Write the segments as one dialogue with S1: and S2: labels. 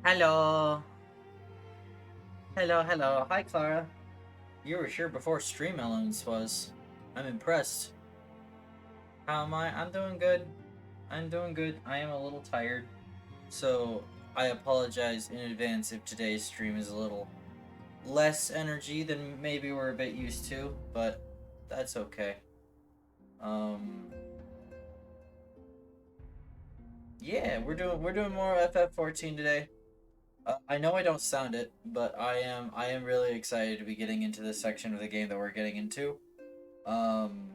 S1: Hello. Hello. Hi, Clara. You were here before Stream Elements was. I'm impressed. How am I? I'm doing good. I am a little tired. So, I apologize in advance if today's stream is a little less energy than maybe we're a bit used to, but that's okay. Um, yeah, we're doing more FF14 today. I know I don't sound it, but I am really excited to be getting into this section of the game that we're getting into. Um,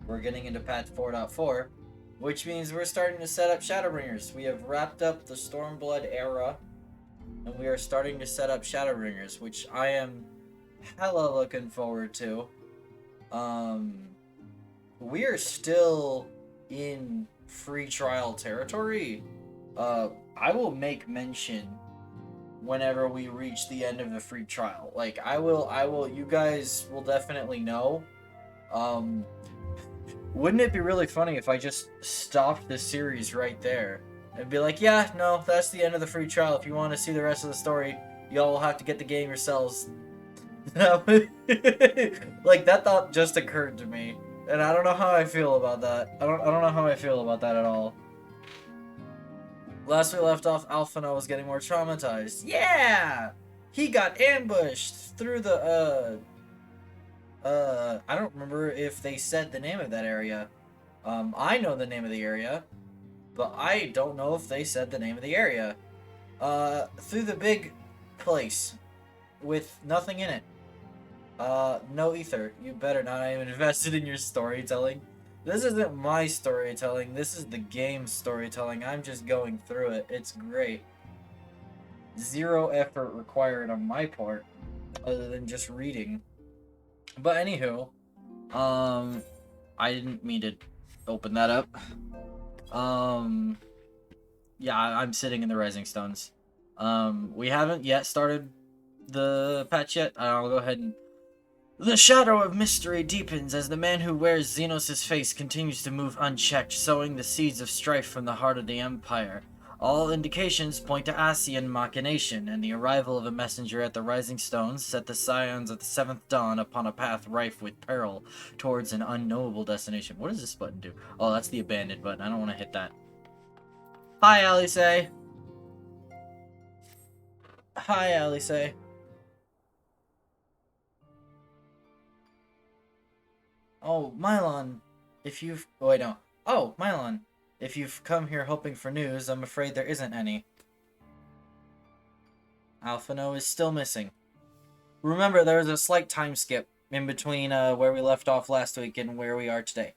S1: we're getting into patch 4.4, which means we're starting to set up Shadowbringers. We have wrapped up the Stormblood era, and we are starting to set up Shadowbringers, which I am hella looking forward to. Um, we are still in free trial territory. I will make mention whenever we reach the end of the free trial. Like I will you guys will definitely know. Um wouldn't it be really funny if I just stopped the series right there and be like, yeah, no, that's the end of the free trial. If you want to see the rest of the story, y'all will have to get the game yourselves. Like that thought just occurred to me. And I don't know how I feel about that. I don't know how I feel about that at all. Last we left off, Alphino was getting more traumatized. Yeah! He got ambushed through the, I don't remember if they said the name of that area. I know the name of the area, but I don't know if they said the name of the area. Through the big place with nothing in it. No ether. You better not. I am invested in your storytelling. This isn't my storytelling, this is the game's storytelling. I'm just going through it. It's great. Zero effort required on my part, other than just reading. But anywho, I didn't mean to open that up. Yeah, I'm sitting in the Rising Stones. We haven't yet started the patch yet. I'll go ahead and the shadow of mystery deepens as the man who wears Xenos' face continues to move unchecked, sowing the seeds of strife from the heart of the Empire. All indications point to Asian machination, and the arrival of a messenger at the Rising Stones set the Scions of the Seventh Dawn upon a path rife with peril towards an unknowable destination. What does this button do? Oh, that's the abandoned button. I don't want to hit that. Hi, Alice. Hi, Alice. Oh, Mylon, if you've... Oh, wait, no. Oh, Mylon, if you've come here hoping for news, I'm afraid there isn't any. Alphino is still missing. Remember, there was a slight time skip in between where we left off last week and where we are today.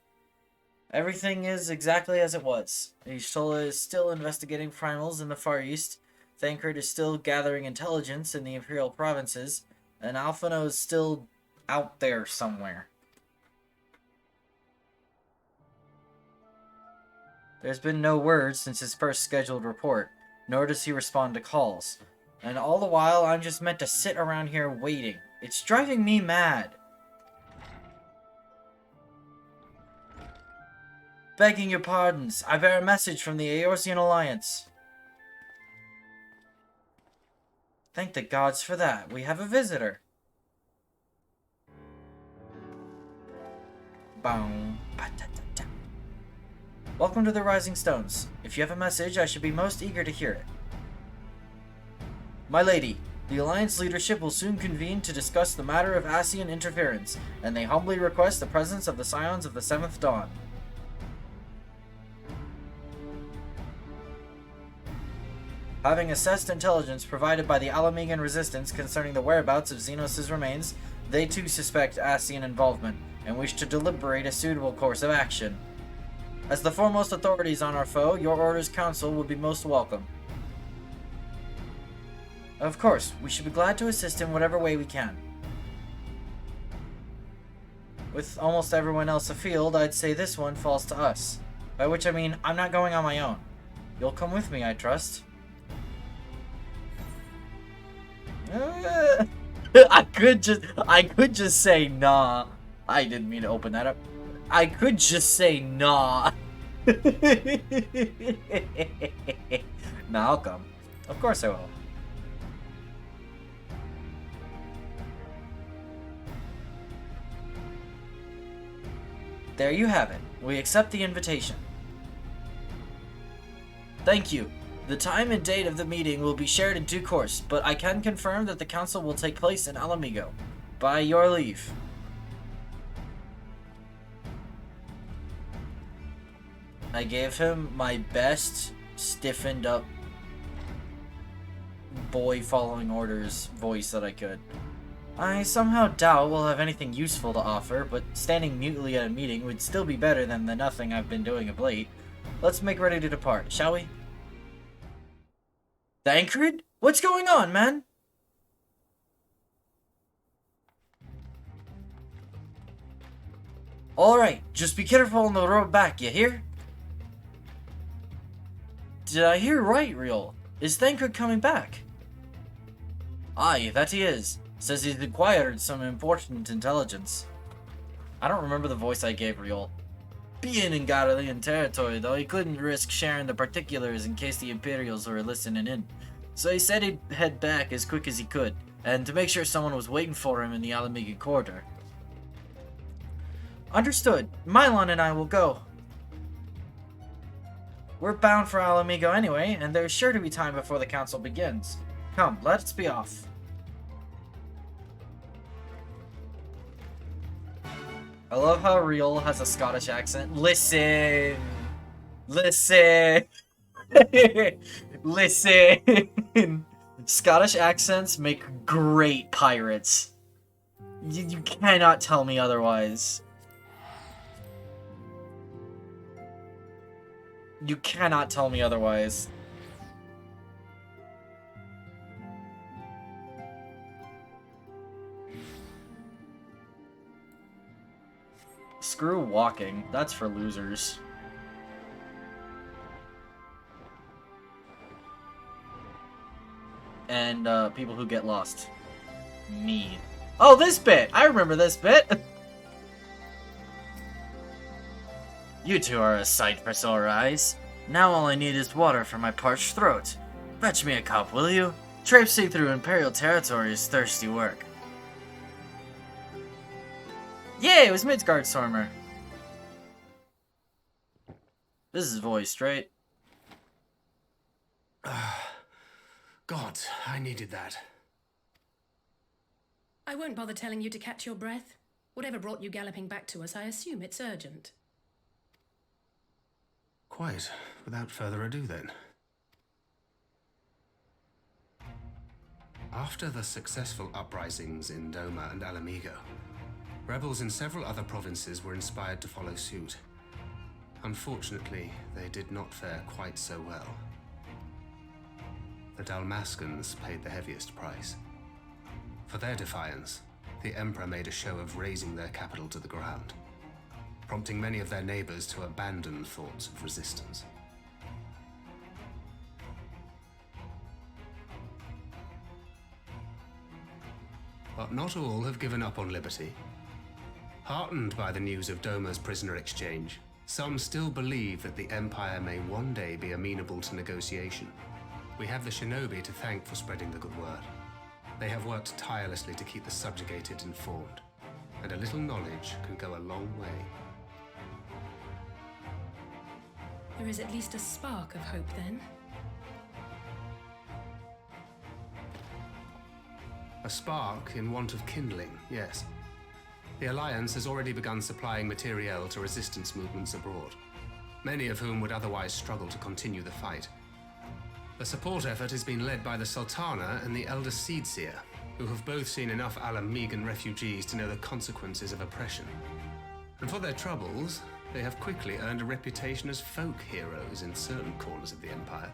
S1: Everything is exactly as it was. Y'shtola is still investigating primals in the Far East, Thancred is still gathering intelligence in the Imperial provinces, and Alphino is still out there somewhere. There's been no word since his first scheduled report, nor does he respond to calls. And all the while, I'm just meant to sit around here waiting. It's driving me mad. Begging your pardons, I bear a message from the Eorzean Alliance. Thank the gods for that. We have a visitor. Boom. Welcome to the Rising Stones. If you have a message, I should be most eager to hear it. My lady, the Alliance leadership will soon convene to discuss the matter of Asian interference, and they humbly request the presence of the Scions of the Seventh Dawn. Having assessed intelligence provided by the Alamegan Resistance concerning the whereabouts of Xenos' remains, they too suspect Asian involvement, and wish to deliberate a suitable course of action. As the foremost authorities on our foe, your order's counsel would be most welcome. Of course, we should be glad to assist in whatever way we can. With almost everyone else afield, I'd say this one falls to us. By which I mean, I'm not going on my own. You'll come with me, I trust. I could just say nah. I didn't mean to open that up. I could just say nah. Nah, I'll come. Of course I will. There you have it. We accept the invitation. Thank you. The time and date of the meeting will be shared in due course, but I can confirm that the council will take place in Alamigo. By your leave. I gave him my best stiffened up boy following orders voice that I could. I somehow doubt we'll have anything useful to offer, but standing mutely at a meeting would still be better than the nothing I've been doing of late. Let's make ready to depart, shall we? Thancred? What's going on, man? Alright, just be careful on the road back, you hear? Did I hear right, Riol? Is Thancred coming back? Aye, that he is. Says he's acquired some important intelligence. I don't remember the voice I gave Riol. Being in Garlean territory, though, he couldn't risk sharing the particulars in case the Imperials were listening in. So he said he'd head back as quick as he could, and to make sure someone was waiting for him in the Alamiga corridor. Understood. Mylon and I will go. We're bound for Alamigo anyway, and there's sure to be time before the council begins. Come, let's be off. I love how Riol has a Scottish accent. Listen! Listen! Listen! Scottish accents make great pirates. You cannot tell me otherwise. You cannot tell me otherwise. Screw walking. That's for losers. And people who get lost. Me. Oh, this bit! I remember this bit! You two are a sight for sore eyes. Now all I need is water for my parched throat. Fetch me a cup, will you? Traipsing through Imperial territory is thirsty work. Yeah, it was Midgard Stormer. This is voiced, right?
S2: God, I needed that.
S3: I won't bother telling you to catch your breath. Whatever brought you galloping back to us, I assume it's urgent.
S2: Quite. Without further ado, then. After the successful uprisings in Doma and Alamigo, rebels in several other provinces were inspired to follow suit. Unfortunately, they did not fare quite so well. The Dalmascans paid the heaviest price. For their defiance, the Emperor made a show of razing their capital to the ground, prompting many of their neighbors to abandon thoughts of resistance. But not all have given up on liberty. Heartened by the news of Doma's prisoner exchange, some still believe that the Empire may one day be amenable to negotiation. We have the shinobi to thank for spreading the good word. They have worked tirelessly to keep the subjugated informed, and a little knowledge can go a long way.
S3: There is at least a spark of hope, then.
S2: A spark in want of kindling, yes. The Alliance has already begun supplying materiel to resistance movements abroad, many of whom would otherwise struggle to continue the fight. The support effort has been led by the Sultana and the Elder Seedseer, who have both seen enough Alamigan refugees to know the consequences of oppression. And for their troubles, they have quickly earned a reputation as folk heroes in certain corners of the Empire.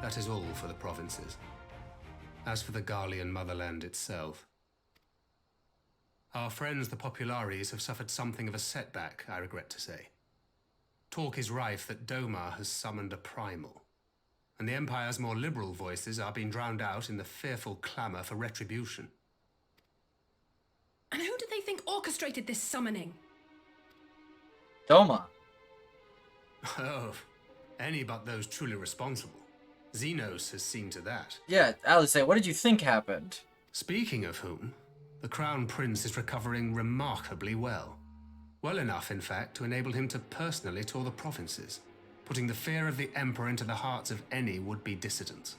S2: That is all for the provinces. As for the Garlean motherland itself, our friends the Populares have suffered something of a setback, I regret to say. Talk is rife that Doma has summoned a primal, and the Empire's more liberal voices are being drowned out in the fearful clamor for retribution.
S3: And who do they think orchestrated this summoning?
S1: Doma.
S2: Oh, any but those truly responsible. Xenos has seen to that.
S1: Yeah, Alice, what did you think happened?
S2: Speaking of whom, the Crown Prince is recovering remarkably well. Well enough, in fact, to enable him to personally tour the provinces, putting the fear of the Emperor into the hearts of any would-be dissidents.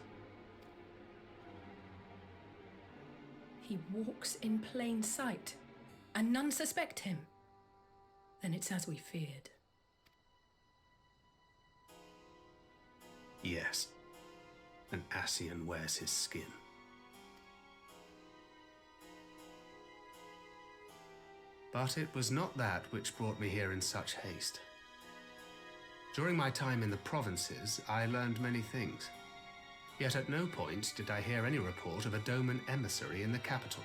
S3: He walks in plain sight, and none suspect him. Then it's as we feared.
S2: Yes. An Ascian wears his skin. But it was not that which brought me here in such haste. During my time in the provinces, I learned many things. Yet at no point did I hear any report of a Doman emissary in the capital.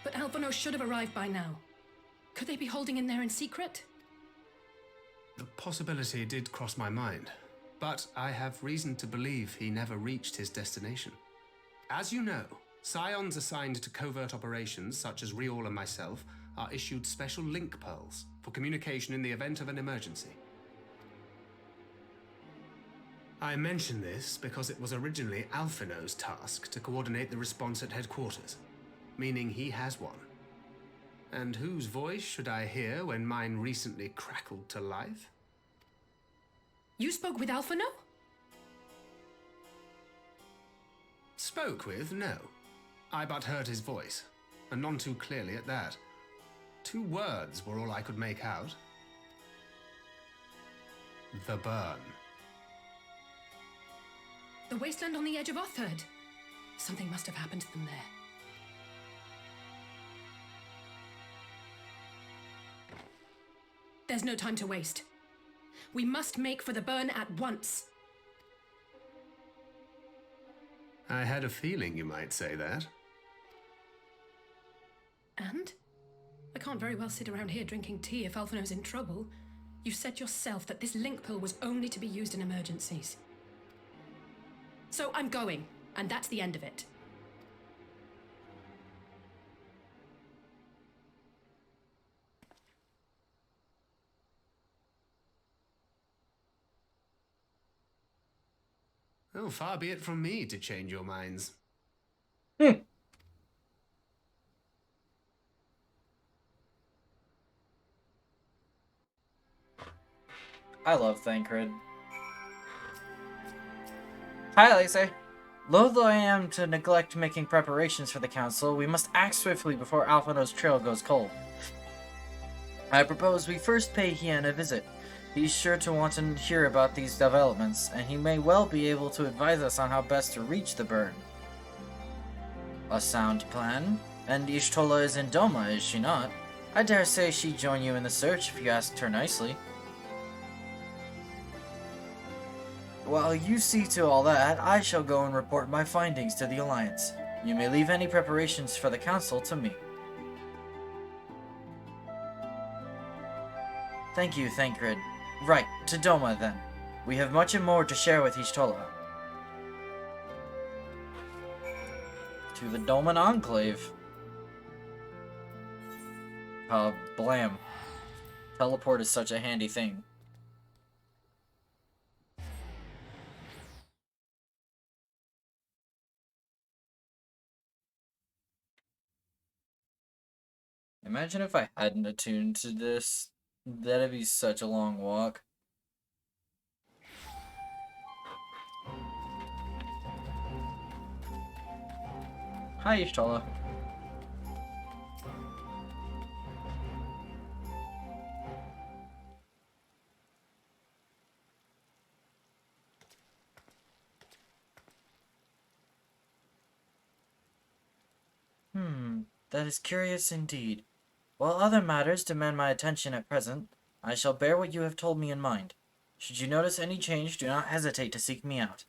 S3: But Alphonse should have arrived by now. Could they be holding in there in secret?
S2: The possibility did cross my mind, but I have reason to believe he never reached his destination. As you know, Scions assigned to covert operations, such as Riol and myself, are issued special link pearls for communication in the event of an emergency. I mention this because it was originally Alphino's task to coordinate the response at headquarters, meaning he has one. And whose voice should I hear when mine recently crackled to life?
S3: You spoke with Alphino?
S2: Spoke with, no. I but heard his voice, and none too clearly at that. 2 words were all I could make out. The burn.
S3: The wasteland on the edge of Otherd. Something must have happened to them there. There's no time to waste. We must make for the burn at once.
S2: I had a feeling you might say that.
S3: And? I can't very well sit around here drinking tea if Alphino's in trouble. You said yourself that this link pill was only to be used in emergencies. So I'm going, and that's the end of it.
S2: Oh, far be it from me to change your minds.
S1: I love Thancred. Hi, Lacey. Loath though I am to neglect making preparations for the council, we must act swiftly before Alphino's trail goes cold. I propose we first pay Hien a visit. He's sure to want to hear about these developments, and he may well be able to advise us on how best to reach the burn. A sound plan? And Ishtola is in Doma, is she not? I dare say she'd join you in the search if you asked her nicely. While you see to all that, I shall go and report my findings to the Alliance. You may leave any preparations for the Council to me. Thank you, Thancred. Right, to Doma then. We have much and more to share with Ishtola. To the Doman Enclave. Blam. Teleport is such a handy thing. Imagine if I hadn't attuned to this. That'd be such a long walk. Hi, Ishtola. That is curious indeed. While other matters demand my attention at present, I shall bear what you have told me in mind. Should you notice any change, do not hesitate to seek me out.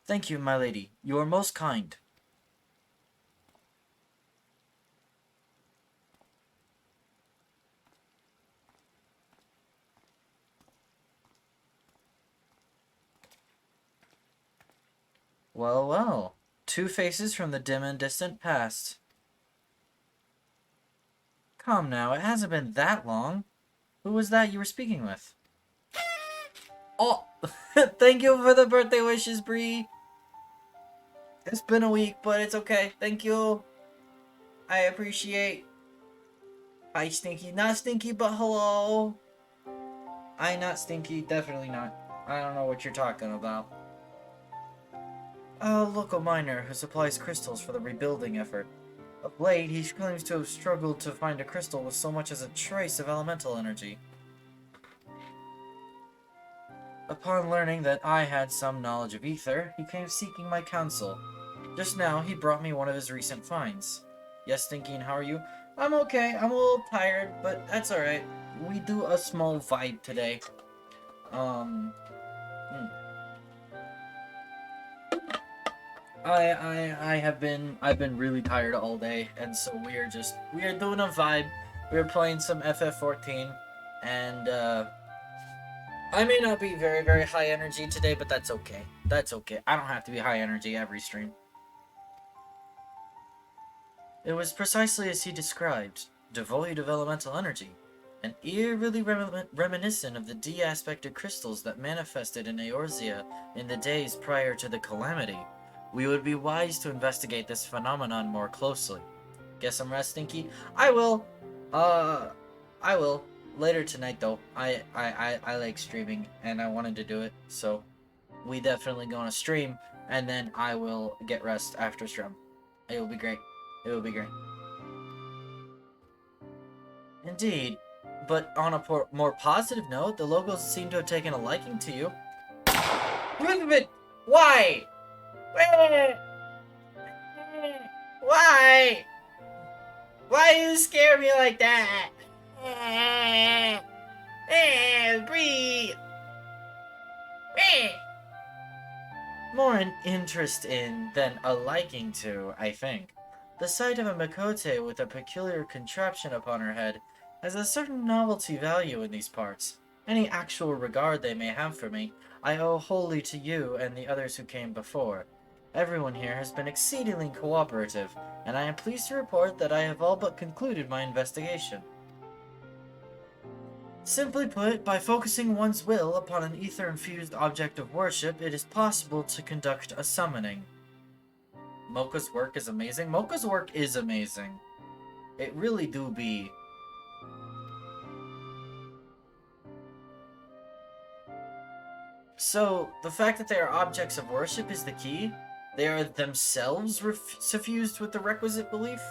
S1: Thank you, my lady. You are most kind. Well, well. 2 faces from the dim and distant past. Come now, it hasn't been that long. Who was that you were speaking with? Oh, thank you for the birthday wishes, Bree. It's been a week, but it's okay. Thank you. I appreciate. Hi, Stinky. Not Stinky, but hello. I not Stinky. Definitely not. I don't know what you're talking about. A local miner who supplies crystals for the rebuilding effort. Of late, he claims to have struggled to find a crystal with so much as a trace of elemental energy. Upon learning that I had some knowledge of ether, he came seeking my counsel. Just now, he brought me one of his recent finds. Yes, Stinky, and how are you? I'm okay. I'm a little tired, but that's alright. We do a small vibe today. Hmm. I've been really tired all day, and so we're doing a vibe. We're playing some FF14, and I may not be very, very high energy today, but that's okay. That's okay. I don't have to be high energy every stream. It was precisely as he described, devoid of elemental energy, and eerily reminiscent of the D-aspected crystals that manifested in Eorzea in the days prior to the calamity. We would be wise to investigate this phenomenon more closely. Get some rest, Stinky? I will. I will. Later tonight, though. I like streaming, and I wanted to do it, so we definitely gonna stream, and then I will get rest after stream. It will be great. It will be great. Indeed. But on a more positive note, the locals seem to have taken a liking to you. Why? Why? Why you scare me like that? Breathe. More an interest in than a liking to, I think. The sight of a Mikote with a peculiar contraption upon her head has a certain novelty value in these parts. Any actual regard they may have for me, I owe wholly to you and the others who came before. Everyone here has been exceedingly cooperative, and I am pleased to report that I have all but concluded my investigation. Simply put, by focusing one's will upon an ether-infused object of worship, it is possible to conduct a summoning. Mocha's work is amazing. Mocha's work is amazing. It really do be. So, the fact that they are objects of worship is the key? They are themselves suffused with the requisite belief?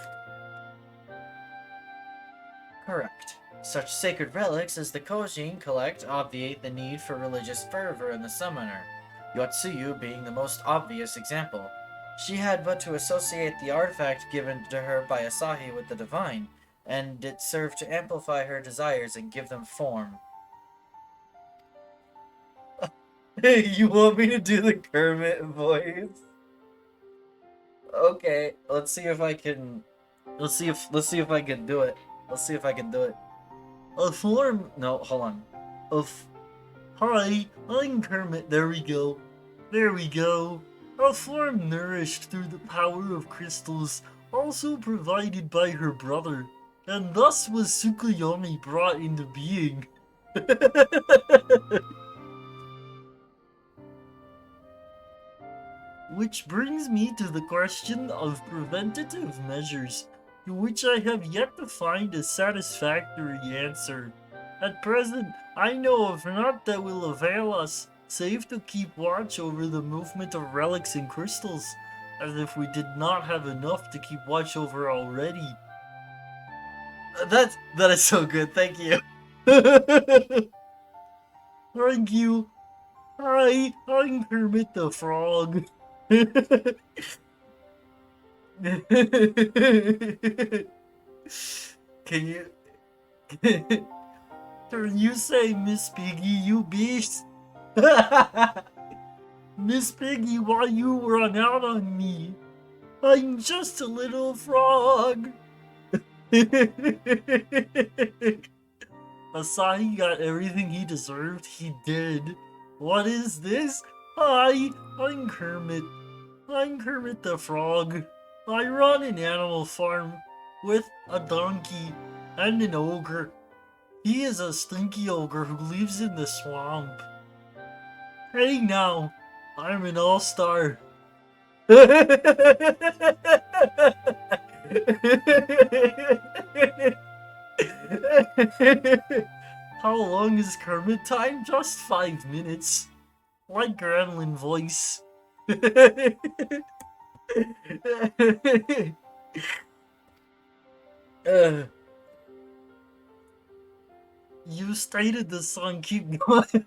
S1: Correct. Such sacred relics as the Kojin collect obviate the need for religious fervor in the summoner, Yotsuyu being the most obvious example. She had but to associate the artifact given to her by Asahi with the divine, and it served to amplify her desires and give them form. Hey, you want me to do the Kermit voice? Okay, let's see if I can. Let's see if I can do it. Let's see if I can do it. A form. No, hold on. Hi, I'm Kermit. There we go. There we go. A form nourished through the power of crystals, also provided by her brother, and thus was Tsukuyomi brought into being. Which brings me to the question of preventative measures, to which I have yet to find a satisfactory answer. At present, I know of naught that will avail us, save to keep watch over the movement of relics and crystals, as if we did not have enough to keep watch over already. That is so good, thank you. Thank you. Hi, I'm Kermit the Frog. Can you can you say Miss Piggy, you beast? Miss Piggy, why you run out on me? I'm just a little frog. Asahi got everything he deserved. He did. What is this? Hi, I'm Kermit. I'm Kermit the Frog. I run an animal farm with a donkey and an ogre. He is a stinky ogre who lives in the swamp. Hey now, I'm an all-star. How long is Kermit time? Just 5 minutes. Like gremlin voice. You stated the song, keep going.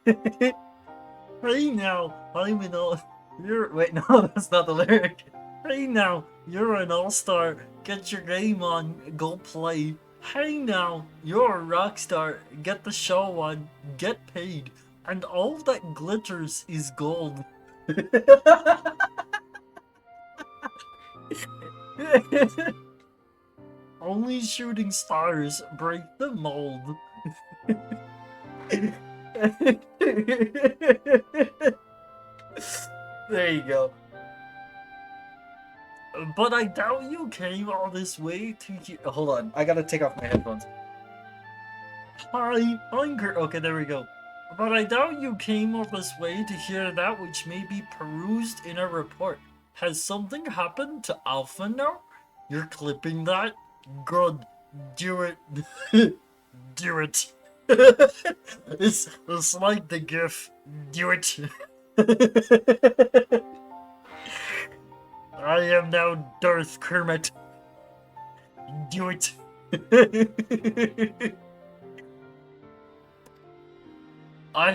S1: Hey now, I'm an all. Wait, no, that's not the lyric. Hey now, you're an all-star. Get your game on, go play. Hey now, you're a rock star. Get the show on, get paid. And all that glitters is gold. Only shooting stars break the mold. There you go. But I doubt you came all this way to hear. Hold on, I gotta take off my headphones. Hi, okay, there we go. But I doubt you came all this way to hear that which may be perused in a report. Has something happened to Alpha now? You're clipping that? Good. Do it. Do it. It's like the GIF. Do it. I am now Darth Kermit. Do it. Hi,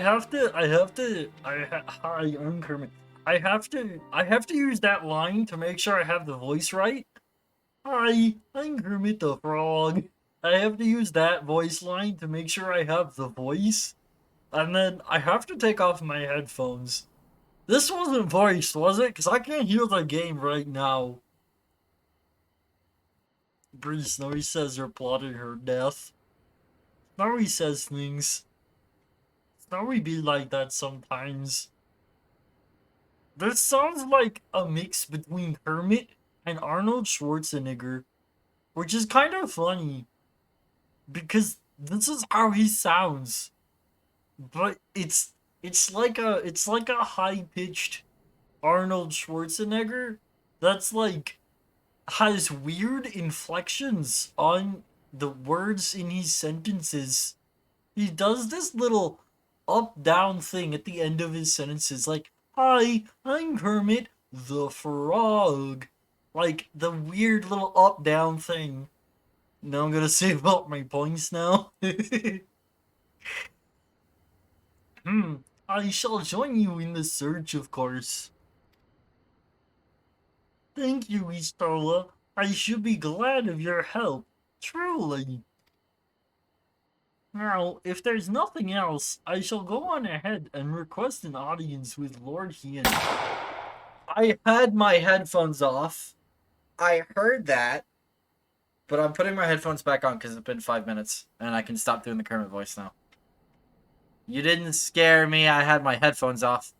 S1: I'm Kermit. I have to use that line to make sure I have the voice right. Hi, I'm Kermit the Frog. I have to use that voice line to make sure I have the voice. And then I have to take off my headphones. This wasn't voiced, was it? Because I can't hear the game right now. Bree Snowy says you're plotting her death. Snowy says things. Snowy be like that sometimes. This sounds like a mix between Kermit and Arnold Schwarzenegger. Which is kind of funny. Because this is how he sounds. But it's like a high-pitched Arnold Schwarzenegger that's like has weird inflections on the words in his sentences. He does this little up-down thing at the end of his sentences, like, hi, I'm Kermit the Frog. Like, the weird little up-down thing. Now I'm gonna save up my points now. I shall join you in the search, of course. Thank you, Istola. I should be glad of your help. Truly. Now, if there's nothing else, I shall go on ahead and request an audience with Lord Hien. I had my headphones off. I heard that. But I'm putting my headphones back on because it's been 5 minutes. And I can stop doing the Kermit voice now. You didn't scare me. I had my headphones off.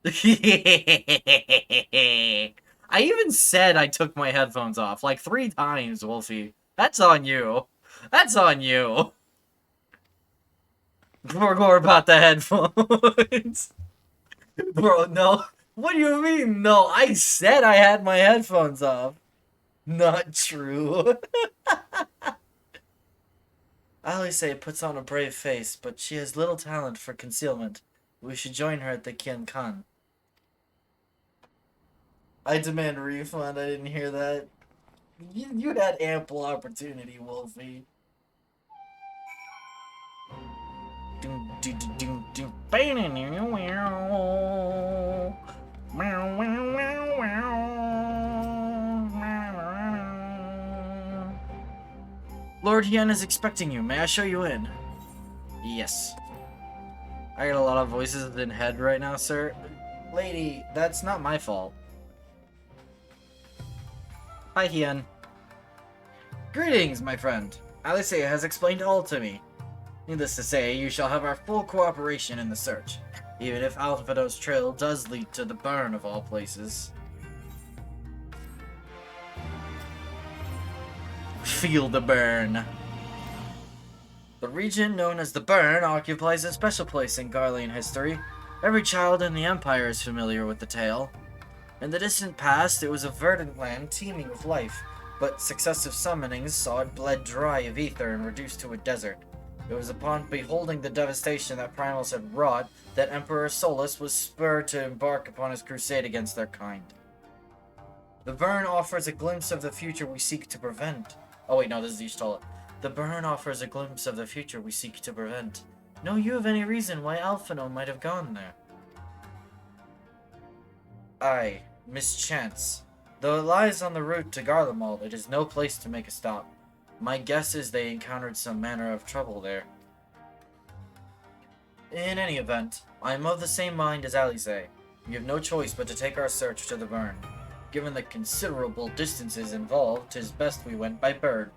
S1: I even said I took my headphones off like 3 times, Wolfie. That's on you. That's on you. More about the headphones. Bro, no. What do you mean? No, I said I had my headphones off. Not true. Alice puts on a brave face, but she has little talent for concealment. We should join her at the Kian Kan. I demand a refund. I didn't hear that. You had ample opportunity, Wolfie. Lord Hien is expecting you. May I show you in? Yes. I got a lot of voices in head right now, sir. Lady, that's not my fault. Hi, Hien. Greetings, my friend. Alice has explained all to me. Needless to say, you shall have our full cooperation in the search, even if Alphado's trail does lead to the burn of all places. Feel the burn. The region known as the Burn occupies a special place in Garlean history. Every child in the Empire is familiar with the tale. In the distant past, it was a verdant land teeming with life, but successive summonings saw it bled dry of ether and reduced to a desert. It was upon beholding the devastation that primals had wrought that Emperor Solus was spurred to embark upon his crusade against their kind. The burn offers a glimpse of the future we seek to prevent. Oh wait, no, this is Ishtola. The burn offers a glimpse of the future we seek to prevent. Know you of any reason why Alphino might have gone there? Aye, mischance. Though it lies on the route to Garlemald, it is no place to make a stop. My guess is they encountered some manner of trouble there. In any event, I am of the same mind as Alice. We have no choice but to take our search to the burn. Given the considerable distances involved, 'tis best we went by bird.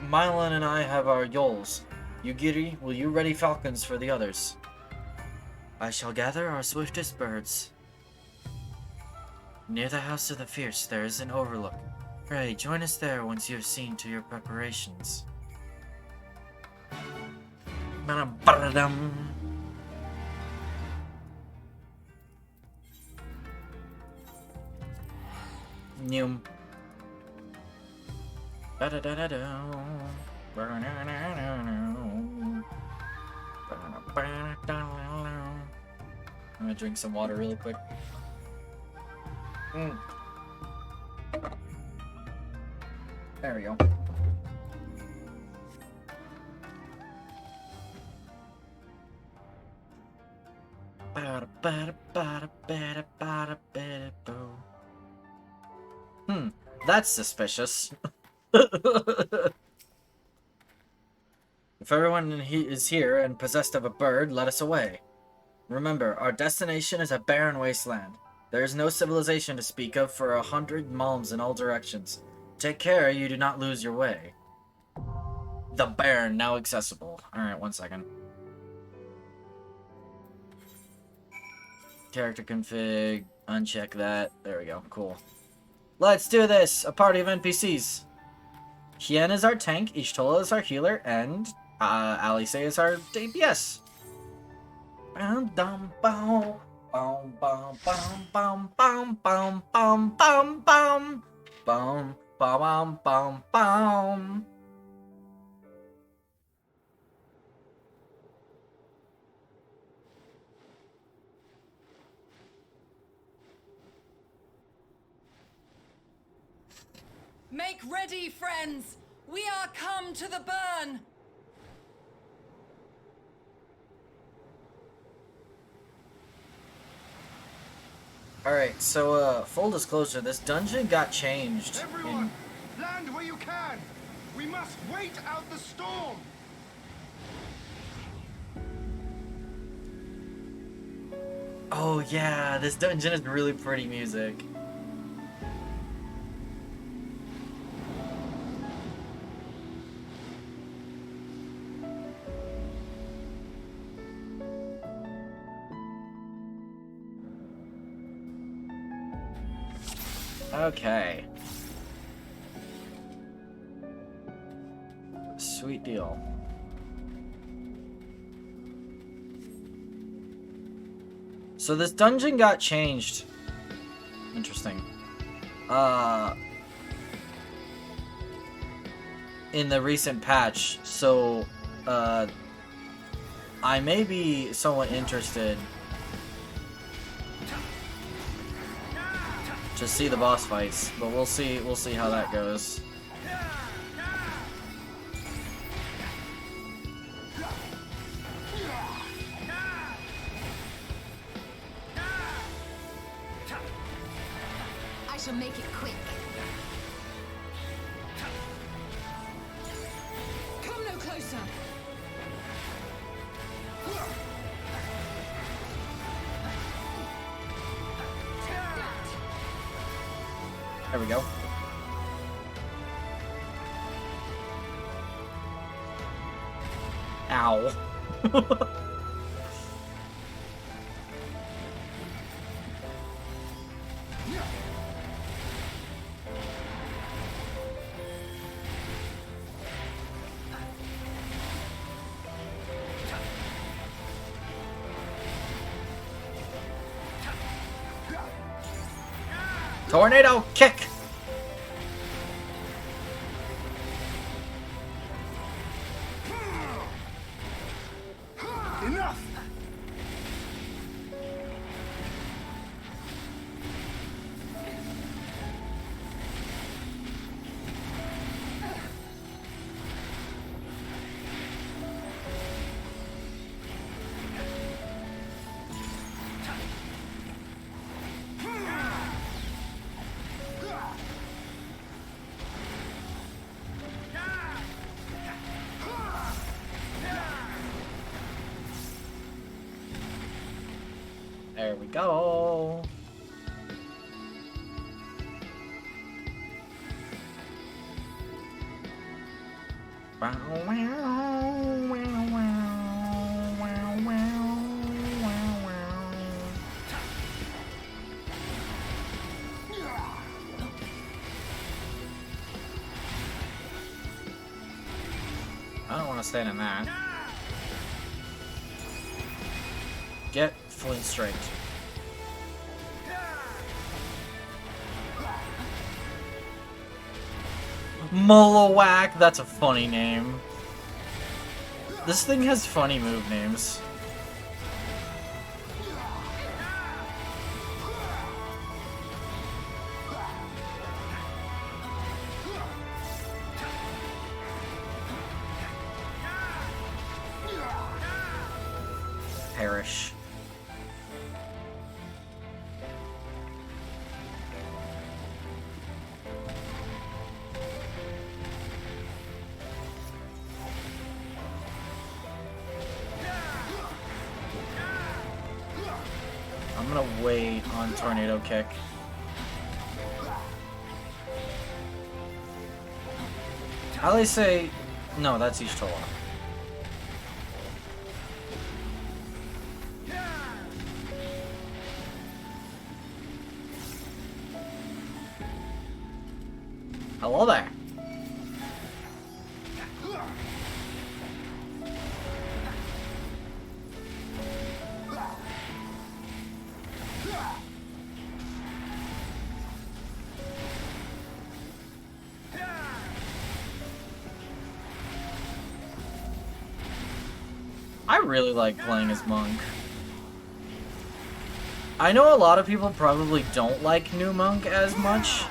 S1: Mylan and I have our yoles. Yugiri, will you ready falcons for the others? I shall gather our swiftest birds. Near the House of the Fierce there is an overlook. Pray, join us there once you have seen to your preparations. Ba-dum. Noom. I'm gonna drink some water really quick. There we go. That's suspicious. If everyone is here and possessed of a bird, let us away. Remember, our destination is a barren wasteland. There is no civilization to speak of for 100 malms in all directions. Take care you do not lose your way. The Baron, now accessible. Alright, 1 second. Character config, uncheck that. There we go, cool. Let's do this! A party of NPCs. Hien is our tank, Ishtola is our healer, and Alice is our DPS. Bum bum bum bum bum bum bum bum bum bum bum bum bum bum bum.
S4: Make ready, friends! We are come to the burn!
S1: Alright, so, full disclosure, this dungeon got changed.
S5: Everyone, land where you can! We must wait out the storm!
S1: Oh yeah, this dungeon is really pretty music. Okay. Sweet deal. So this dungeon got changed. Interesting. In the recent patch, so I may be somewhat interested to see the boss fights, but we'll see how that goes.
S4: I shall make it quick. Come no closer.
S1: There we go. Ow. Tornado kick!
S5: Enough!
S1: There we go. I don't want to stand in that. Get Flint straight. Molowak, that's a funny name. This thing has funny move names. Perish. I'm gonna wait on Tornado Kick. I always say, no, that's Ishtola. Hello there. I really like playing as Monk. I know a lot of people probably don't like new Monk as much,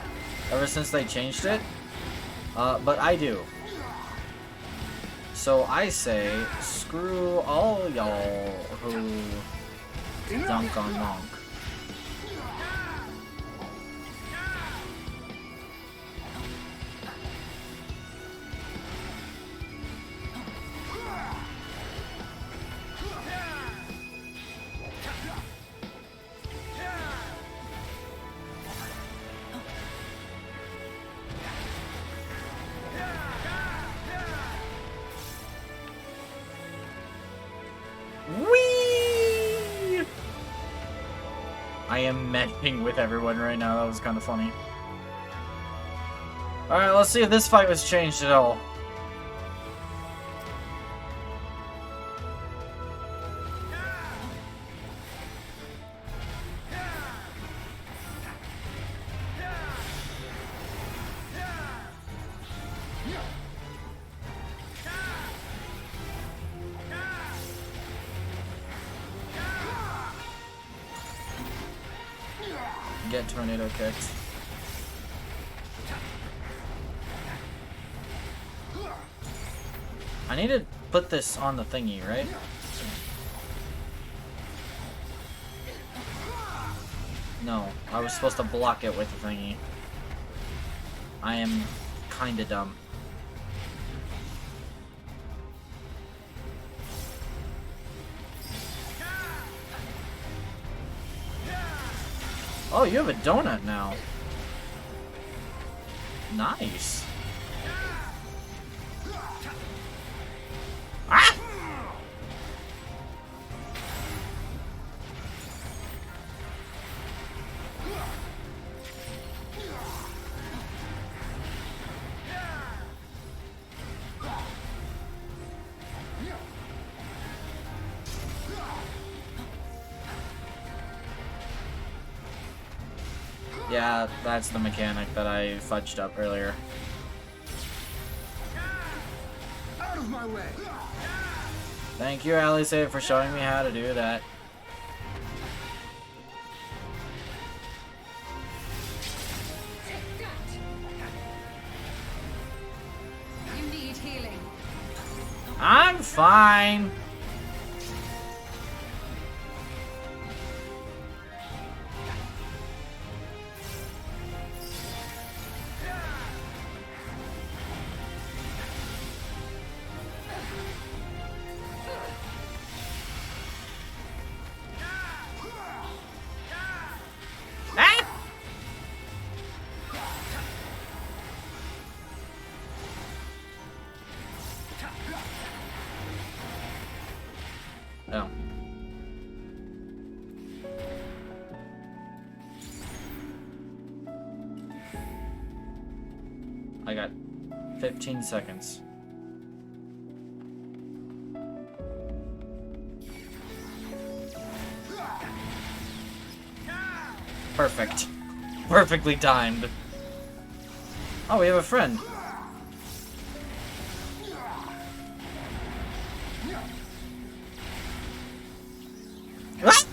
S1: ever since they changed it, but I do. So I say, screw all y'all who dunk on Monk. Whee! I am meshing with everyone right now. That was kind of funny. Alright, let's see if this fight was changed at all. Get tornado kicked. I need to put this on the thingy, right? No, I was supposed to block it with the thingy. I am kinda dumb. Oh, you have a donut now. Nice. Ah! Yeah, that's the mechanic that I fudged up earlier.
S5: Out of my way!
S1: Thank you, Alice, for showing me how to do that.
S3: You need healing.
S1: I'm fine. Ah! Oh. I got 15 seconds. Perfect. Perfectly timed. Oh, we have a friend. Ah!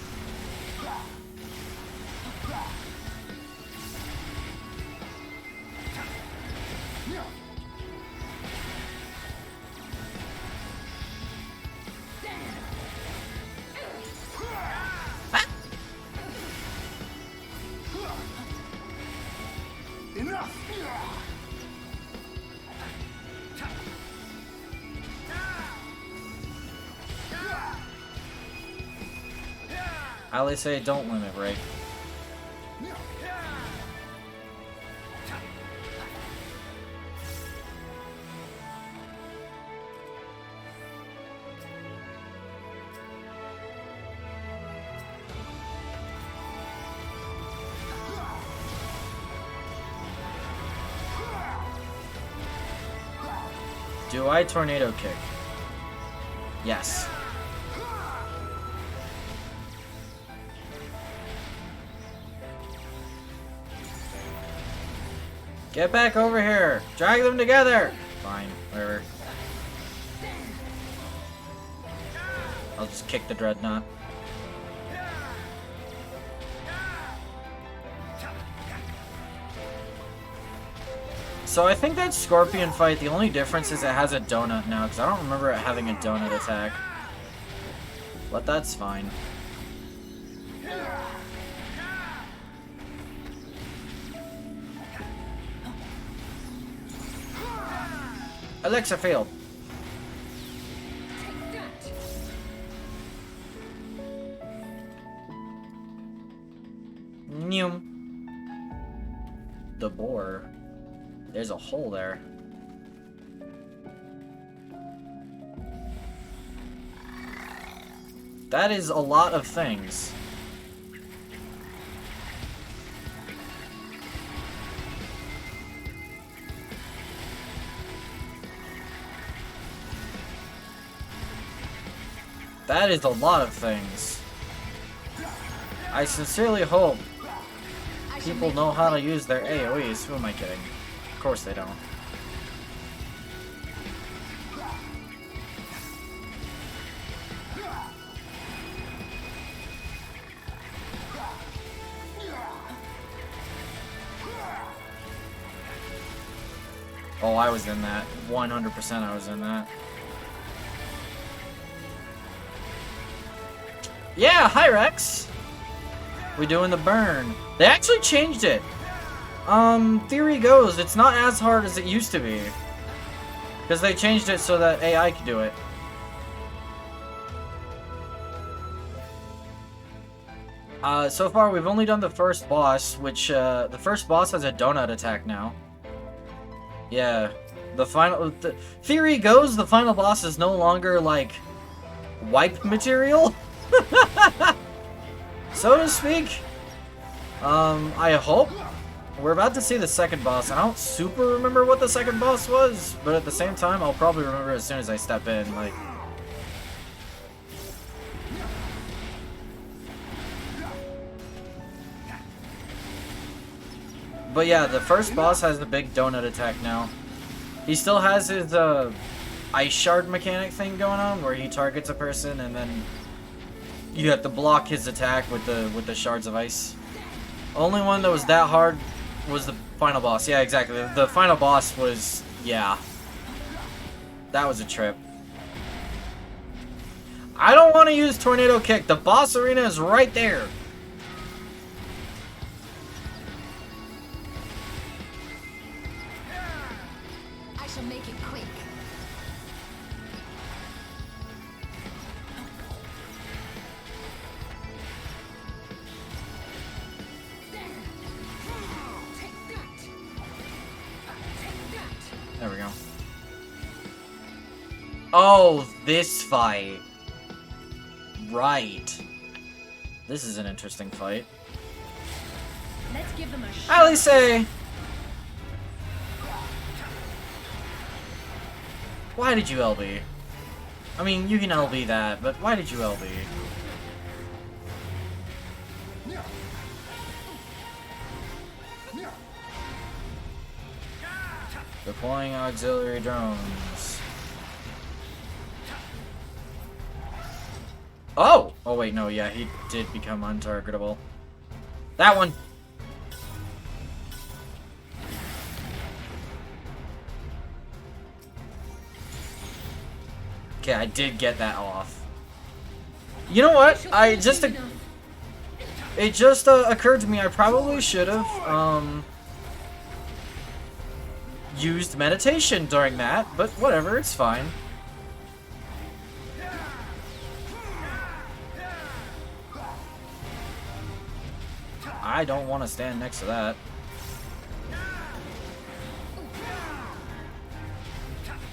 S5: Enough!
S1: I always say don't limit break. Do I tornado kick? Yes. Get back over here! Drag them together! Fine, whatever. I'll just kick the dreadnought. So I think that scorpion fight, the only difference is it has a donut now, because I don't remember it having a donut attack. But that's fine. Alexa failed. Neum. The boar. There's a hole there. That is a lot of things. That is a lot of things. I sincerely hope people know how to use their AoEs. Who am I kidding? Of course they don't. Oh, I was in that. 100% I was in that. Yeah, hi Rex! We doing the burn. They actually changed it. Theory goes, it's not as hard as it used to be. Because they changed it so that AI could do it. So far we've only done the first boss, which, the first boss has a donut attack now. Yeah. The theory goes, the final boss is no longer, like, wipe material? So to speak. I hope. We're about to see the second boss. I don't super remember what the second boss was, but at the same time, I'll probably remember as soon as I step in. Like, But yeah, the first boss has the big donut attack now. He still has his ice shard mechanic thing going on, where he targets a person and then you have to block his attack with the shards of ice. Only one that was that hard was the final boss. Yeah, exactly. The final boss was, yeah. That was a trip. I don't want to use Tornado Kick. The boss arena is right there.
S6: I shall make it quick.
S1: There we go. Oh, this fight. Right. This is an interesting fight.
S3: Let's give them a shot.
S1: At least say. Why did you LB? I mean, you can LB that, but why did you LB? Deploying auxiliary drones. Oh! Oh wait, no, yeah, he did become untargetable. That one! Okay, I did get that off. You know what? It just occurred to me I probably should have used meditation during that, but whatever, it's fine. I don't want to stand next to that.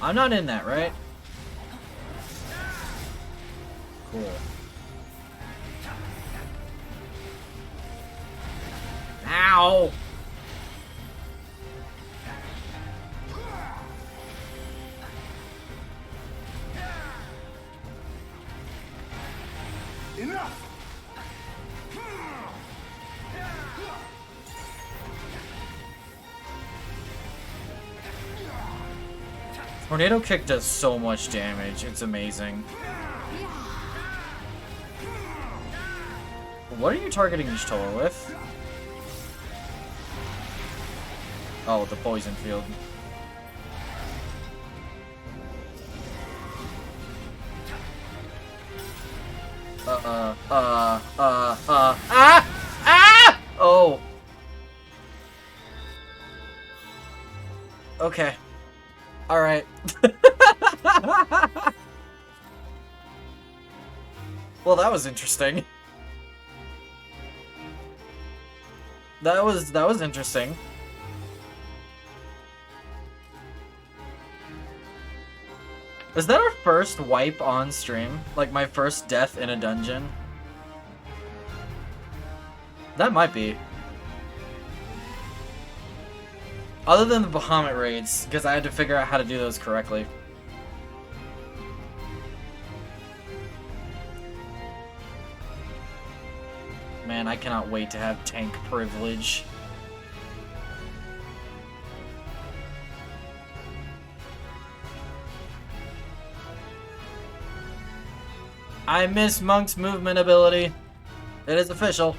S1: I'm not in that, right? Cool. Ow!
S5: Enough!
S1: Tornado Kick does so much damage, it's amazing. What are you targeting Ishtola with? Oh, the poison field. Ah! Oh. Okay. Alright. Well, that was interesting. That was interesting. Is that our first wipe on stream? Like my first death in a dungeon? That might be. Other than the Bahamut raids, because I had to figure out how to do those correctly. Man, I cannot wait to have tank privilege. I miss Monk's movement ability. It is official.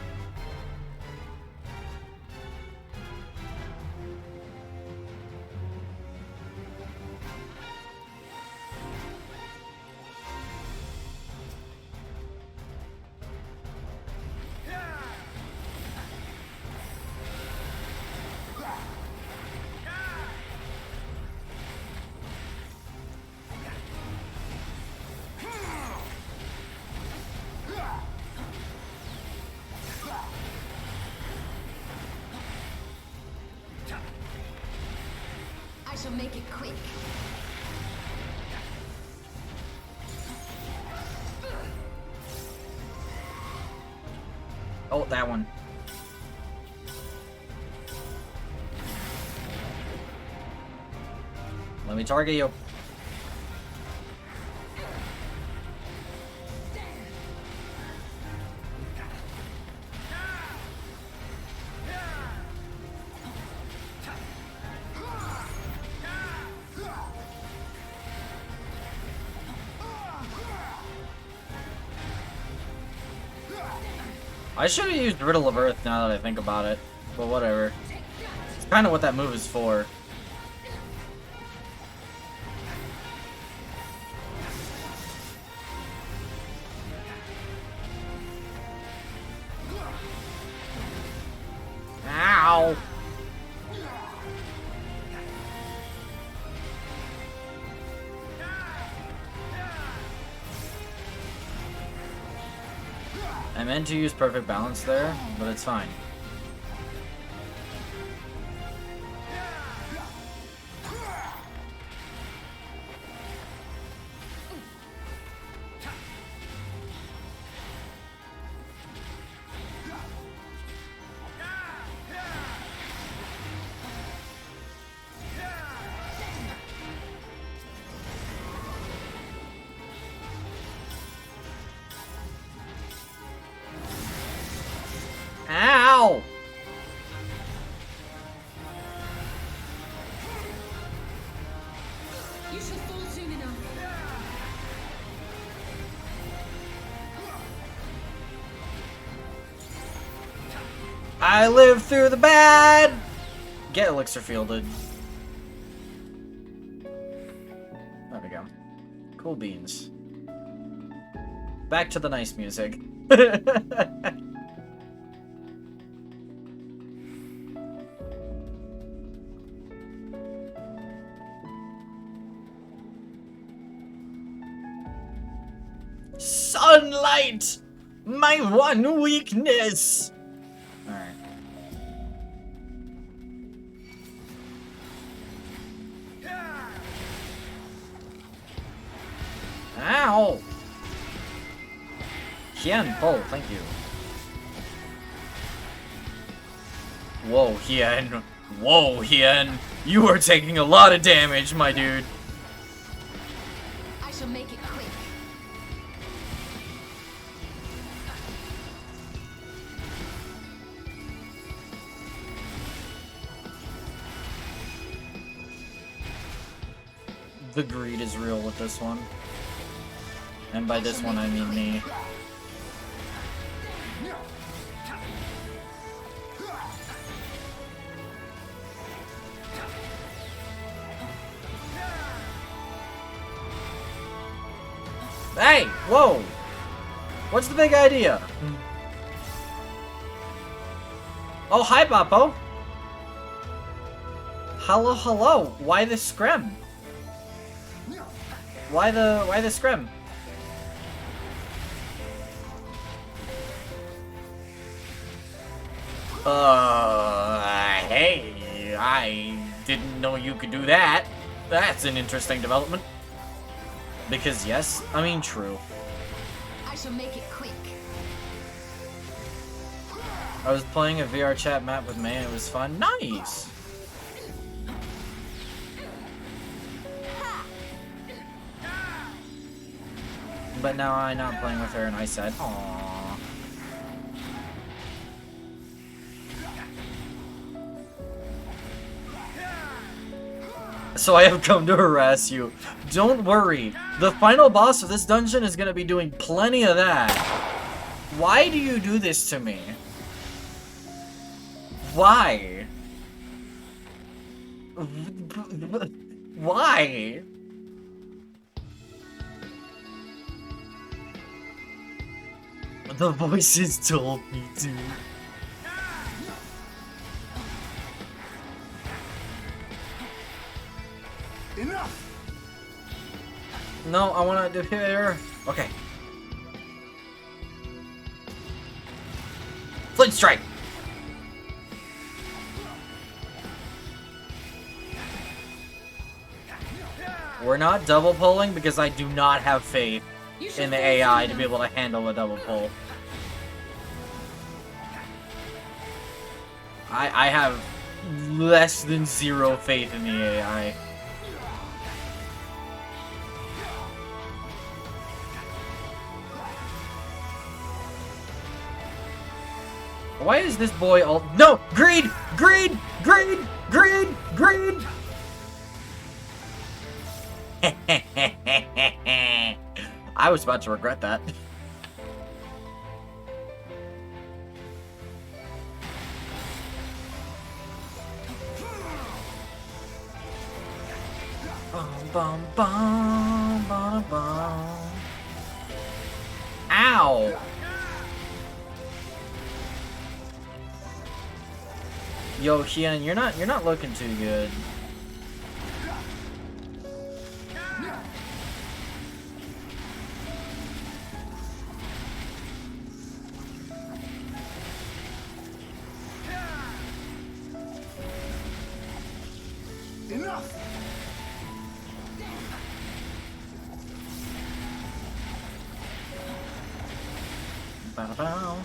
S6: I shall make it quick.
S1: Oh, that one. Let me target you. I should have used Riddle of Earth now that I think about it. But whatever. It's kind of what that move is for. Ow! I meant to use perfect balance there, but it's fine. Ow!
S6: You shall fall soon enough.
S1: I live through the bad! Get elixir fielded. There we go. Cool beans. Back to the nice music. Sunlight! My one weakness! Alright. Ow! Hien, pull, thank you. Whoa, Hien. Whoa, Hien. You are taking a lot of damage, my dude.
S6: I shall make it quick.
S1: The greed is real with this one. And by this one, I mean me. Hey! Whoa! What's the big idea? Oh, hi, Bappo! Hello, hello! Why the scrim? Why the scrim? Hey, I didn't know you could do that. That's an interesting development. Because yes, I mean true.
S6: I shall make it quick.
S1: I was playing a VR chat map with May and it was fun. Nice! But now I'm not playing with her and I said, aww. So I have come to harass you. Don't worry. The final boss of this dungeon is gonna be doing plenty of that. Why do you do this to me? Why? Why? The voices told me to.
S5: Enough!
S1: No, I want to do here. Okay. Flint strike. We're not double pulling because I do not have faith in the AI to be able to handle a double pull. I have less than zero faith in the AI. Why is this boy all— No! Greed! Greed! Greed! Greed! Greed! I was about to regret that. Bum, bum, bum, bum. Ow! Yo, Hien, you're not looking too good.
S5: Enough!
S1: Ba-da-bow.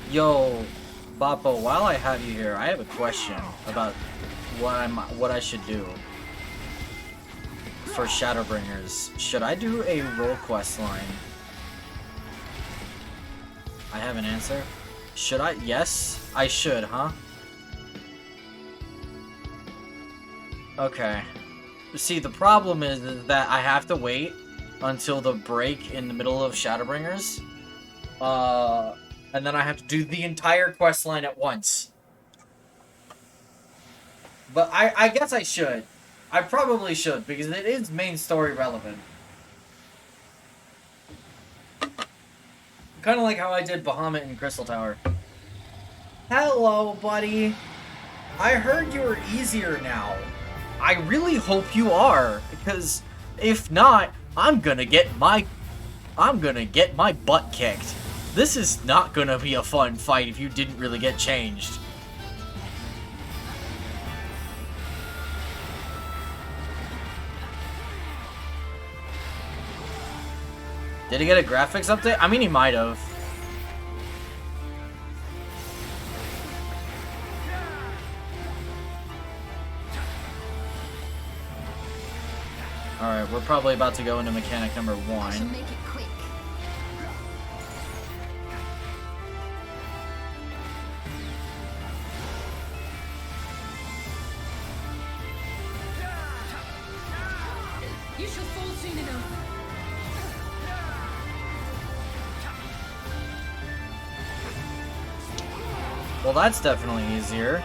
S1: Yo, Bappo, while I have you here, I have a question about what I should do for Shadowbringers. Should I do a role quest line? I have an answer. Should I? Yes, I should, huh? Okay. See, the problem is that I have to wait until the break in the middle of Shadowbringers. And then I have to do the entire quest line at once. But I guess I should. I probably should, because it is main story relevant. Kind of like how I did Bahamut in Crystal Tower. Hello, buddy. I heard you were easier now. I really hope you are, because if not, I'm gonna get my butt kicked. This is not gonna be a fun fight if you didn't really get changed. Did he get a graphics update? I mean, he might have. Alright, we're probably about to go into mechanic number
S6: I shall
S1: 1.
S6: make it quick. You shall fall soon enough.
S1: Well, that's definitely easier.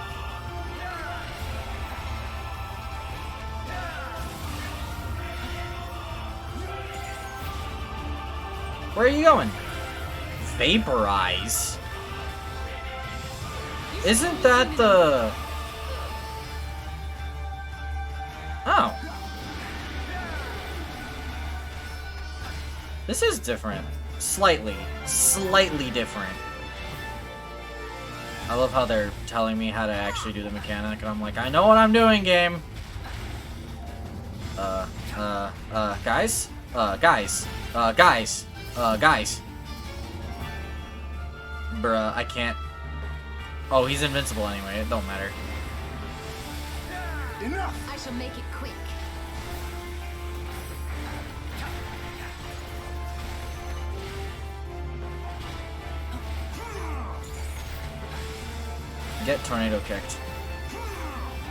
S1: Where are you going? Vaporize? Isn't that the... Oh. This is different. Slightly. Slightly different. I love how they're telling me how to actually do the mechanic, and I'm like, I know what I'm doing, game. Guys? Guys. Bruh, I can't. Oh, he's invincible anyway, it don't matter.
S5: Enough!
S6: I shall make it quick.
S1: Get tornado kicked.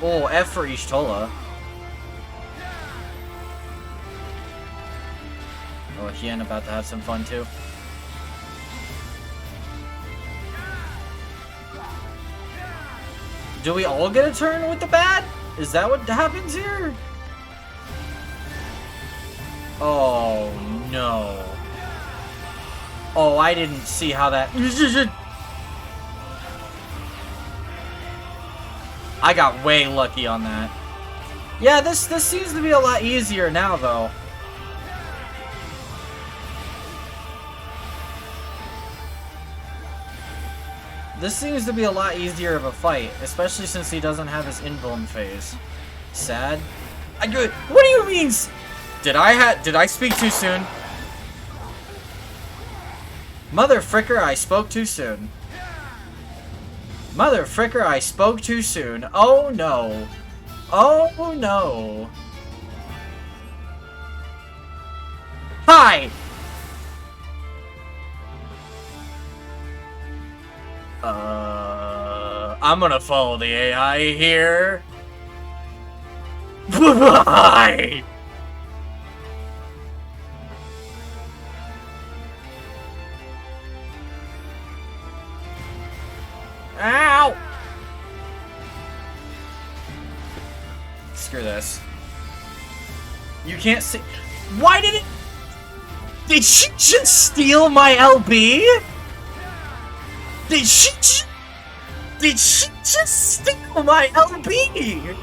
S1: Oh, F for Ishtola. Oh, Hien about to have some fun too. Do we all get a turn with the bat? Is that what happens here? Oh no. Oh, I didn't see how that... I got way lucky on that. Yeah, this seems to be a lot easier now, though. This seems to be a lot easier of a fight, especially since he doesn't have his invuln phase. Sad. What do you mean? Did I speak too soon? Mother fricker, I spoke too soon. Mother fricker, I spoke too soon. Oh no. Oh no. Hi! I'm gonna follow the AI here. Bye! Ow! can't see. Why did it? Did she just steal my LB? Did she just steal my LB?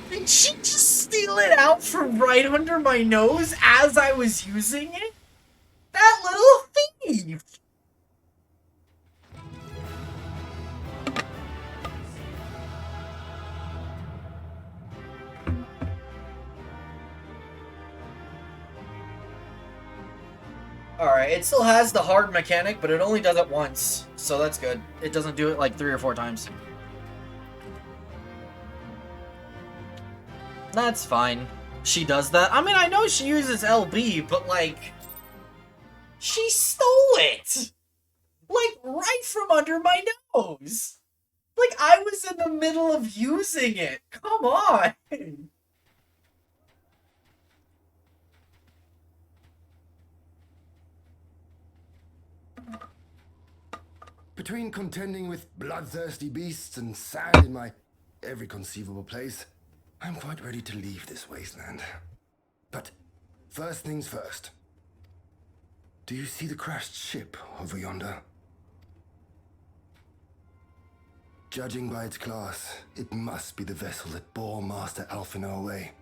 S1: Did she just steal it out from right under my nose as I was using it? That little thief! Alright, it still has the hard mechanic, but it only does it once, so that's good. It doesn't do it like 3 or 4 times. That's fine. She does that. I mean, I know she uses LB, but like... She stole it! Like, right from under my nose! Like, I was in the middle of using it! Come on!
S5: Between contending with bloodthirsty beasts and sand in my every conceivable place, I'm quite ready to leave this wasteland. But first things first. Do you see the crashed ship over yonder? Judging by its class, it must be the vessel that bore Master Alphino away.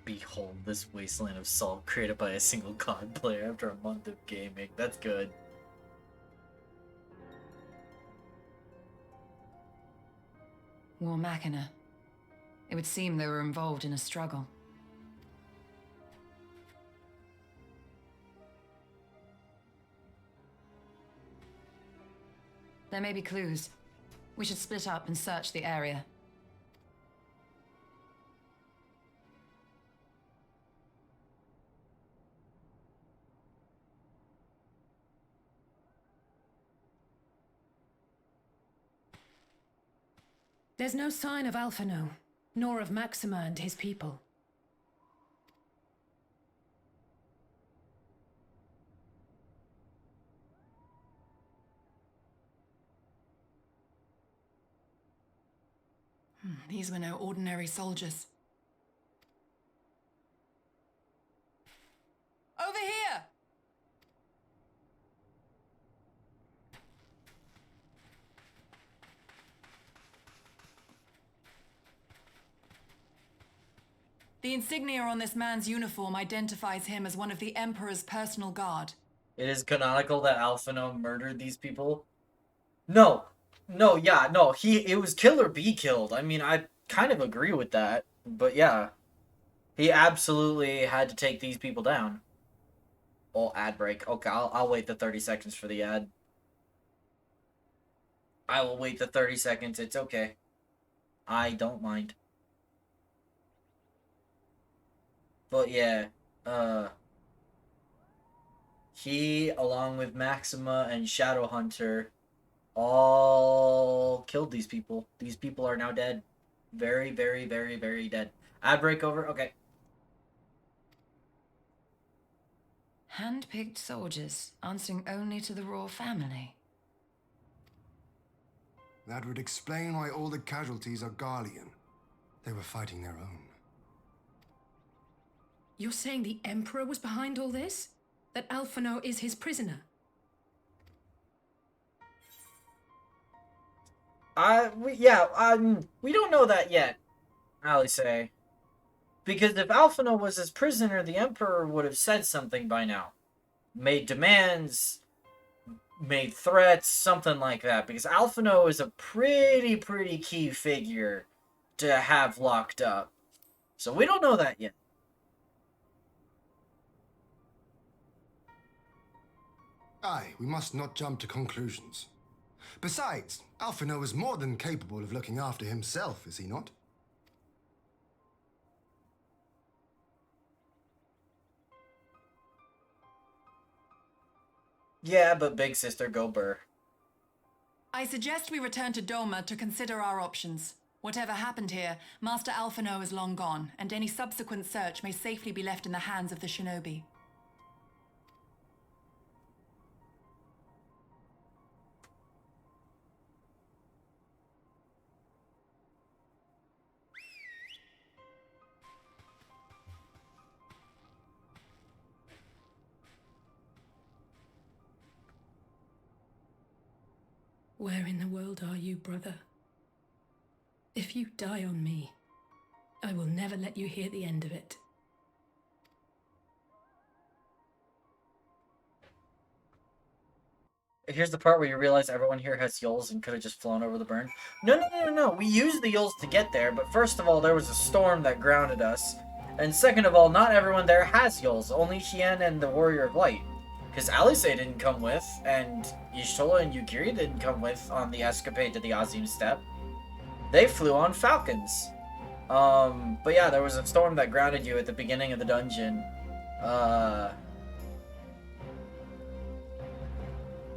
S1: Behold this wasteland of salt created by a single COD player after a month of gaming. That's good.
S4: War Machina. It would seem they were involved in a struggle. There may be clues. We should split up and search the area.
S3: There's no sign of Alphino, nor of Maxima and his people.
S4: These were no ordinary soldiers. Over here! The insignia on this man's uniform identifies him as one of the Emperor's personal guard.
S1: It is canonical that Alphino murdered these people. No, it was kill or be killed. I mean, I kind of agree with that, but yeah, he absolutely had to take these people down. Oh, ad break. Okay, I'll wait the 30 seconds for the ad. I will wait the 30 seconds. It's okay. I don't mind. But yeah, he, along with Maxima and Shadowhunter, all killed these people. These people are now dead. Very, very, very, very dead. Ad break over? Okay.
S4: Hand-picked soldiers, answering only to the royal family.
S5: That would explain why all the casualties are Garlean. They were fighting their own.
S3: You're saying the Emperor was behind all this? That Alphino is his prisoner?
S1: We don't know that yet, Alice. Because if Alphino was his prisoner, the Emperor would have said something by now. Made demands, made threats, something like that. Because Alphino is a pretty key figure to have locked up. So we don't know that yet.
S5: Aye, we must not jump to conclusions. Besides, Alphino is more than capable of looking after himself, is he not?
S1: Yeah, but big sister, go burr.
S4: I suggest we return to Doma to consider our options. Whatever happened here, Master Alphino is long gone, and any subsequent search may safely be left in the hands of the shinobi.
S3: Where in the world are you, brother? If you die on me, I will never let you hear the end of it.
S1: Here's the part where you realize everyone here has Yols and could have just flown over the burn. No. We used the Yols to get there, but first of all, there was a storm that grounded us. And second of all, not everyone there has Yols. Only Hien and the Warrior of Light. Because Alice didn't come with, and Y'shtola and Yukiri didn't come with on the escapade to the Azim Steppe. They flew on falcons. But yeah, there was a storm that grounded you at the beginning of the dungeon.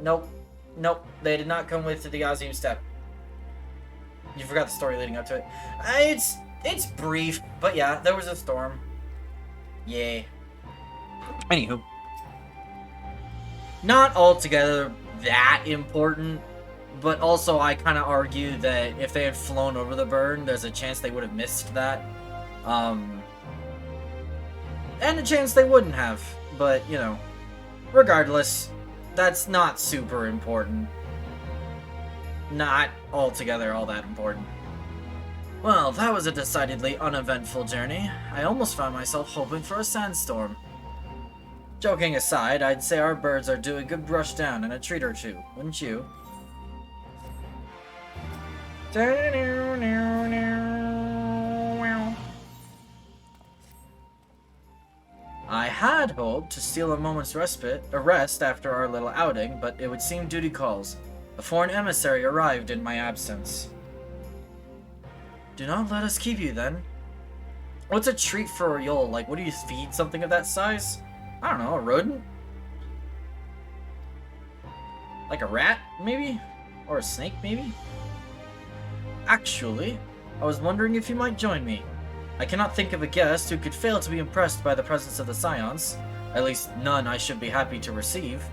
S1: Nope, they did not come with to the Azim Steppe. You forgot the story leading up to it. It's brief, but yeah, there was a storm. Yay. Anywho. Not altogether that important, but also I kind of argue that if they had flown over the burn, there's a chance they would have missed that. And a chance they wouldn't have, but, you know, regardless, that's not super important. Not altogether all that important. Well, that was a decidedly uneventful journey. I almost found myself hoping for a sandstorm. Joking aside, I'd say our birds are due a good brush down and a treat or two, wouldn't you? I had hoped to steal a moment's rest after our little outing, but it would seem duty calls. A foreign emissary arrived in my absence. Do not let us keep you, then. What's a treat for a Yol? Like, what do you feed something of that size? I don't know, a rodent? Like a rat, maybe? Or a snake, maybe? Actually, I was wondering if you might join me. I cannot think of a guest who could fail to be impressed by the presence of the Scions. At least none I should be happy to receive.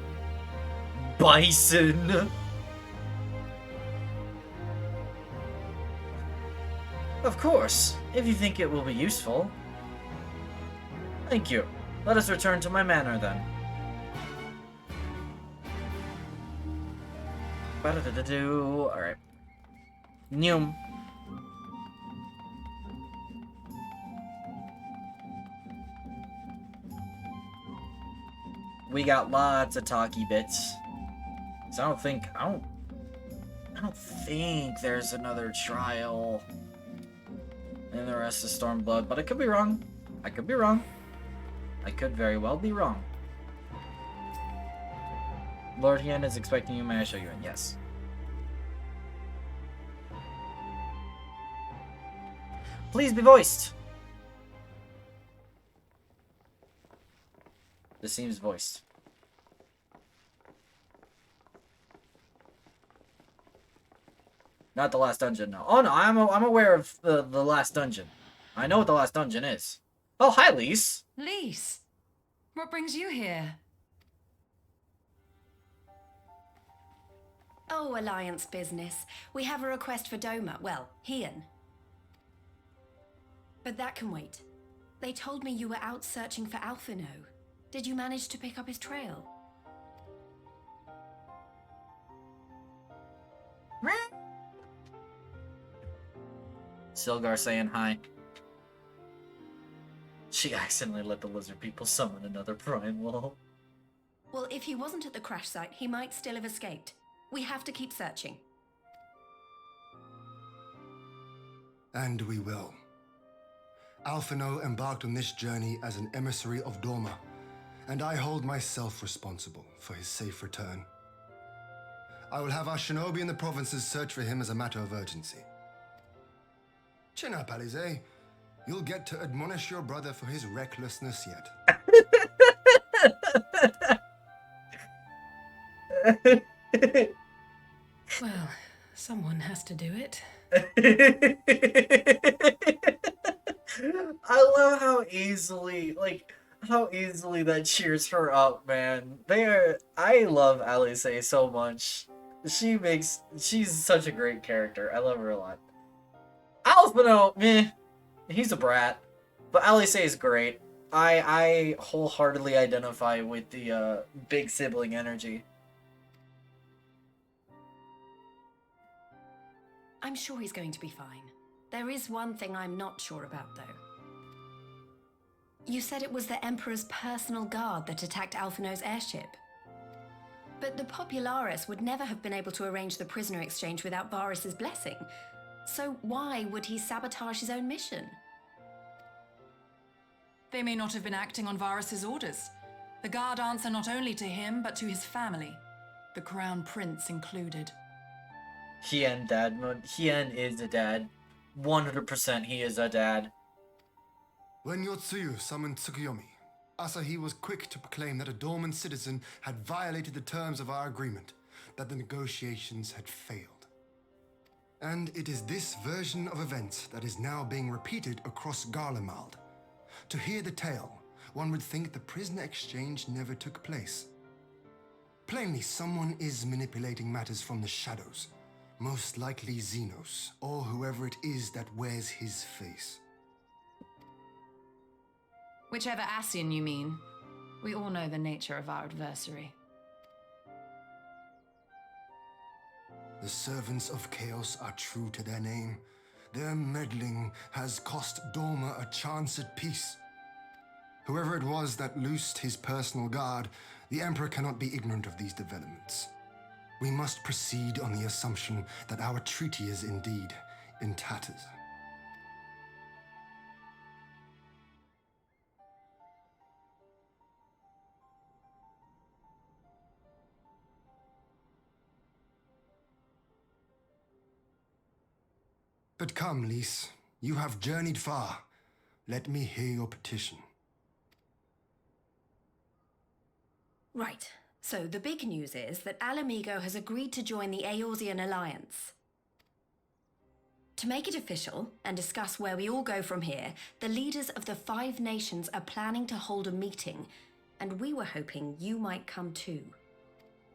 S1: Bison! Of course, if you think it will be useful. Thank you. Let us return to my manor, then. Alright. Noom. We got lots of talky bits. So I don't think there's another trial in the rest of Stormblood, but I could be wrong. I could very well be wrong. Lord Hien is expecting you. May I show you in? Yes. Please be voiced. This seems voiced. Not the last dungeon, no. Oh no, I'm aware of the last dungeon. I know what the last dungeon is. Oh, hi, Lise.
S4: Lise, what brings you here?
S6: Oh, Alliance business. We have a request for Doma. Well, Hien. But that can wait. They told me you were out searching for Alphino. Did you manage to pick up his trail?
S1: Silgar saying hi. She accidentally let the lizard people summon another primal.
S6: Well, if he wasn't at the crash site, he might still have escaped. We have to keep searching.
S5: And we will. Alphino embarked on this journey as an emissary of Doma, and I hold myself responsible for his safe return. I will have our shinobi in the provinces search for him as a matter of urgency. Chin up, Alize. You'll get to admonish your brother for his recklessness yet.
S3: Well, someone has to do it.
S1: I love how easily that cheers her up, man. I love Alice so much. She's such a great character. I love her a lot. Alphino, meh. He's a brat. But Alice is great. I wholeheartedly identify with the big sibling energy.
S6: I'm sure he's going to be fine. There is one thing I'm not sure about, though. You said it was the Emperor's personal guard that attacked Alphino's airship. But the Popularis would never have been able to arrange the prisoner exchange without Varus's blessing. So why would he sabotage his own mission?
S4: They may not have been acting on Varus's orders. The guard answer not only to him, but to his family, the Crown Prince included.
S1: Hien dad mode. Hien is a dad. 100% he is a dad.
S5: When Yotsuyu summoned Tsukuyomi, Asahi was quick to proclaim that a dormant citizen had violated the terms of our agreement, that the negotiations had failed. And it is this version of events that is now being repeated across Garlemald. To hear the tale, one would think the prisoner exchange never took place. Plainly, someone is manipulating matters from the shadows. Most likely Xenos, or whoever it is that wears his face.
S4: Whichever Ascian you mean, we all know the nature of our adversary.
S5: The servants of chaos are true to their name. Their meddling has cost Dorma a chance at peace. Whoever it was that loosed his personal guard, the Emperor cannot be ignorant of these developments. We must proceed on the assumption that our treaty is indeed in tatters. But come, Lys, you have journeyed far. Let me hear your petition.
S6: Right. So the big news is that Alamigo has agreed to join the Eorzean Alliance. To make it official and discuss where we all go from here, the leaders of the 5 nations are planning to hold a meeting, and we were hoping you might come too.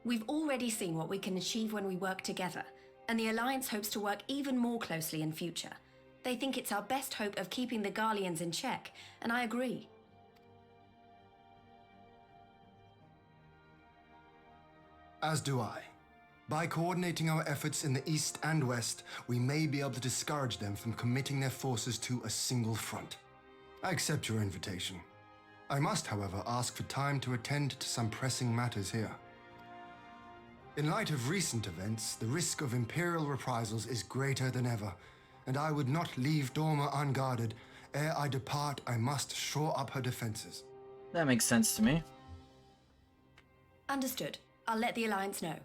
S6: We've already seen what we can achieve when we work together, and the Alliance hopes to work even more closely in future. They think it's our best hope of keeping the Garleans in check, and I agree.
S5: As do I. By coordinating our efforts in the east and west, we may be able to discourage them from committing their forces to a single front. I accept your invitation. I must, however, ask for time to attend to some pressing matters here. In light of recent events, the risk of Imperial reprisals is greater than ever, and I would not leave Dorma unguarded. Ere I depart, I must shore up her defenses.
S1: That makes sense to me.
S6: Understood. I'll let the Alliance know.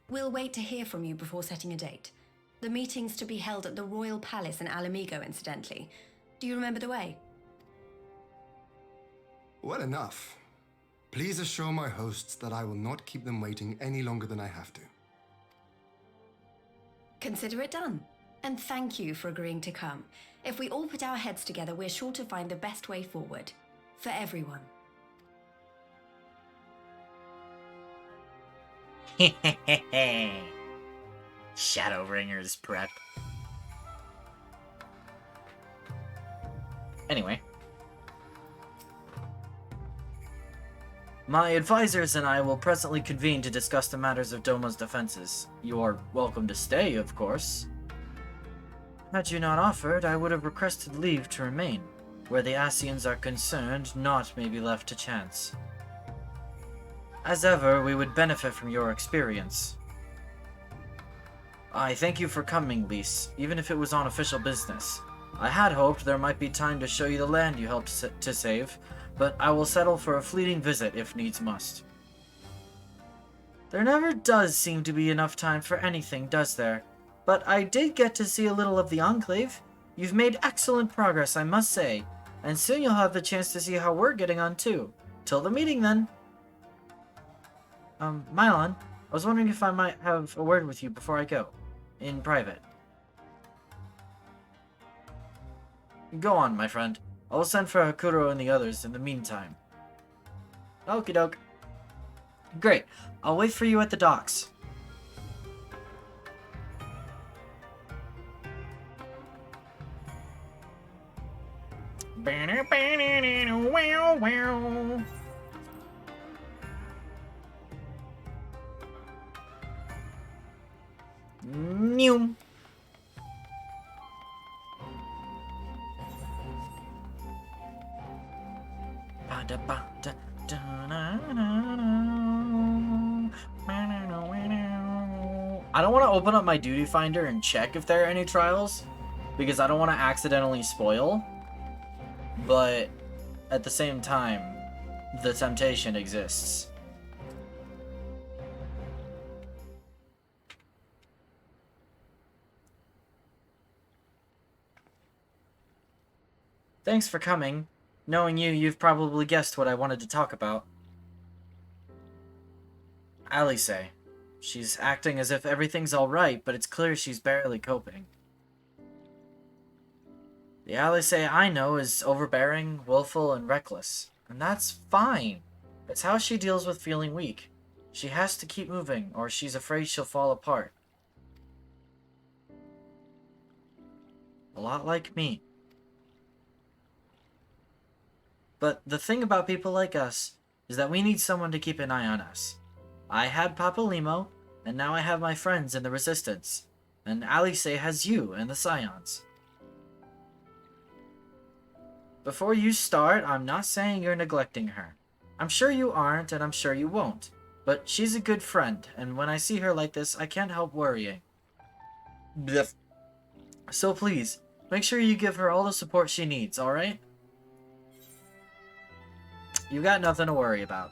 S6: We'll wait to hear from you before setting a date. The meeting's to be held at the Royal Palace in Alamigo, incidentally. Do you remember the way?
S5: Well enough. Please assure my hosts that I will not keep them waiting any longer than I have to.
S6: Consider it done. And thank you for agreeing to come. If we all put our heads together, we're sure to find the best way forward. For everyone.
S1: Shadowbringers prep. Anyway. My advisors and I will presently convene to discuss the matters of Doma's defenses. You are welcome to stay, of course. Had you not offered, I would have requested leave to remain. Where the Ascians are concerned, naught may be left to chance. As ever, we would benefit from your experience. I thank you for coming, Lys, even if it was on official business. I had hoped there might be time to show you the land you helped to save, but I will settle for a fleeting visit if needs must. There never does seem to be enough time for anything, does there? But I did get to see a little of the Enclave. You've made excellent progress, I must say, and soon you'll have the chance to see how we're getting on too. Till the meeting, then. Mylon, was wondering if I might have a word with you before I go. In private. Go on, my friend. I will send for Hakuro and the others in the meantime. Okie doke. Great. I'll wait for you at the docks. New. I don't want to open up my duty finder and check if there are any trials, because I don't want to accidentally spoil, but at the same time, the temptation exists. Thanks for coming. Knowing you, you've probably guessed what I wanted to talk about. Alice. She's acting as if everything's alright, but it's clear she's barely coping. The Alice I know is overbearing, willful, and reckless. And that's fine. It's how she deals with feeling weak. She has to keep moving, or she's afraid she'll fall apart. A lot like me. But the thing about people like us is that we need someone to keep an eye on us. I had Papa Limo, and now I have my friends in the Resistance. And Alice has you and the Scions. Before you start, I'm not saying you're neglecting her. I'm sure you aren't, and I'm sure you won't. But she's a good friend, and when I see her like this, I can't help worrying. Blech. So please, make sure you give her all the support she needs, alright? You got nothing to worry about.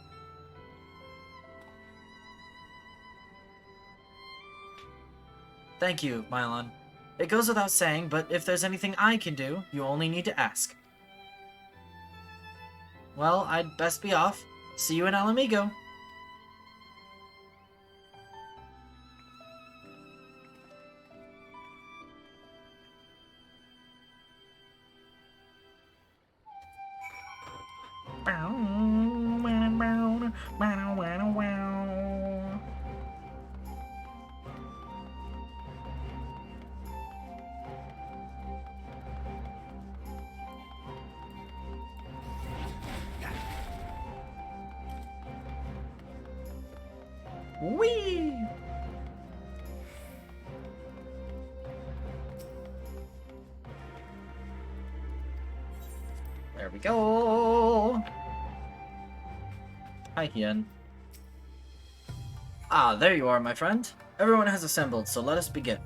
S1: Thank you, Mylon. It goes without saying, but if there's anything I can do, you only need to ask. Well, I'd best be off. See you in Alamigo. Whee! There we go. Hi, Hien. Ah, there you are, my friend. Everyone has assembled, so let us begin.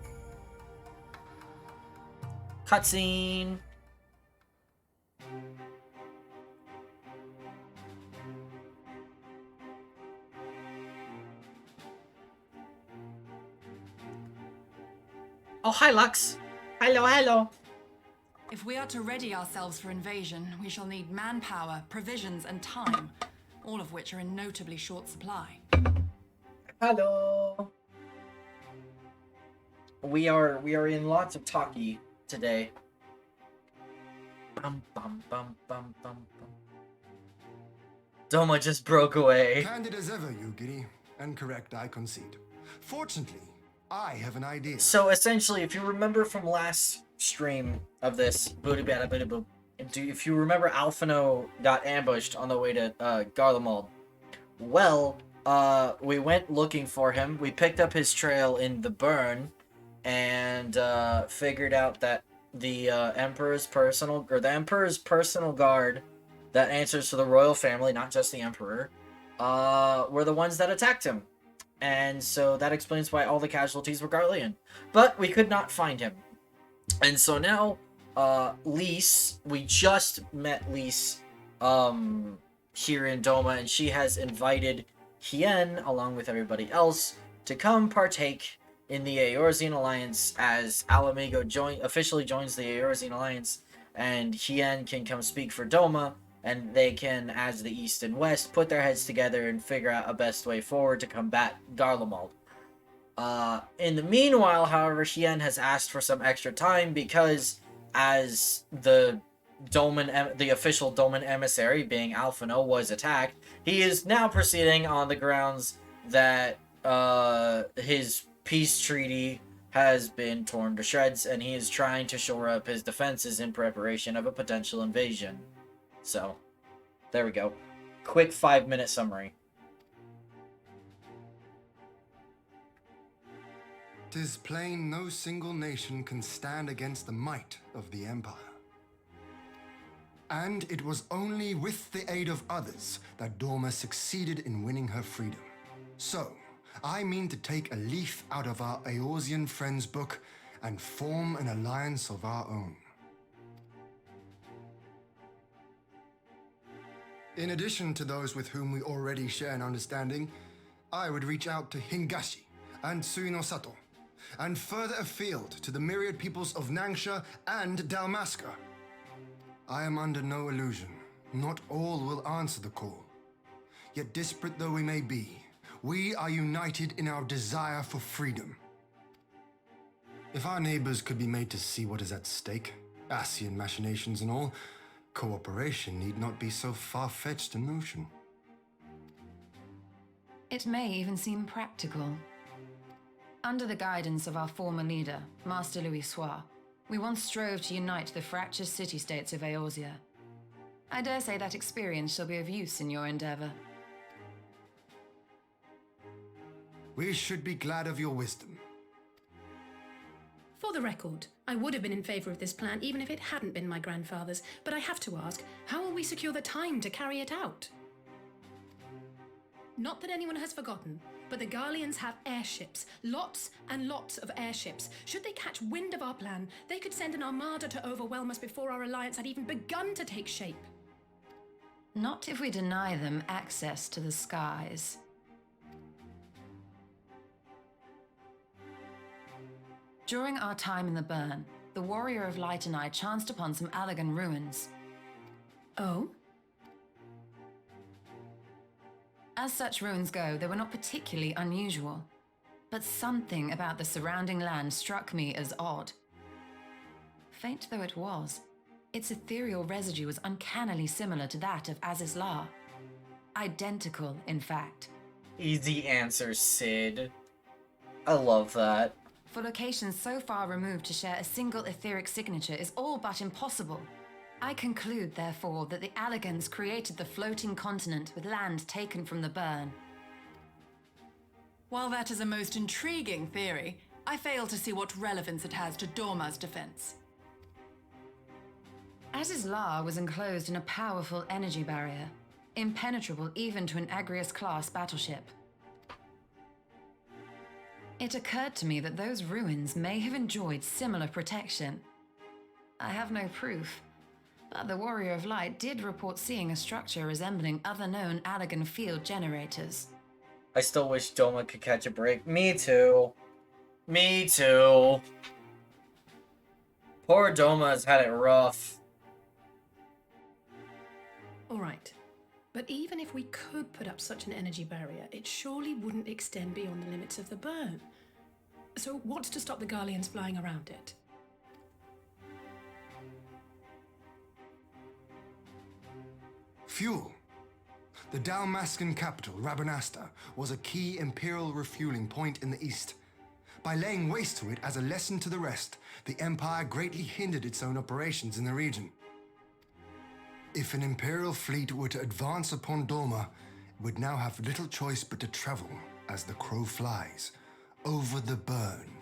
S1: Cutscene. Oh, hi, Lux. Hello, hello.
S4: If we are to ready ourselves for invasion, we shall need manpower, provisions, and time, all of which are in notably short supply.
S1: Hello. We are in lots of talkie today. Bum, bum, bum, bum, bum, bum. Doma just broke away.
S5: Candid as ever, you giddy. And correct, I concede. Fortunately, I have an idea.
S1: So essentially, if you remember from last stream of this, if you remember, Alphino got ambushed on the way to Garlemald. Well, we went looking for him. We picked up his trail in the burn, and figured out that the Emperor's personal guard that answers to the royal family, not just the Emperor, were the ones that attacked him. And so that explains why all the casualties were Garlean. But we could not find him. And so now, Lise, we just met Lise here in Doma, and she has invited Hien, along with everybody else, to come partake in the Eorzean Alliance as Alamigo officially joins the Eorzean Alliance, and Hien can come speak for Doma and they can, as the East and West, put their heads together and figure out a best way forward to combat Garlemald. In the meanwhile, however, Hien has asked for some extra time because, as the official Dolmen emissary, being Alphino, was attacked, he is now proceeding on the grounds that his peace treaty has been torn to shreds, and he is trying to shore up his defenses in preparation of a potential invasion. So, there we go. Quick 5-minute summary.
S5: 'Tis plain no single nation can stand against the might of the Empire. And it was only with the aid of others that Dorma succeeded in winning her freedom. So, I mean to take a leaf out of our Eorzean friends' book and form an alliance of our own. In addition to those with whom we already share an understanding, I would reach out to Hingashi and Suinosato, and further afield to the myriad peoples of Nangsha and Dalmasca. I am under no illusion. Not all will answer the call. Yet disparate though we may be, we are united in our desire for freedom. If our neighbors could be made to see what is at stake, Ascian machinations and all, cooperation need not be so far-fetched a notion.
S7: It may even seem practical. Under the guidance of our former leader, Master Louis Soir, we once strove to unite the fractious city-states of Eorzea. I dare say that experience shall be of use in your endeavor.
S5: We should be glad of your wisdom.
S3: For the record, I would have been in favor of this plan even if it hadn't been my grandfather's, but I have to ask, how will we secure the time to carry it out? Not that anyone has forgotten, but the Garleans have airships. Lots and lots of airships. Should they catch wind of our plan, they could send an armada to overwhelm us before our alliance had even begun to take shape.
S7: Not if we deny them access to the skies. During our time in the Burn, the Warrior of Light and I chanced upon some Allagan ruins.
S3: Oh?
S7: As such ruins go, they were not particularly unusual, but something about the surrounding land struck me as odd. Faint though it was, its ethereal residue was uncannily similar to that of Azizlar. Identical, in fact.
S1: Easy answer, Sid. I love that.
S7: For locations so far removed to share a single etheric signature is all but impossible. I conclude, therefore, that the Allagans created the floating continent with land taken from the Burn.
S4: While that is a most intriguing theory, I fail to see what relevance it has to Dorma's defense.
S7: Azizlar was enclosed in a powerful energy barrier, impenetrable even to an Agrias-class battleship. It occurred to me that those ruins may have enjoyed similar protection. I have no proof, but the Warrior of Light did report seeing a structure resembling other known Allagan field generators.
S1: I still wish Doma could catch a break. Me too. Me too. Poor Doma has had it rough.
S3: Alright, but even if we could put up such an energy barrier, it surely wouldn't extend beyond the limits of the Burn. So what's to stop the Garleans flying around it?
S5: Fuel. The Dalmascan capital, Rabanasta, was a key imperial refueling point in the east. By laying waste to it as a lesson to the rest, the Empire greatly hindered its own operations in the region. If an imperial fleet were to advance upon Dorma, it would now have little choice but to travel, as the crow flies, over the Burn.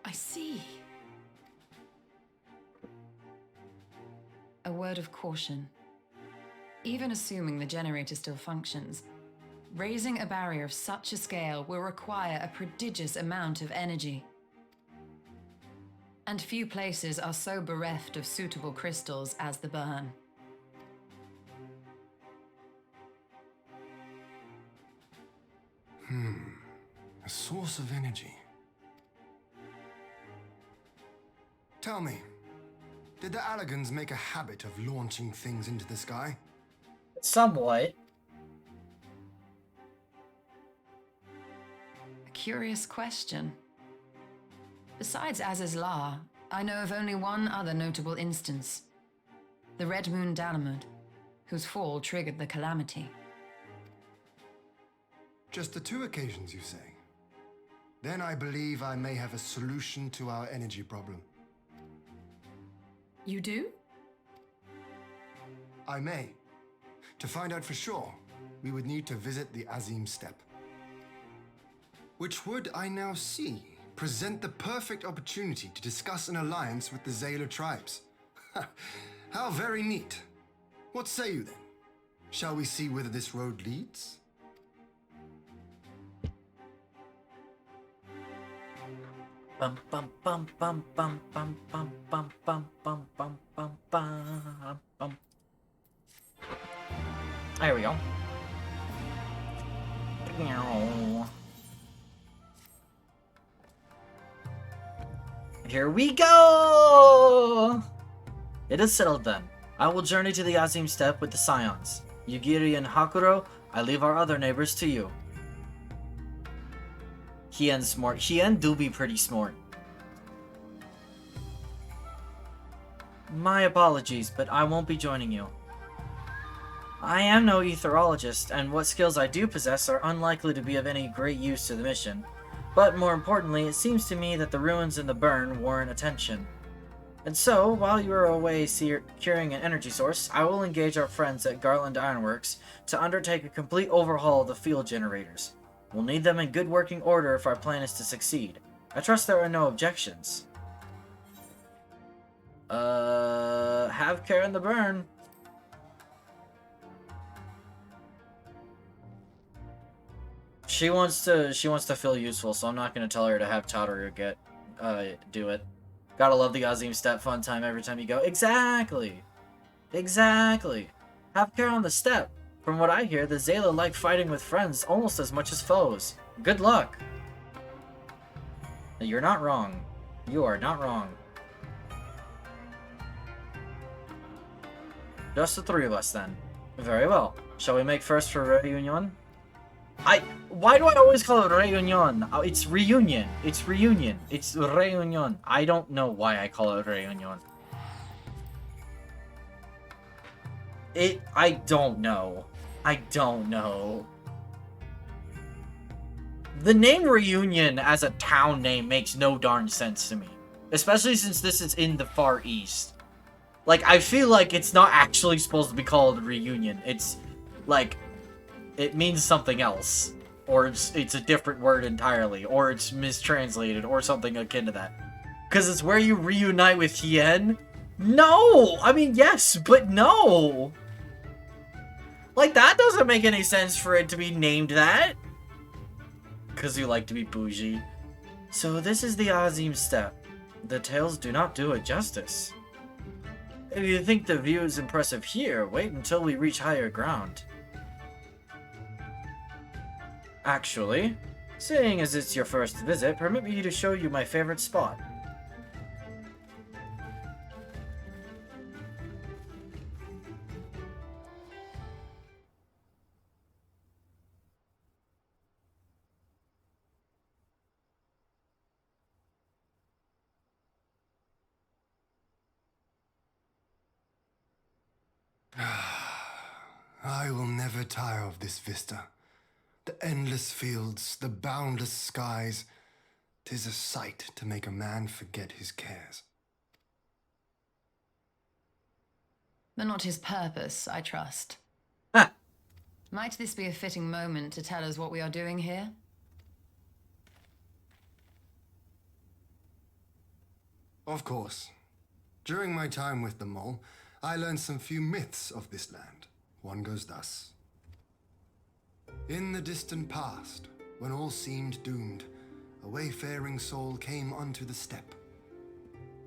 S3: I see.
S7: A word of caution. Even assuming the generator still functions, raising a barrier of such a scale will require a prodigious amount of energy. And few places are so bereft of suitable crystals as the Burn.
S5: A source of energy. Tell me, Did the Allagans make a habit of launching things into the sky?
S1: Somewhat.
S7: A curious question. Besides Azizlar, I know of only one other notable instance. The Red Moon Dalamud, whose fall triggered the calamity.
S5: Just the 2 occasions, you say? Then I believe I may have a solution to our energy problem.
S3: You do?
S5: I may. To find out for sure, we would need to visit the Azim Steppe. Which would, I now see, present the perfect opportunity to discuss an alliance with the Zayla tribes. How very neat. What say you then? Shall we see whither this road leads?
S1: Bum bum bum bum bum bum bum bum bum bum bum bum bum bum. There we go. Here we go! It is settled then. I will journey to the Azim Steppe with the Scions. Yugiri and Hakuro, I leave our other neighbors to you. Hien's smart. Hien do be pretty smart. My apologies, but I won't be joining you. I am no etherologist, and what skills I do possess are unlikely to be of any great use to the mission. But more importantly, it seems to me that the ruins in the burn warrant attention. And so, while you are away securing an energy source, I will engage our friends at Garland Ironworks to undertake a complete overhaul of the field generators. We'll need them in good working order if our plan is to succeed. I trust there are no objections. Have care in the burn. She wants to feel useful, so I'm not gonna tell her to have Tataru do it. Gotta love the Azim Steppe fun time every time you go. Exactly! Exactly! Have care on the steppe. From what I hear, the Zayla like fighting with friends almost as much as foes. Good luck! You're not wrong. You are not wrong. Just the 3 of us, then. Very well. Shall we make first for Reunion? Why do I always call it Reunion? Oh, it's Reunion. It's Reunion. It's Reunion. I don't know why I call it Reunion. I don't know. I don't know. The name Reunion as a town name makes no darn sense to me. Especially since this is in the Far East. Like, I feel like it's not actually supposed to be called Reunion. It's, like, it means something else. Or it's a different word entirely. Or it's mistranslated, or something akin to that. Because it's where you reunite with Hien? No! I mean, yes, but no! Like, that doesn't make any sense for it to be named that. Because you like to be bougie. So this is the Azim Steppe. The tales do not do it justice. If you think the view is impressive here, wait until we reach higher ground. Actually, seeing as it's your first visit, permit me to show you my favorite spot.
S5: I will never tire of this vista. The endless fields, the boundless skies. 'Tis a sight to make a man forget his cares.
S7: But not his purpose, I trust.
S1: Ah.
S7: Might this be a fitting moment to tell us what we are doing here?
S5: Of course. During my time with the mole, I learned some few myths of this land. One goes thus. In the distant past, when all seemed doomed, a wayfaring soul came unto the steppe.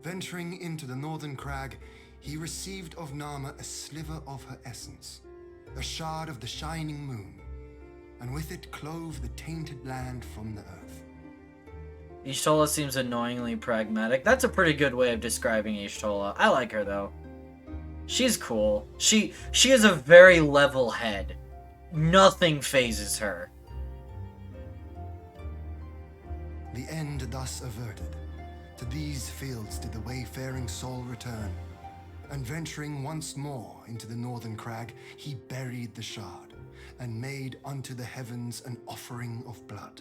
S5: Venturing into the northern crag, he received of Nama a sliver of her essence, a shard of the shining moon, and with it clove the tainted land from the earth.
S1: Ishtola seems annoyingly pragmatic. That's a pretty good way of describing Ishtola. I like her, though. She's cool. She has a very level head. Nothing phases her.
S5: The end thus averted. To these fields did the wayfaring soul return, and venturing once more into the northern crag, he buried the shard, and made unto the heavens an offering of blood.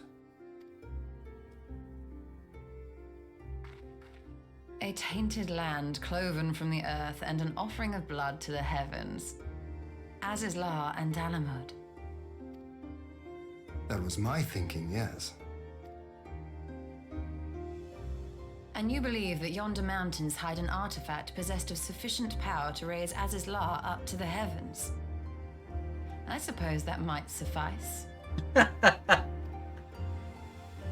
S7: A tainted land cloven from the earth and an offering of blood to the heavens. Azizlar and Dalamud.
S5: That was my thinking, yes.
S7: And you believe that yonder mountains hide an artifact possessed of sufficient power to raise Azizlar up to the heavens? I suppose that might suffice.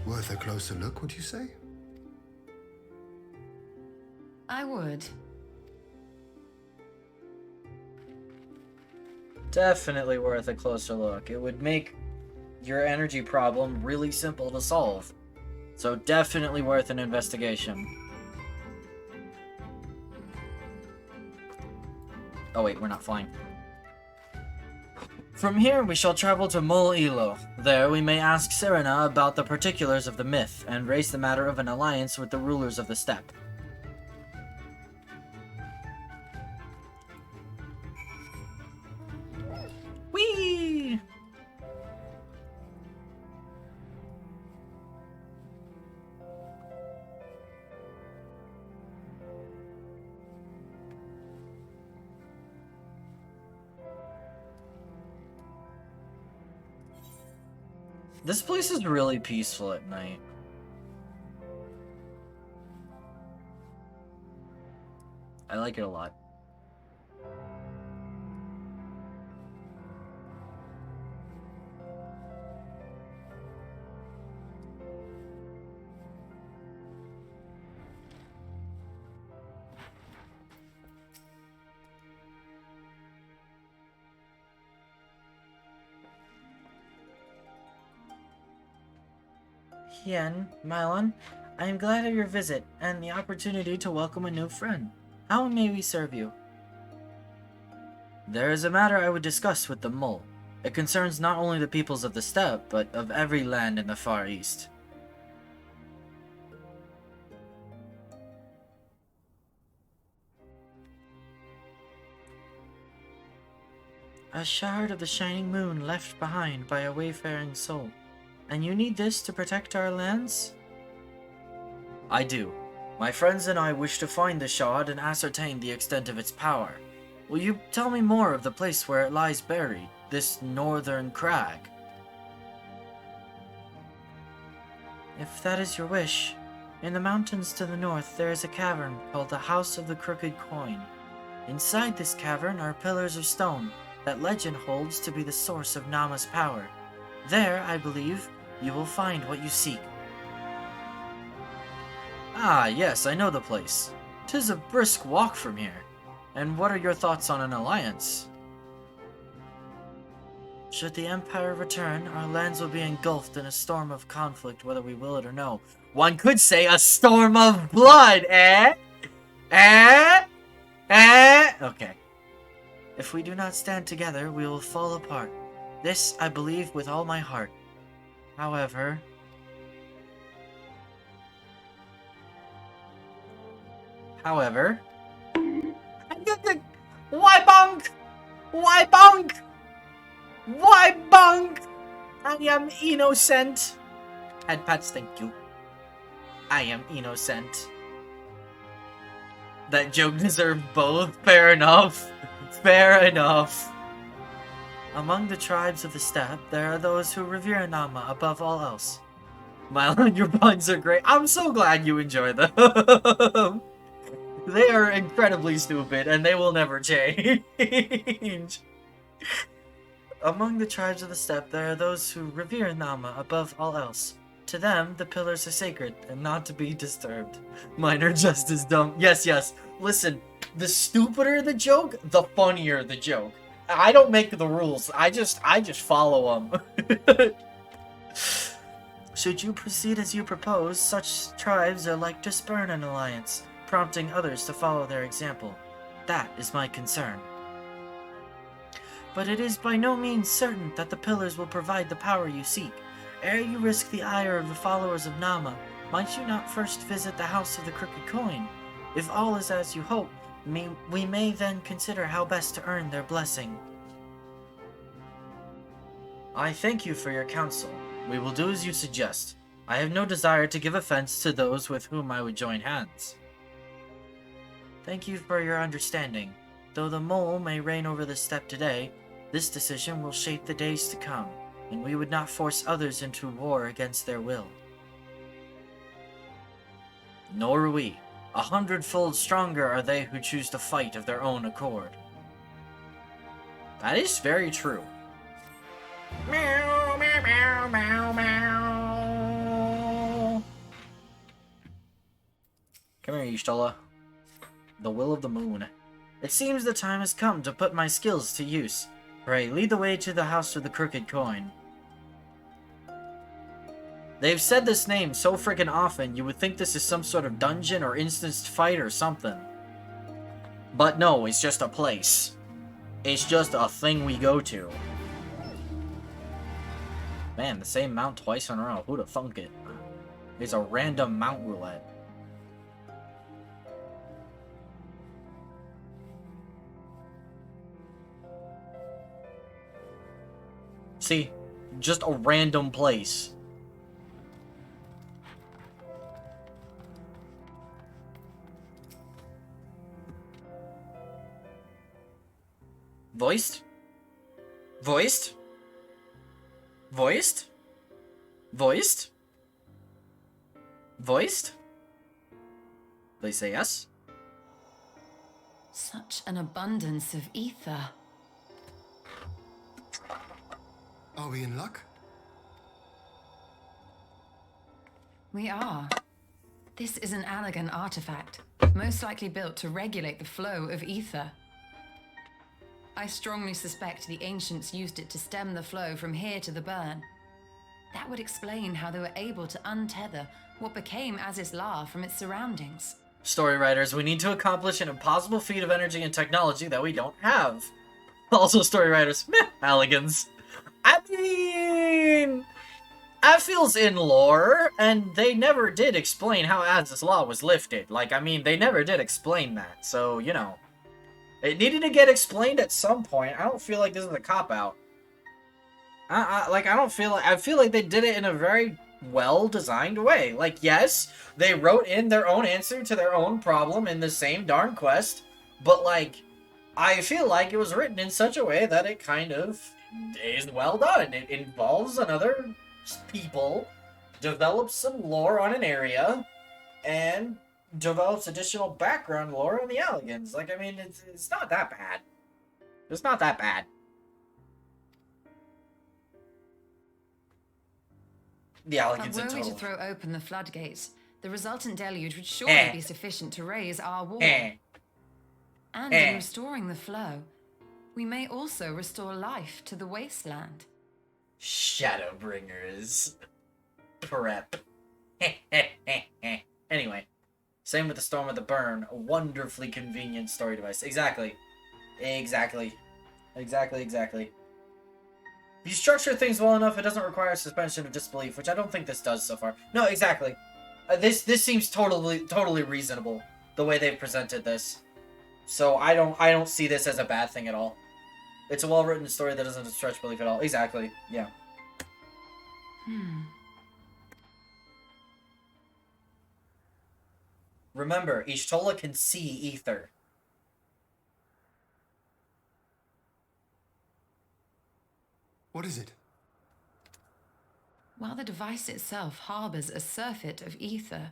S5: Worth a closer look, would you say?
S7: I would.
S1: Definitely worth a closer look. It would make your energy problem really simple to solve. So definitely worth an investigation. Oh wait, we're not flying. From here, we shall travel to Mol Ilo. There, we may ask Serena about the particulars of the myth, and raise the matter of an alliance with the rulers of the steppe. Whee! This place is really peaceful at night. I like it a lot. Hien, Mylon, I am glad of your visit and the opportunity to welcome a new friend. How may we serve you? There is a matter I would discuss with the mole. It concerns not only the peoples of the steppe, but of every land in the Far East. A shard of the shining moon left behind by a wayfaring soul. And you need this to protect our lands? I do. My friends and I wish to find the shard and ascertain the extent of its power. Will you tell me more of the place where it lies buried, this northern crag? If that is your wish, in the mountains to the north there is a cavern called the House of the Crooked Coin. Inside this cavern are pillars of stone that legend holds to be the source of Nama's power. There, I believe, you will find what you seek. Ah, yes, I know the place. 'Tis a brisk walk from here. And what are your thoughts on an alliance? Should the Empire return, our lands will be engulfed in a storm of conflict, whether we will it or no. One could say a storm of blood, eh? Eh? Eh? Okay. If we do not stand together, we will fall apart. This I believe with all my heart. However... Why bunk? Why bunk? Why bunk? I am innocent. Head pats, thank you. I am innocent. That joke deserved both. Fair enough. Fair enough. Among the tribes of the steppe, there are those who revere Nama above all else. Mylon, your puns are great. I'm so glad you enjoy them. They are incredibly stupid, and they will never change. Among the tribes of the steppe, there are those who revere Nama above all else. To them, the pillars are sacred and not to be disturbed. Mine are just as dumb. Yes, yes. Listen, the stupider the joke, the funnier the joke. I don't make the rules. I just follow them. Should you proceed as you propose, such tribes are like to spurn an alliance, prompting others to follow their example. That is my concern. But it is by no means certain that the pillars will provide the power you seek. Ere you risk the ire of the followers of Nama, might you not first visit the House of the Crooked Coin? If all is as you hope, we may then consider how best to earn their blessing. I thank you for your counsel. We will do as you suggest. I have no desire to give offense to those with whom I would join hands. Thank you for your understanding. Though the mole may reign over this step today, this decision will shape the days to come, and we would not force others into war against their will. Nor are we. 100-fold stronger are they who choose to fight of their own accord. That is very true. Meow, meow, meow, meow, meow. Come here, Y'shtola. The will of the moon. It seems the time has come to put my skills to use. Pray, lead the way to the House of the Crooked Coin. They've said this name so freaking often, you would think this is some sort of dungeon or instanced fight or something. But no, it's just a place. It's just a thing we go to. Man, the same mount twice in a row. Who'da thunk it? It's a random mount roulette. See? Just a random place. Voiced? Voiced? Voiced? Voiced? Voiced? They say yes?
S7: Such an abundance of ether.
S5: Are we in luck?
S7: We are. This is an Allegan artifact, most likely built to regulate the flow of ether. I strongly suspect the ancients used it to stem the flow from here to the burn. That would explain how they were able to untether what became Azis La from its surroundings.
S1: Story writers, we need to accomplish an impossible feat of energy and technology that we don't have. Also, story writers, meh, Alligans. I mean, that feels in lore, and they never did explain how Azis La was lifted. Like, I mean, they never did explain that, so, you know. It needed to get explained at some point. I don't feel like this is a cop-out. I feel like they did it in a very well-designed way. Like, yes, they wrote in their own answer to their own problem in the same darn quest, but, like, I feel like it was written in such a way that it kind of is well done. It involves another people, develops some lore on an area, and develops additional background lore on the Alligans. Like, I mean, it's not that bad. It's not that bad. The Alligans
S7: But
S1: in
S7: were we to
S1: total.
S7: throw open the floodgates, the resultant deluge would surely be sufficient to raise our wall. And in restoring the flow, we may also restore life to the wasteland.
S1: Shadowbringers. Prep. Anyway. Same with the Storm of the Burn. A wonderfully convenient story device. Exactly. Exactly. Exactly, exactly. If you structure things well enough, it doesn't require suspension of disbelief, which I don't think this does so far. No, exactly. This seems totally reasonable, the way they've presented this. So I don't see this as a bad thing at all. It's a well-written story that doesn't stretch belief at all. Exactly. Yeah. Remember, Y'shtola can see ether.
S5: What is it?
S7: While the device itself harbors a surfeit of ether,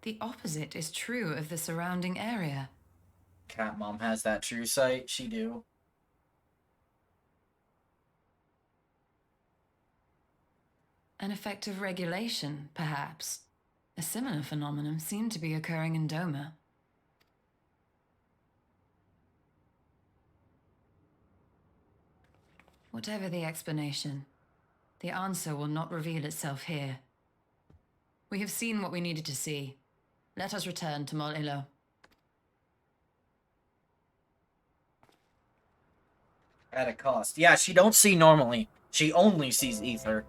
S7: the opposite is true of the surrounding area.
S1: Cat Mom has that true sight. She do.
S7: An effect of regulation, perhaps. A similar phenomenon seemed to be occurring in Doma. Whatever the explanation, the answer will not reveal itself here. We have seen what we needed to see. Let us return to Mol Ilo.
S1: At a cost. Yeah, she don't see normally. She only sees ether.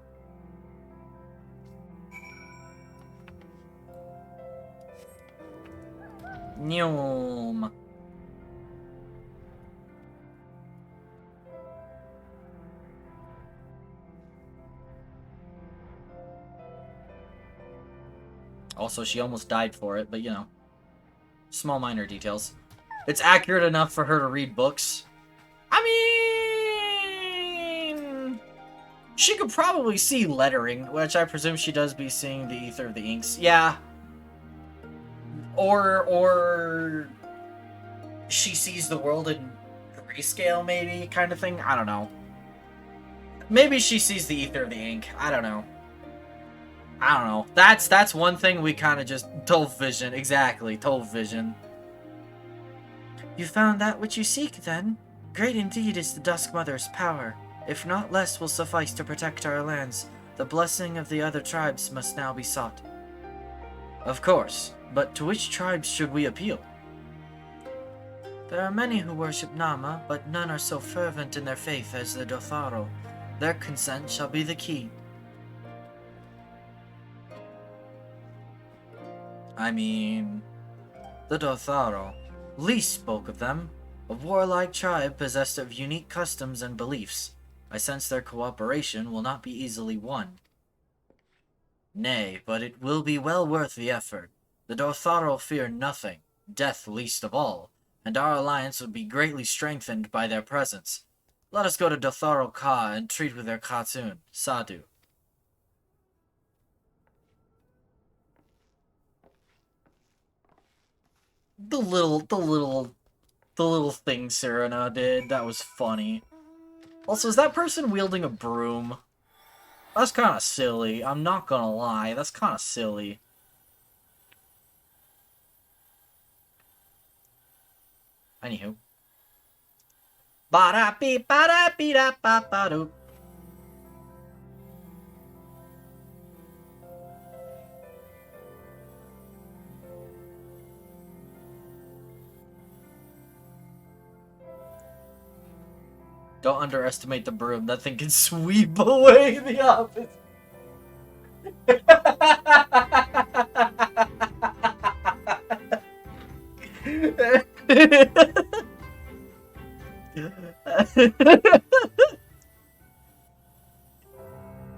S1: Nyom. Also, she almost died for it, but you know. Small minor details. It's accurate enough for her to read books. I mean... She could probably see lettering, which I presume she does be seeing the ether of the inks. Yeah. Or... She sees the world in grayscale, maybe, kind of thing? I don't know. Maybe she sees the ether of the ink. I don't know. That's one thing we kind of just... Tull vision. Exactly. Tull vision. You found that which you seek, then? Great indeed is the Dusk Mother's power. If not, less will suffice to protect our lands. The blessing of the other tribes must now be sought. Of course. But to which tribes should we appeal? There are many who worship Nama, but none are so fervent in their faith as the Dotharo. Their consent shall be the key. I mean... The Dotharo. Lee spoke of them. A warlike tribe possessed of unique customs and beliefs. I sense their cooperation will not be easily won. Nay, but it will be well worth the effort. The Dotharo fear nothing, death least of all, and our alliance would be greatly strengthened by their presence. Let us go to Dotharo Ka and treat with their Khatun, Sadu. The little thing Serena did, that was funny. Also, is that person wielding a broom? That's kind of silly, I'm not gonna lie, that's kind of silly. Anywho. Ba-da-bee-ba-da-bee-da-ba-ba-doo. Don't underestimate the broom. That thing can sweep away the office.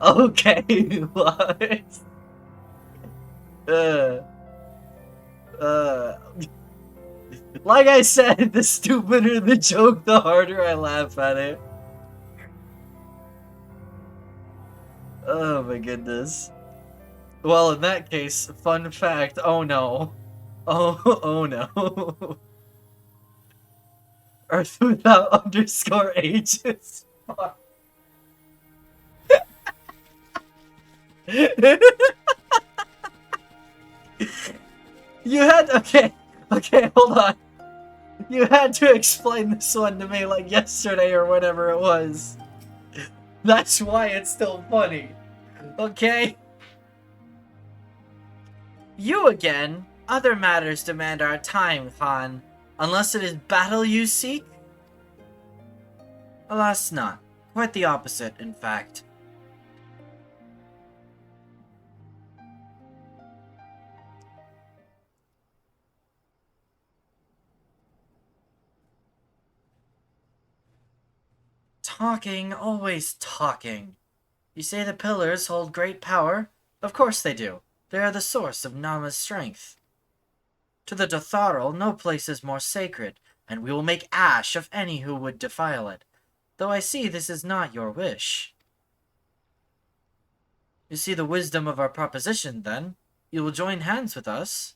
S1: Okay, what? Like I said, the stupider the joke, the harder I laugh at it. Oh my goodness. Well, in that case, fun fact, oh no. Oh no. Earth without underscore ages. Fuck. You had, okay, hold on. You had to explain this one to me like yesterday or whatever it was. That's why it's still funny. Okay? You again? Other matters demand our time, Khan. Unless it is battle you seek? Alas not. Quite the opposite, in fact. Talking, always talking. You say the pillars hold great power? Of course they do. They are the source of Nama's strength. To the Dotharo, no place is more sacred, and we will make ash of any who would defile it. Though I see this is not your wish. You see the wisdom of our proposition, then? You will join hands with us?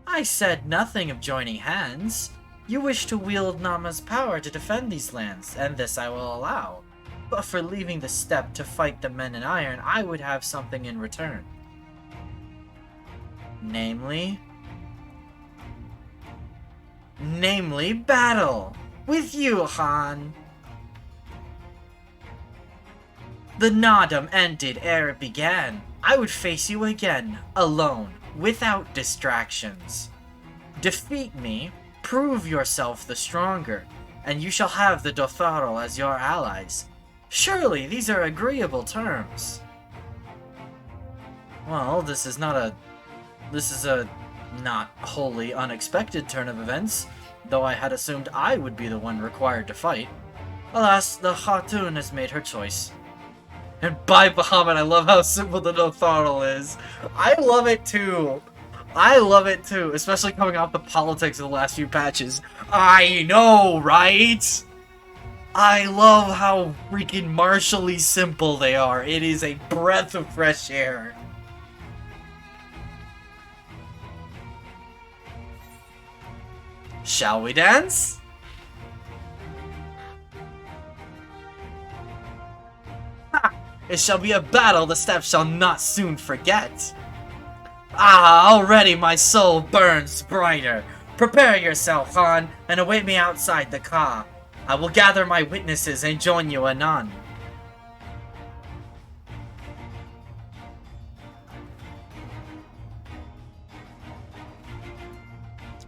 S1: I said nothing of joining hands. You wish to wield Nama's power to defend these lands, and this I will allow. But for leaving the steppe to fight the men in iron, I would have something in return. Namely, battle! With you, Han! The Nadam ended ere it began. I would face you again, alone, without distractions. Defeat me, prove yourself the stronger, and you shall have the Dothraki as your allies. Surely these are agreeable terms. Well, this is a not wholly unexpected turn of events, though I had assumed I would be the one required to fight. Alas, the Khatun has made her choice. And by Bahamut, I love how simple the Dothraki is. I love it too. I love it too, especially coming off the politics of the last few patches. I know, right? I love how freaking martially simple they are. It is a breath of fresh air. Shall we dance? Ha! It shall be a battle the steps shall not soon forget. Ah, already my soul burns brighter. Prepare yourself, Han, and await me outside the car. I will gather my witnesses and join you anon.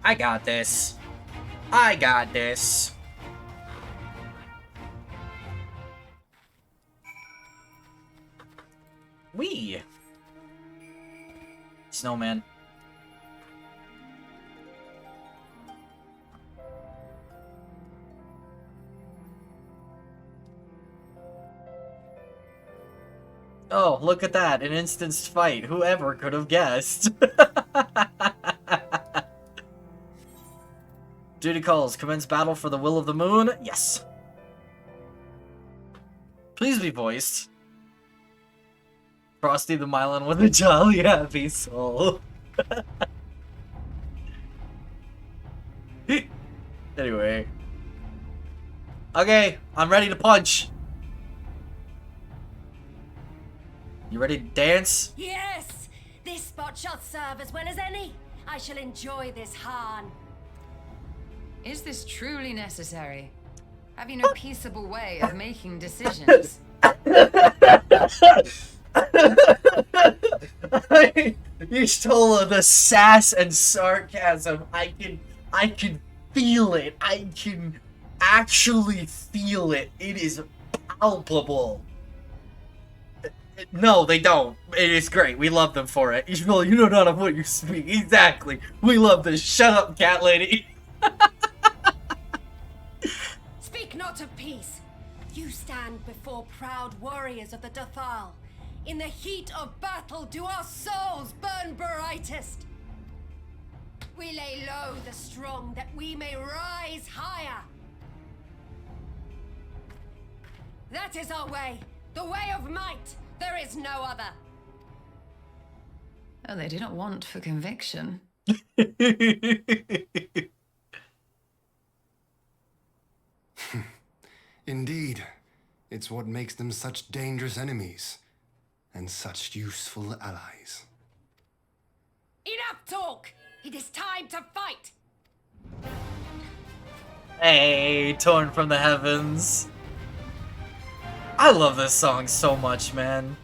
S1: I got this. I got this. Wee. Snowman. Oh, look at that. An instanced fight. Whoever could have guessed? Duty calls. Commence battle for the will of the moon. Yes. Please be voiced. Frosty the Mylon with a jolly happy soul. Anyway. Okay, I'm ready to punch. You ready to dance?
S6: Yes! This spot shall serve as well as any. I shall enjoy this, Han.
S7: Is this truly necessary? Have you no peaceable way of making decisions?
S1: You stole the sass and sarcasm. I can feel it. I can actually feel it. It is palpable. No, they don't. It is great. We love them for it. You know not of what you speak. Exactly. We love this. Shut up, cat lady.
S6: Speak not of peace. You stand before proud warriors of the Dothraki. In the heat of battle do our souls burn brightest. We lay low the strong that we may rise higher. That is our way. The way of might. There is no other.
S7: Oh, they do not want for conviction.
S5: Indeed, it's what makes them such dangerous enemies and such useful allies.
S6: Enough talk! It is time to fight!
S1: Hey, torn from the heavens. I love this song so much, man.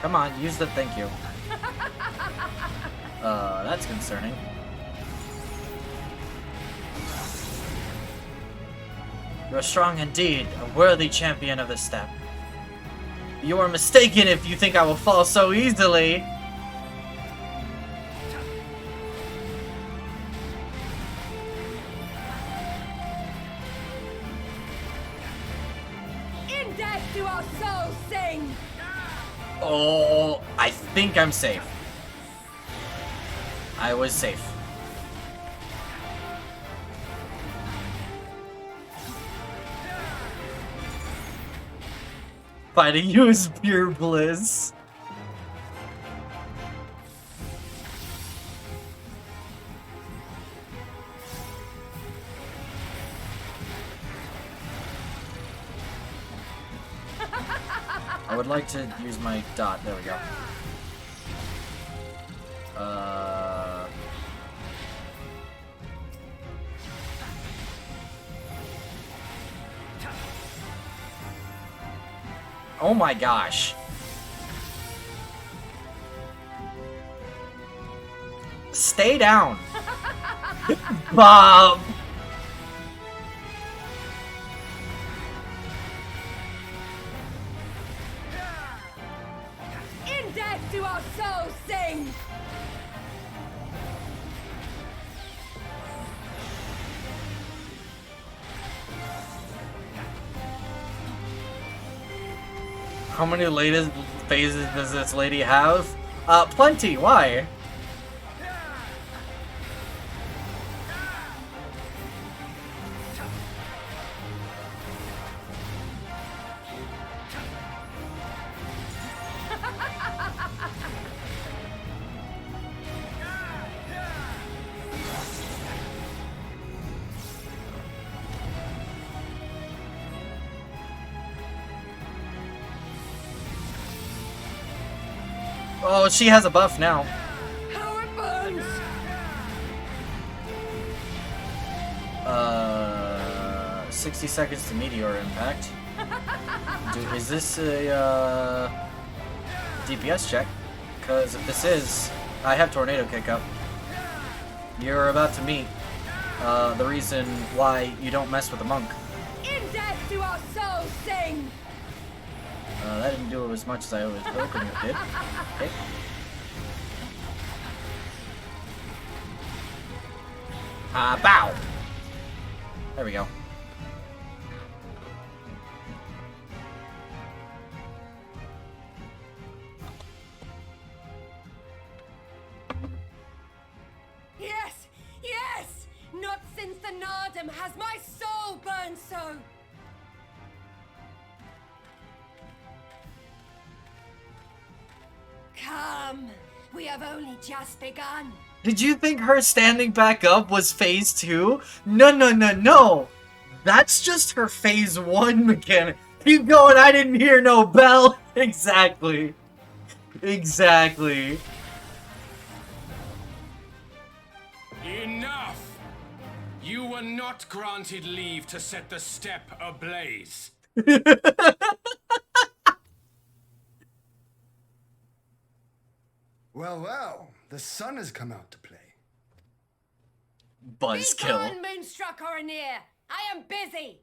S1: Come on, use the thank you. That's concerning. You're strong indeed, a worthy champion of the steppe. You are mistaken if you think I will fall so easily.
S6: In death do our souls sing!
S1: Oh, I think I'm safe. I was safe. Fighting you is pure bliss. I would like to use my dot. There we go. Oh my gosh. Stay down. Bob.
S6: In death do our souls sing!
S1: How many latest phases does this lady have? Plenty. Why? Oh, she has a buff now.
S6: How it burns!
S1: 60 seconds to meteor impact. Dude, is this a DPS check? Because if this is, I have tornado kick up. You're about to meet the reason why you don't mess with a monk.
S6: In death do our souls sing!
S1: That didn't do as much as I was hoping it did. Okay. Bow! There we go.
S6: Yes! Yes! Not since the Nardum has my soul burned so! Come, we have only just begun.
S1: Did you think her standing back up was phase 2? No, no, no, no! That's just her phase 1 mechanic. Keep going, I didn't hear no bell! Exactly. Exactly.
S2: Enough! You were not granted leave to set the step ablaze.
S5: Well, well, the sun has come out to play.
S1: Buzzkill.
S6: Begone, Moonstruck Oranir! I am busy!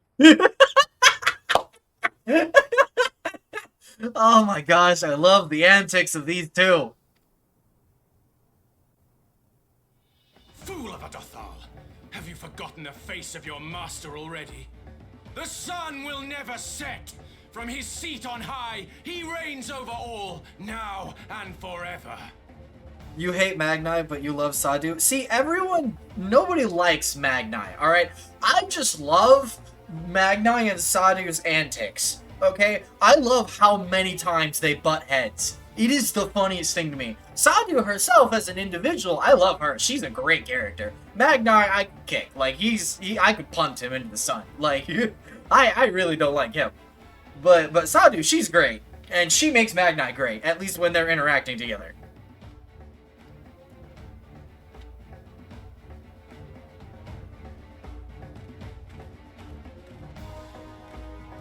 S1: Oh my gosh, I love the antics of these two.
S2: Fool of a Dothal! Have you forgotten the face of your master already? The sun will never set! From his seat on high, he reigns over all, now and forever.
S1: You hate Magnai, but you love Sadu. See, nobody likes Magnai, alright? I just love Magnai and Sadu's antics, okay? I love how many times they butt heads. It is the funniest thing to me. Sadu herself as an individual, I love her. She's a great character. Magnai, I could kick. Like, I could punt him into the sun. Like, I really don't like him. But Sadu, she's great. And she makes Magnai great, at least when they're interacting together.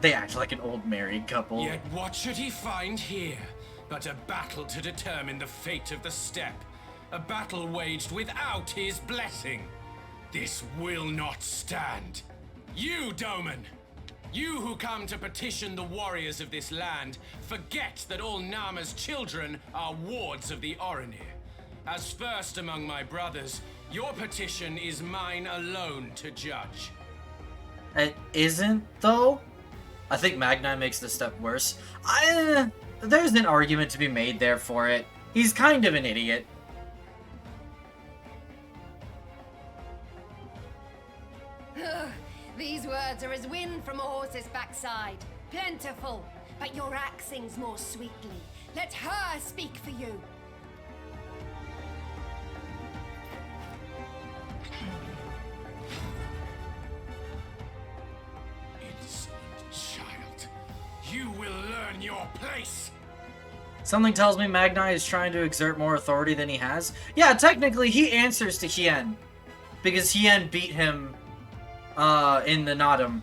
S1: They act like an old married couple.
S2: Yet what should he find here but a battle to determine the fate of the steppe? A battle waged without his blessing. This will not stand. You, Doman! You who come to petition the warriors of this land, forget that all Nama's children are wards of the Oranir. As first among my brothers, your petition is mine alone to judge.
S1: It isn't, though? I think Magnai makes this step worse. There's an argument to be made there for it. He's kind of an idiot.
S6: These words are as wind from a horse's backside. Plentiful, but your axe sings more sweetly. Let her speak for you.
S2: Innocent child, you will learn
S8: earn your place.
S1: Something tells me Magnai is trying to exert more authority than he has. Yeah, technically he answers to Hien. Because Hien beat him in the Nadam.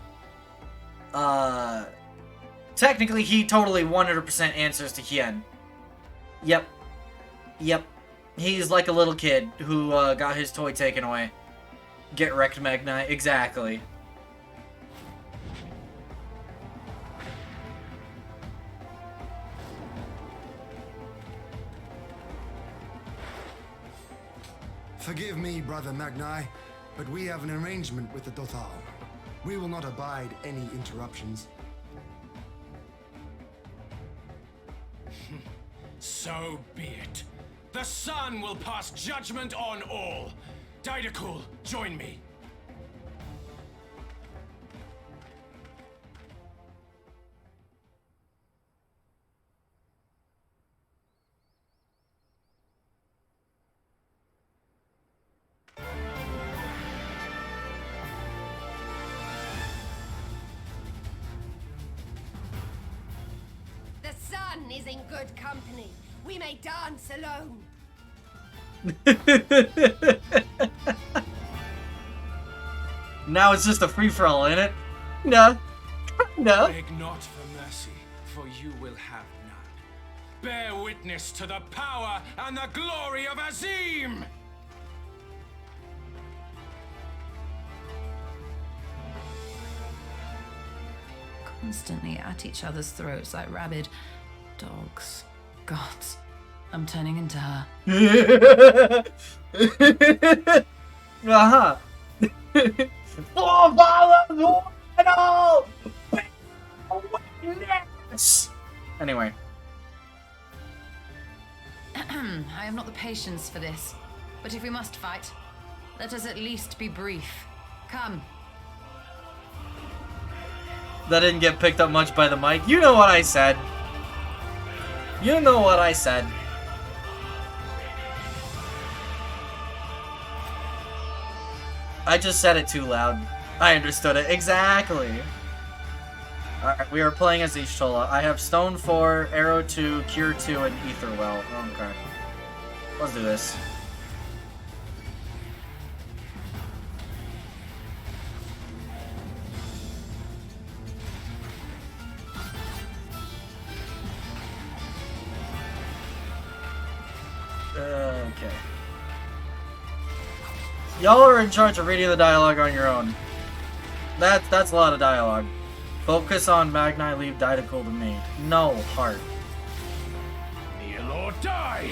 S1: Technically he totally 100% answers to Hien. Yep. Yep. He's like a little kid who got his toy taken away. Get wrecked, Magnai. Exactly.
S5: Forgive me, Brother Magnai, but we have an arrangement with the Dothal. We will not abide any interruptions.
S8: So be it. The sun will pass judgment on all. Daidakul, join me.
S9: The sun is in good company. We may dance alone.
S1: Now it's just a free-for-all, ain't it? No. No.
S8: Beg not for mercy, for you will have none. Bear witness to the power and the glory of Azim!
S7: Constantly at each other's throats like rabid dogs. Gods, I'm turning into her.
S1: Uh-huh. Anyway.
S7: I have not the patience for this. But if we must fight, let us at least be brief. Come.
S1: That didn't get picked up much by the mic. You know what I said. You know what I said. I just said it too loud. I understood it. Exactly. Alright, we are playing as Ishtola. I have Stone 4, Arrow 2, Cure 2, and Ether Well. Okay. Let's do this. Okay. Y'all are in charge of reading the dialogue on your own. That's a lot of dialogue. Focus on Magnai, leave Daidakul to me. No, heart.
S8: Kneel or die!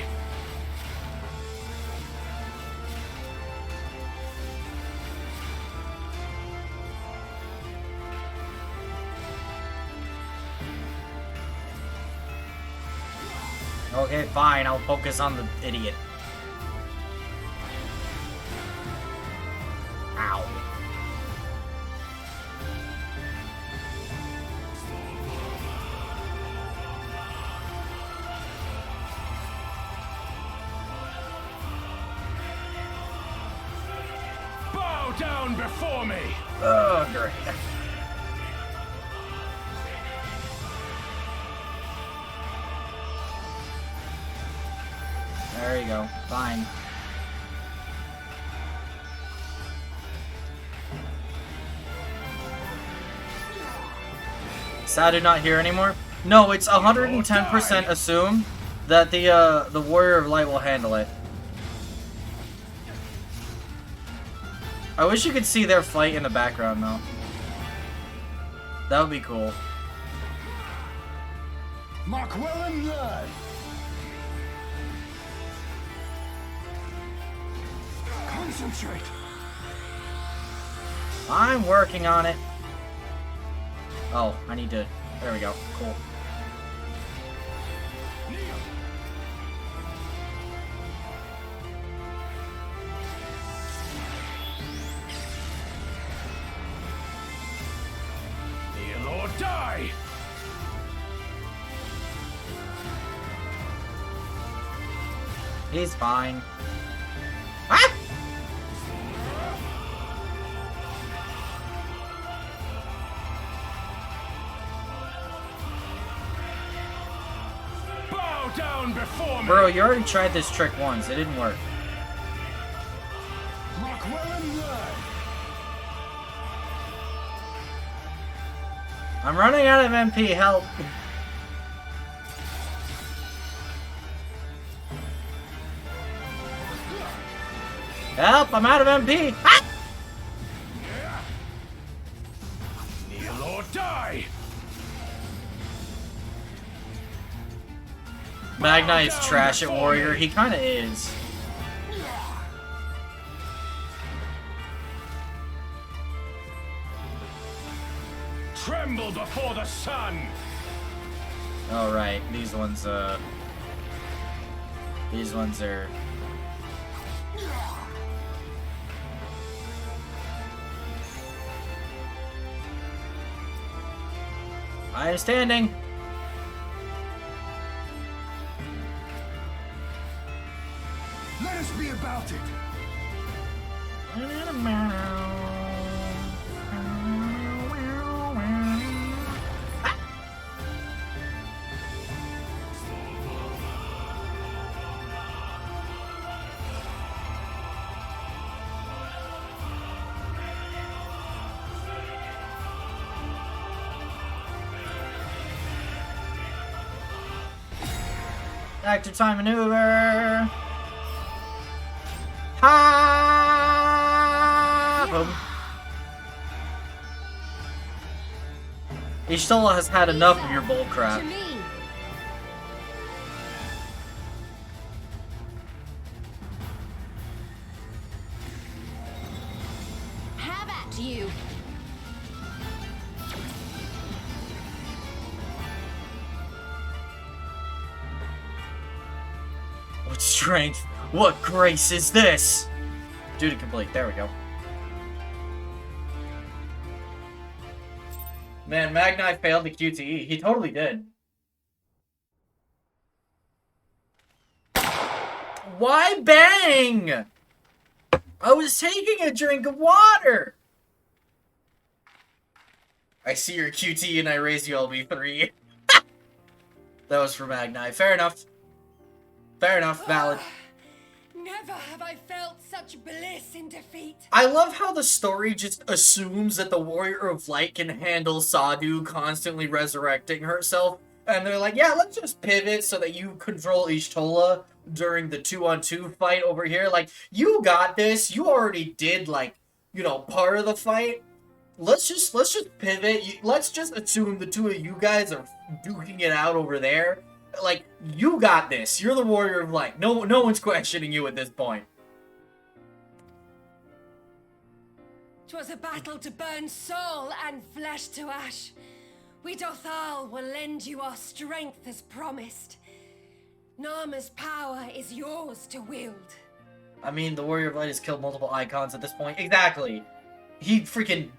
S1: Okay, fine, I'll focus on the idiot. Ow.
S8: Bow down before me!
S1: Oh, great. There you go. Fine. Sad to not hear anymore? No, it's 110% assume that the Warrior of Light will handle it. I wish you could see their fight in the background though. That would be cool.
S5: Mark well and learn. Concentrate.
S1: I'm working on it. Oh, I need to... There we go. Cool.
S8: Kneel or die!
S1: He's fine. Ah!
S8: down before me!
S1: Bro, you already tried this trick once. It didn't work.
S5: Mark well and learn.
S1: I'm running out of MP. Help. Help! I'm out of MP. Ah!
S8: Kneel or die!
S1: Magnite's trash at Warrior. He kind of is.
S8: Tremble before the sun!
S1: Alright, these ones are... I am standing!
S5: Let us be about it.
S1: Active time maneuver! Ha! Boom. Ishtola has had enough of your bullcrap.
S9: To me. Have at you.
S1: What strength? What grace is this? Duty complete. There we go. Man, Magnite failed the QTE. He totally did. Why bang? I was taking a drink of water. I see your QT and I raise you LB3. That was for Magnite. Fair enough. Fair enough. Valid.
S9: Never have I felt such bliss in defeat.
S1: I love how the story just assumes that the Warrior of Light can handle Sadu constantly resurrecting herself. And they're like, yeah, let's just pivot so that you control Ishtola during the 2-on-2 fight over here. Like, you got this. You already did, like, you know, part of the fight. Let's just pivot. Let's just assume the two of you guys are duking it out over there. Like, you got this. You're the Warrior of Light. No one's questioning you at this point.
S9: 'Twas a battle to burn soul and flesh to ash. We Dothal will lend you our strength as promised. Narma's power is yours to wield.
S1: I mean, the Warrior of Light has killed multiple icons at this point. Exactly. He freaking...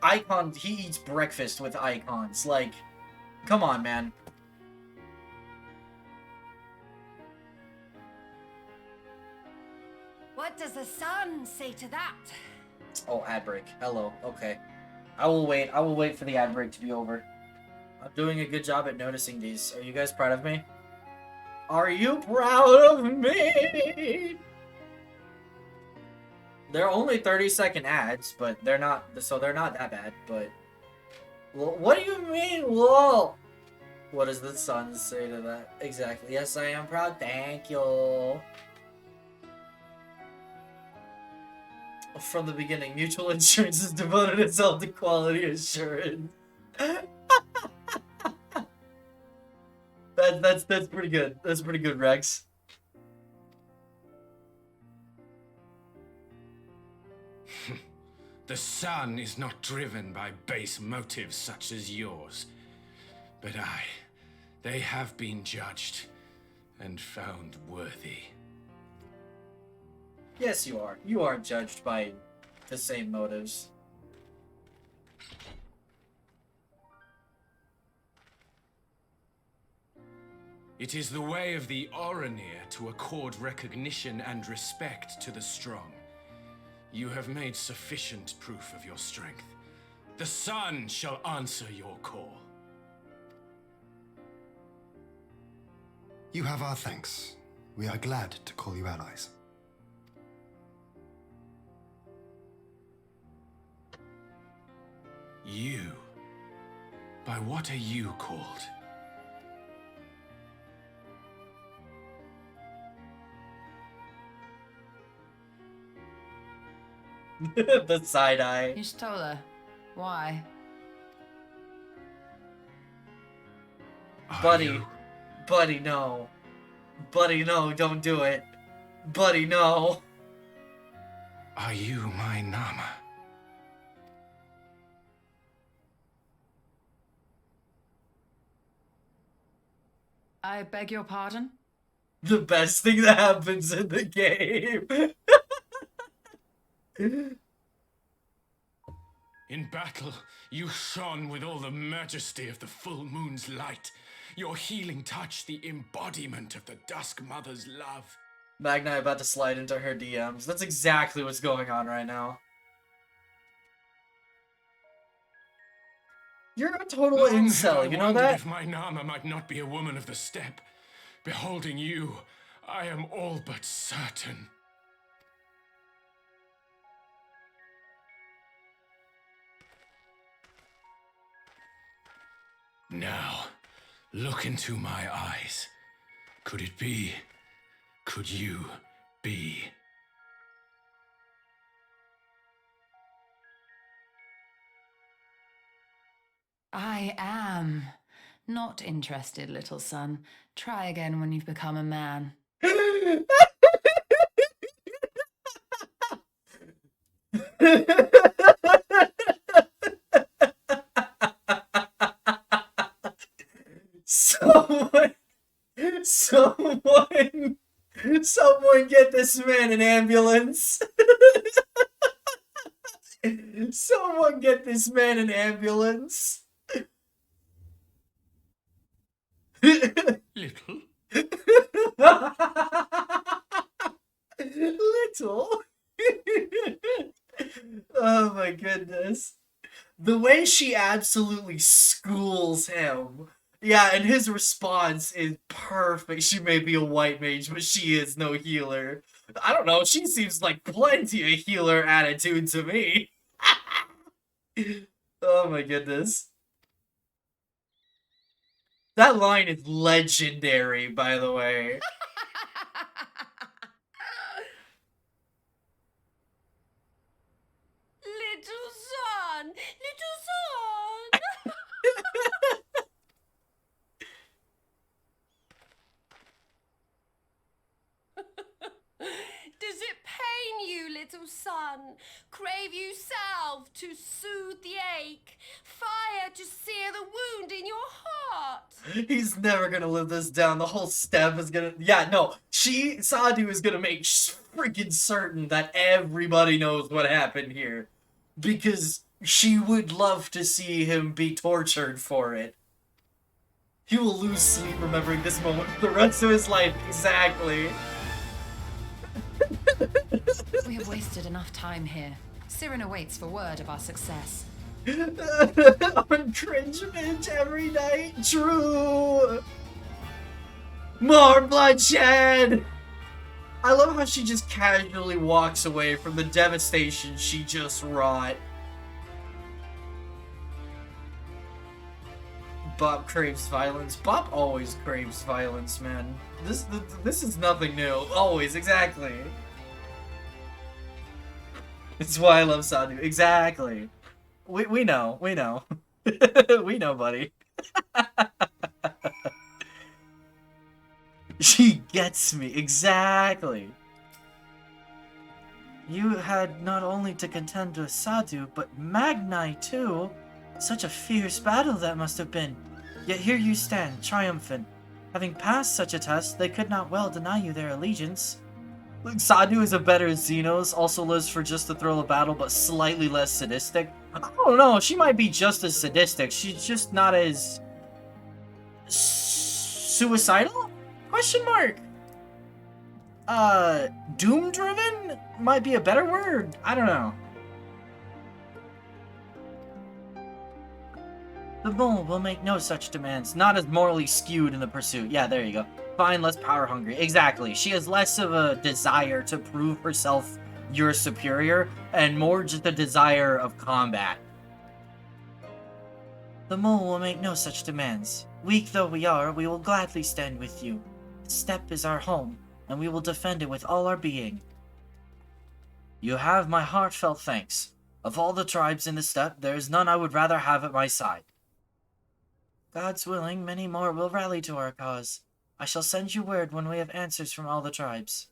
S1: Icons... He eats breakfast with icons. Like, come on, man.
S9: What does the sun say to that?
S1: Oh, ad break. Hello. Okay. I will wait. I will wait for the ad break to be over. I'm doing a good job at noticing these. Are you guys proud of me? Are you proud of me? They're only 30-second ads, but they're not, so they're not that bad, but... What do you mean, lol? What does the sun say to that? Exactly. Yes, I am proud. Thank you. From the beginning, mutual insurance has devoted itself to quality assurance. That's pretty good. That's pretty good, Rex.
S8: The sun is not driven by base motives such as yours. But they have been judged and found worthy.
S1: Yes, you are. You are judged by the same motives.
S8: It is the way of the Oranir to accord recognition and respect to the strong. You have made sufficient proof of your strength. The sun shall answer your call.
S5: You have our thanks. We are glad to call you allies.
S8: You? By what are you called?
S1: The side eye.
S7: You stole her. Why?
S1: Buddy. Buddy, no. Buddy, no, don't do it. Buddy, no.
S8: Are you my Nama?
S7: I beg your pardon?
S1: The best thing that happens in the game.
S8: In battle, you shone with all the majesty of the full moon's light. Your healing touch, the embodiment of the Dusk Mother's love.
S1: Magni about to slide into her DMs. That's exactly what's going on right now. You're a total
S8: Long have
S1: incel,
S8: I
S1: you know
S8: wondered
S1: that?
S8: if my Nama might not be a woman of the steppe. Beholding you, I am all but certain. Now, look into my eyes. Could it be? Could you be?
S7: I am. Not interested, little son. Try again when you've become a man.
S1: Someone get this man an ambulance. Someone get this man an ambulance.
S8: Little?
S1: Little? Oh my goodness. The way she absolutely schools him. Yeah, and his response is perfect. She may be a white mage, but she is no healer. I don't know, she seems like plenty of healer attitude to me. Oh my goodness. That line is legendary, by the way.
S9: Little son! Little son! Does it pain you, little son? Crave you salve to soothe the ache? Fire to sear the wound in your heart?
S1: He's never gonna live this down. The whole step is gonna... Yeah, no. Sadu is gonna make freaking certain that everybody knows what happened here. Because she would love to see him be tortured for it. He will lose sleep remembering this moment for the rest of his life. Exactly.
S7: We have wasted enough time here. Siren awaits for word of our success.
S1: On cringe binge every night. True. More bloodshed. I love how she just casually walks away from the devastation she just wrought. Bob craves violence. Bob always craves violence, man. This is nothing new. Always, exactly. It's why I love Sadu. Exactly. We know. We know. We know, buddy. She gets me. Exactly. You had not only to contend with Sadu, but Magni too. Such a fierce battle that must have been. Yet here you stand, triumphant. Having passed such a test, they could not well deny you their allegiance. Look, Sadu is a better Xenos, also lives for just the thrill of battle, but slightly less sadistic. I don't know, she might be just as sadistic, she's just not as... suicidal? Question mark? Doom-driven? Might be a better word, I don't know. The Bull will make no such demands, not as morally skewed in the pursuit. Yeah, there you go. Fine, less power hungry. Exactly. She has less of a desire to prove herself your superior, and more just a desire of combat. The mole will make no such demands. Weak though we are, we will gladly stand with you. The steppe is our home, and we will defend it with all our being. You have my heartfelt thanks. Of all the tribes in the steppe, there is none I would rather have at my side. God's willing, many more will rally to our cause. I shall send you word when we have answers from all the tribes.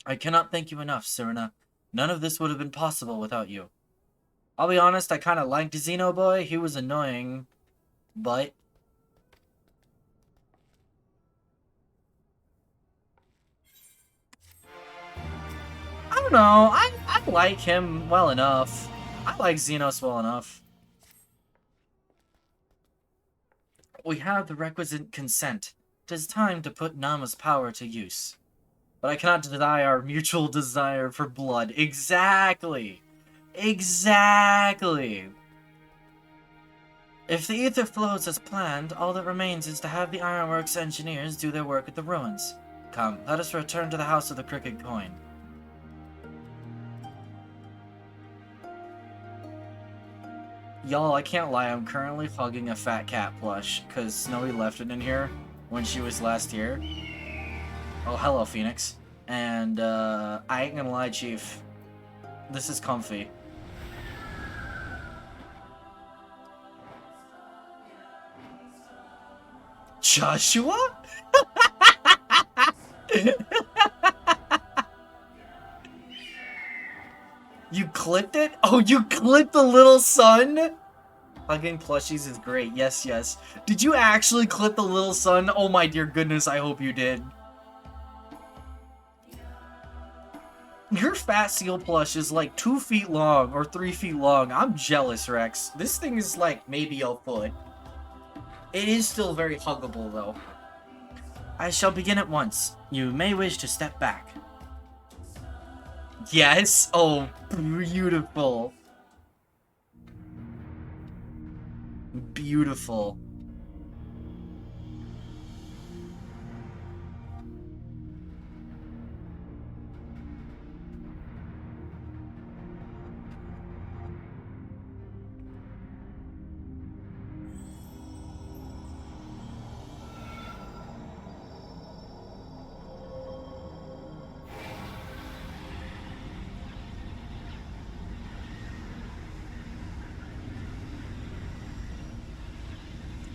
S1: I cannot thank you enough, Serena. None of this would have been possible without you. I'll be honest, I kind of liked Xenoboy. He was annoying, but... I don't know. I like him well enough. I like Xenos well enough. We have the requisite consent. It is time to put Nama's power to use. But I cannot deny our mutual desire for blood. Exactly! Exactly! If the ether flows as planned, all that remains is to have the Ironworks engineers do their work at the ruins. Come, let us return to the House of the Crooked Coin. Y'all, I can't lie, I'm currently hugging a fat cat plush, because Snowy left it in here when she was last here. Oh, hello, Phoenix. And, I ain't gonna lie, Chief. This is comfy. Joshua? You clipped it? Oh, you clipped the little son? Hugging plushies is great. Yes, yes. Did you actually clip the little son? Oh my dear goodness, I hope you did. Your fat seal plush is like 2 feet long or 3 feet long. I'm jealous, Rex. This thing is like maybe a foot. It is still very huggable, though. I shall begin at once. You may wish to step back. Yes? Oh, beautiful. Beautiful.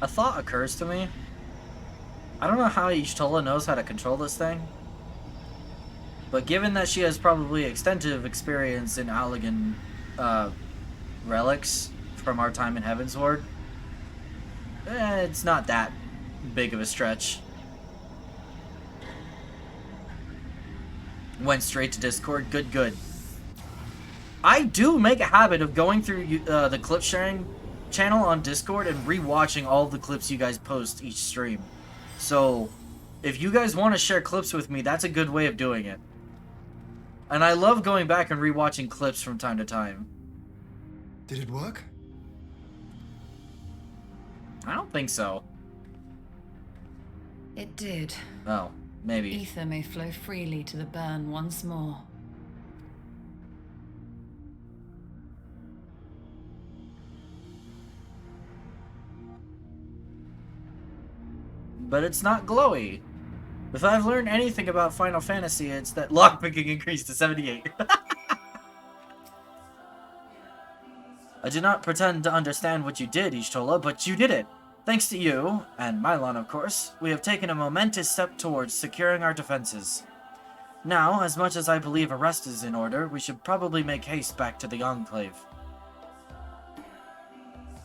S1: A thought occurs to me. I don't know how Y'shtola knows how to control this thing. But given that she has probably extensive experience in Allagan relics from our time in Heavensward, it's not that big of a stretch. Went straight to Discord. Good, good. I do make a habit of going through the clip sharing channel on Discord and rewatching all the clips you guys post each stream. So, if you guys want to share clips with me, that's a good way of doing it. And I love going back and rewatching clips from time to time.
S5: Did it work?
S1: I don't think so.
S7: It did.
S1: Oh, maybe.
S7: Ether may flow freely to the burn once more.
S1: But it's not glowy. If I've learned anything about Final Fantasy, it's that lockpicking increased to 78. I do not pretend to understand what you did, Y'shtola, but you did it. Thanks to you, and Mylon of course, we have taken a momentous step towards securing our defenses. Now, as much as I believe a rest is in order, we should probably make haste back to the Enclave.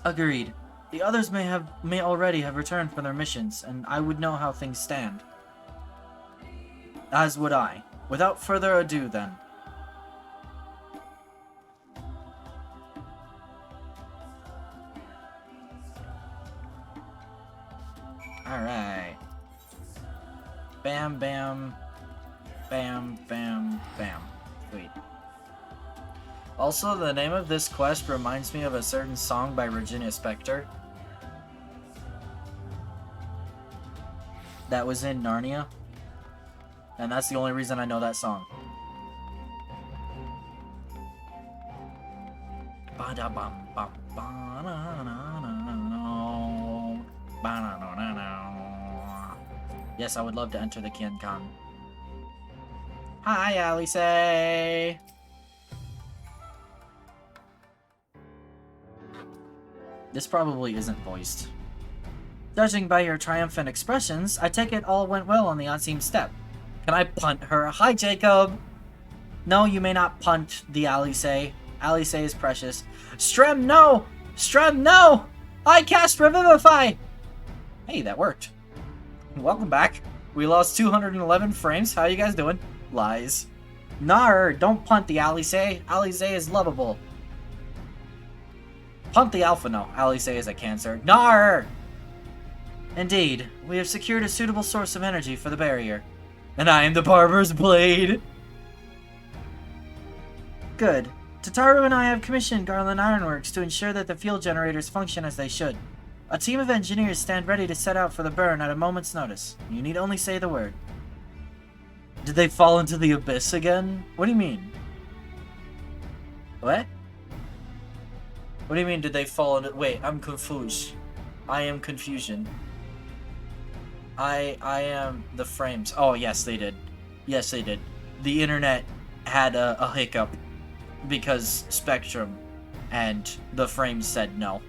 S1: Agreed. The others may already have returned from their missions, and I would know how things stand. As would I. Without further ado, then. Alright. Bam, bam. Bam, bam, bam. Sweet. Also, the name of this quest reminds me of a certain song by Regina Spektor. that was in Narnia. And that's the only reason I know that song. Yes, I would love to enter the Kian-Kan. Hi, Alice. This probably isn't voiced. Judging by your triumphant expressions, I take it all went well on the unseen step. Can I punt her? Hi, Jacob! No, you may not punt the Alice. Alice is precious. Strem, no! Strem, no! I cast Revivify! Hey, that worked. Welcome back. We lost 211 frames. How you guys doing? Lies. Nar, don't punt the Alice. Alice is lovable. Punt the Alpha, no. Alice is a cancer. Nar! Indeed, we have secured a suitable source of energy for the barrier. And I am the Barber's Blade! Good. Tataru and I have commissioned Garland Ironworks to ensure that the fuel generators function as they should. A team of engineers stand ready to set out for the burn at a moment's notice. You need only say the word. Did they fall into the abyss again? What do you mean? What? What do you mean, did they fall into... Wait, I'm confused. I am confusion. I am the frames. Oh, yes, they did. Yes, they did. The internet had a hiccup because Spectrum and the frames said no.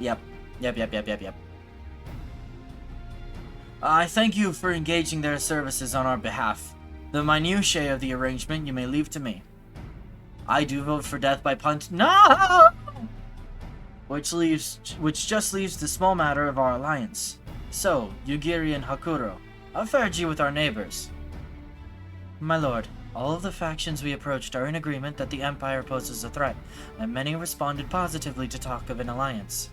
S1: Yep. Yep. I thank you for engaging their services on our behalf. The minutiae of the arrangement you may leave to me. I do vote for death by punt. No! Which just leaves the small matter of our alliance. So, Yugiri and Hakuro, how fared you with our neighbors? My lord, all of the factions we approached are in agreement that the Empire poses a threat, and many responded positively to talk of an alliance.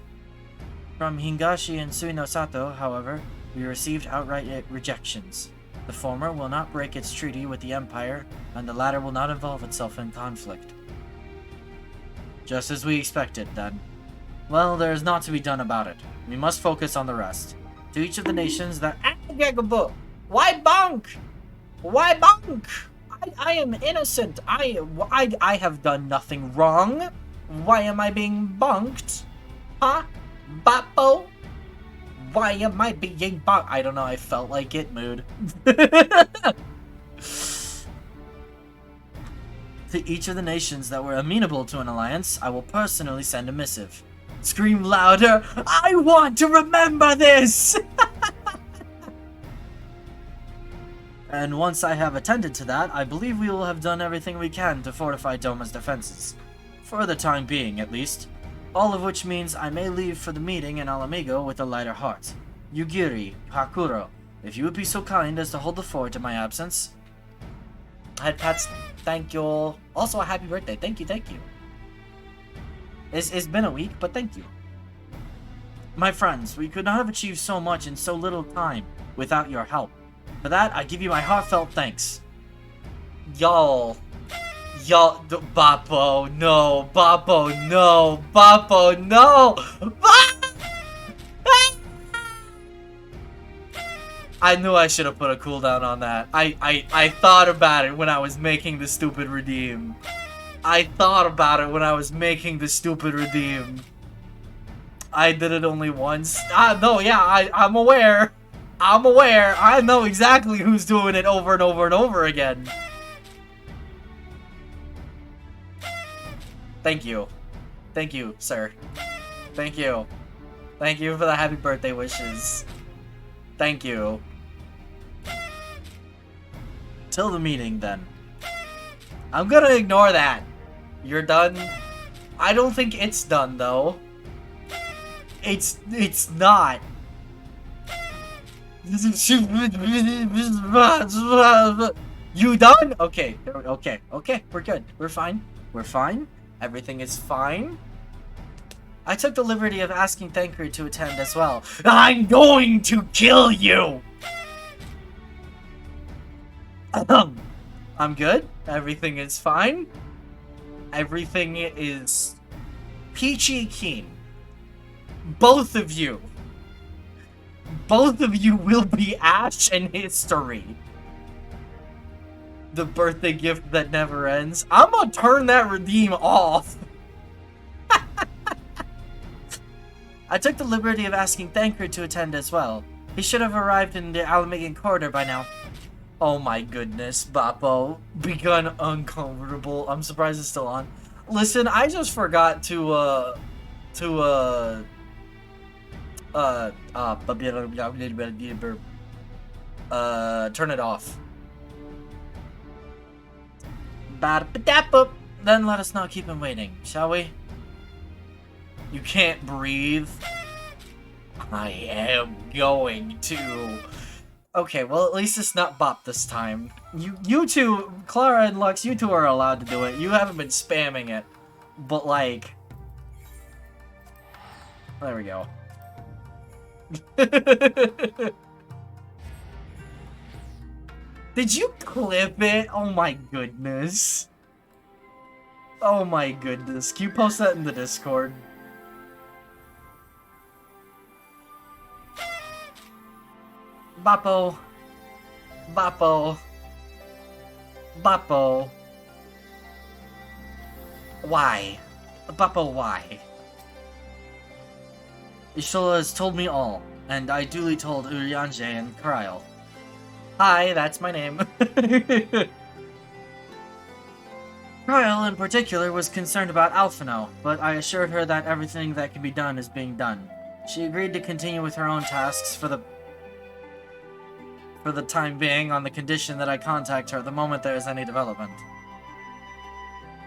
S1: From Hingashi and Suinosato, however, we received outright rejections. The former will not break its treaty with the Empire, and the latter will not involve itself in conflict. Just as we expected, then. Well, there is naught to be done about it. We must focus on the rest. To each of the nations that... Why bonk? Why bonk? I am innocent. I have done nothing wrong. Why am I being bonked? Huh? Bappo? Why am I being bonked? I don't know, I felt like it, mood. To each of the nations that were amenable to an alliance, I will personally send a missive. Scream louder, I want to remember this! And once I have attended to that, I believe we will have done everything we can to fortify Doma's defenses. For the time being, at least. All of which means I may leave for the meeting in Alamigo with a lighter heart. Yugiri, Hakuro, if you would be so kind as to hold the fort in my absence. Head pats, thank you all. Also a happy birthday, thank you. It's been a week, but thank you. My friends, we could not have achieved so much in so little time without your help. For that, I give you my heartfelt thanks. Y'all, Bappo, no, I knew I should have put a cooldown on that. I thought about it when I was making the stupid redeem. I did it only once. No, yeah, I'm aware. I know exactly who's doing it over and over and over again. Thank you. Thank you, sir. Thank you. Thank you for the happy birthday wishes. Thank you. Till the meeting, then. I'm gonna ignore that. You're done? I don't think it's done, though. It's not. You done? Okay. We're good. We're fine. Everything is fine. I took the liberty of asking Thancred to attend as well. I'm going to kill you! I'm good. Everything is fine. Everything is peachy keen. Both of you. Both of you will be ash and history. The birthday gift that never ends. I'm gonna turn that redeem off. I took the liberty of asking Thancred to attend as well. He should have arrived in the Alamigan corridor by now. Oh my goodness, Bappo. Begun uncomfortable. I'm surprised it's still on. Listen, I just forgot to turn it off. Then let us not keep him waiting, shall we? You can't breathe. I am going to. Okay, well at least it's not Bop this time. You two, Clara and Lux, you two are allowed to do it. You haven't been spamming it. But like... There we go. Did you clip it? Oh my goodness. Oh my goodness. Can you post that in the Discord? Bappo. Bappo. Bappo. Why? Bappo, why? Ishola has told me all, and I duly told Urianger and Krile. Hi, that's my name. Krile, in particular, was concerned about Alphino, but I assured her that everything that can be done is being done. She agreed to continue with her own tasks for the time being, on the condition that I contact her the moment there is any development.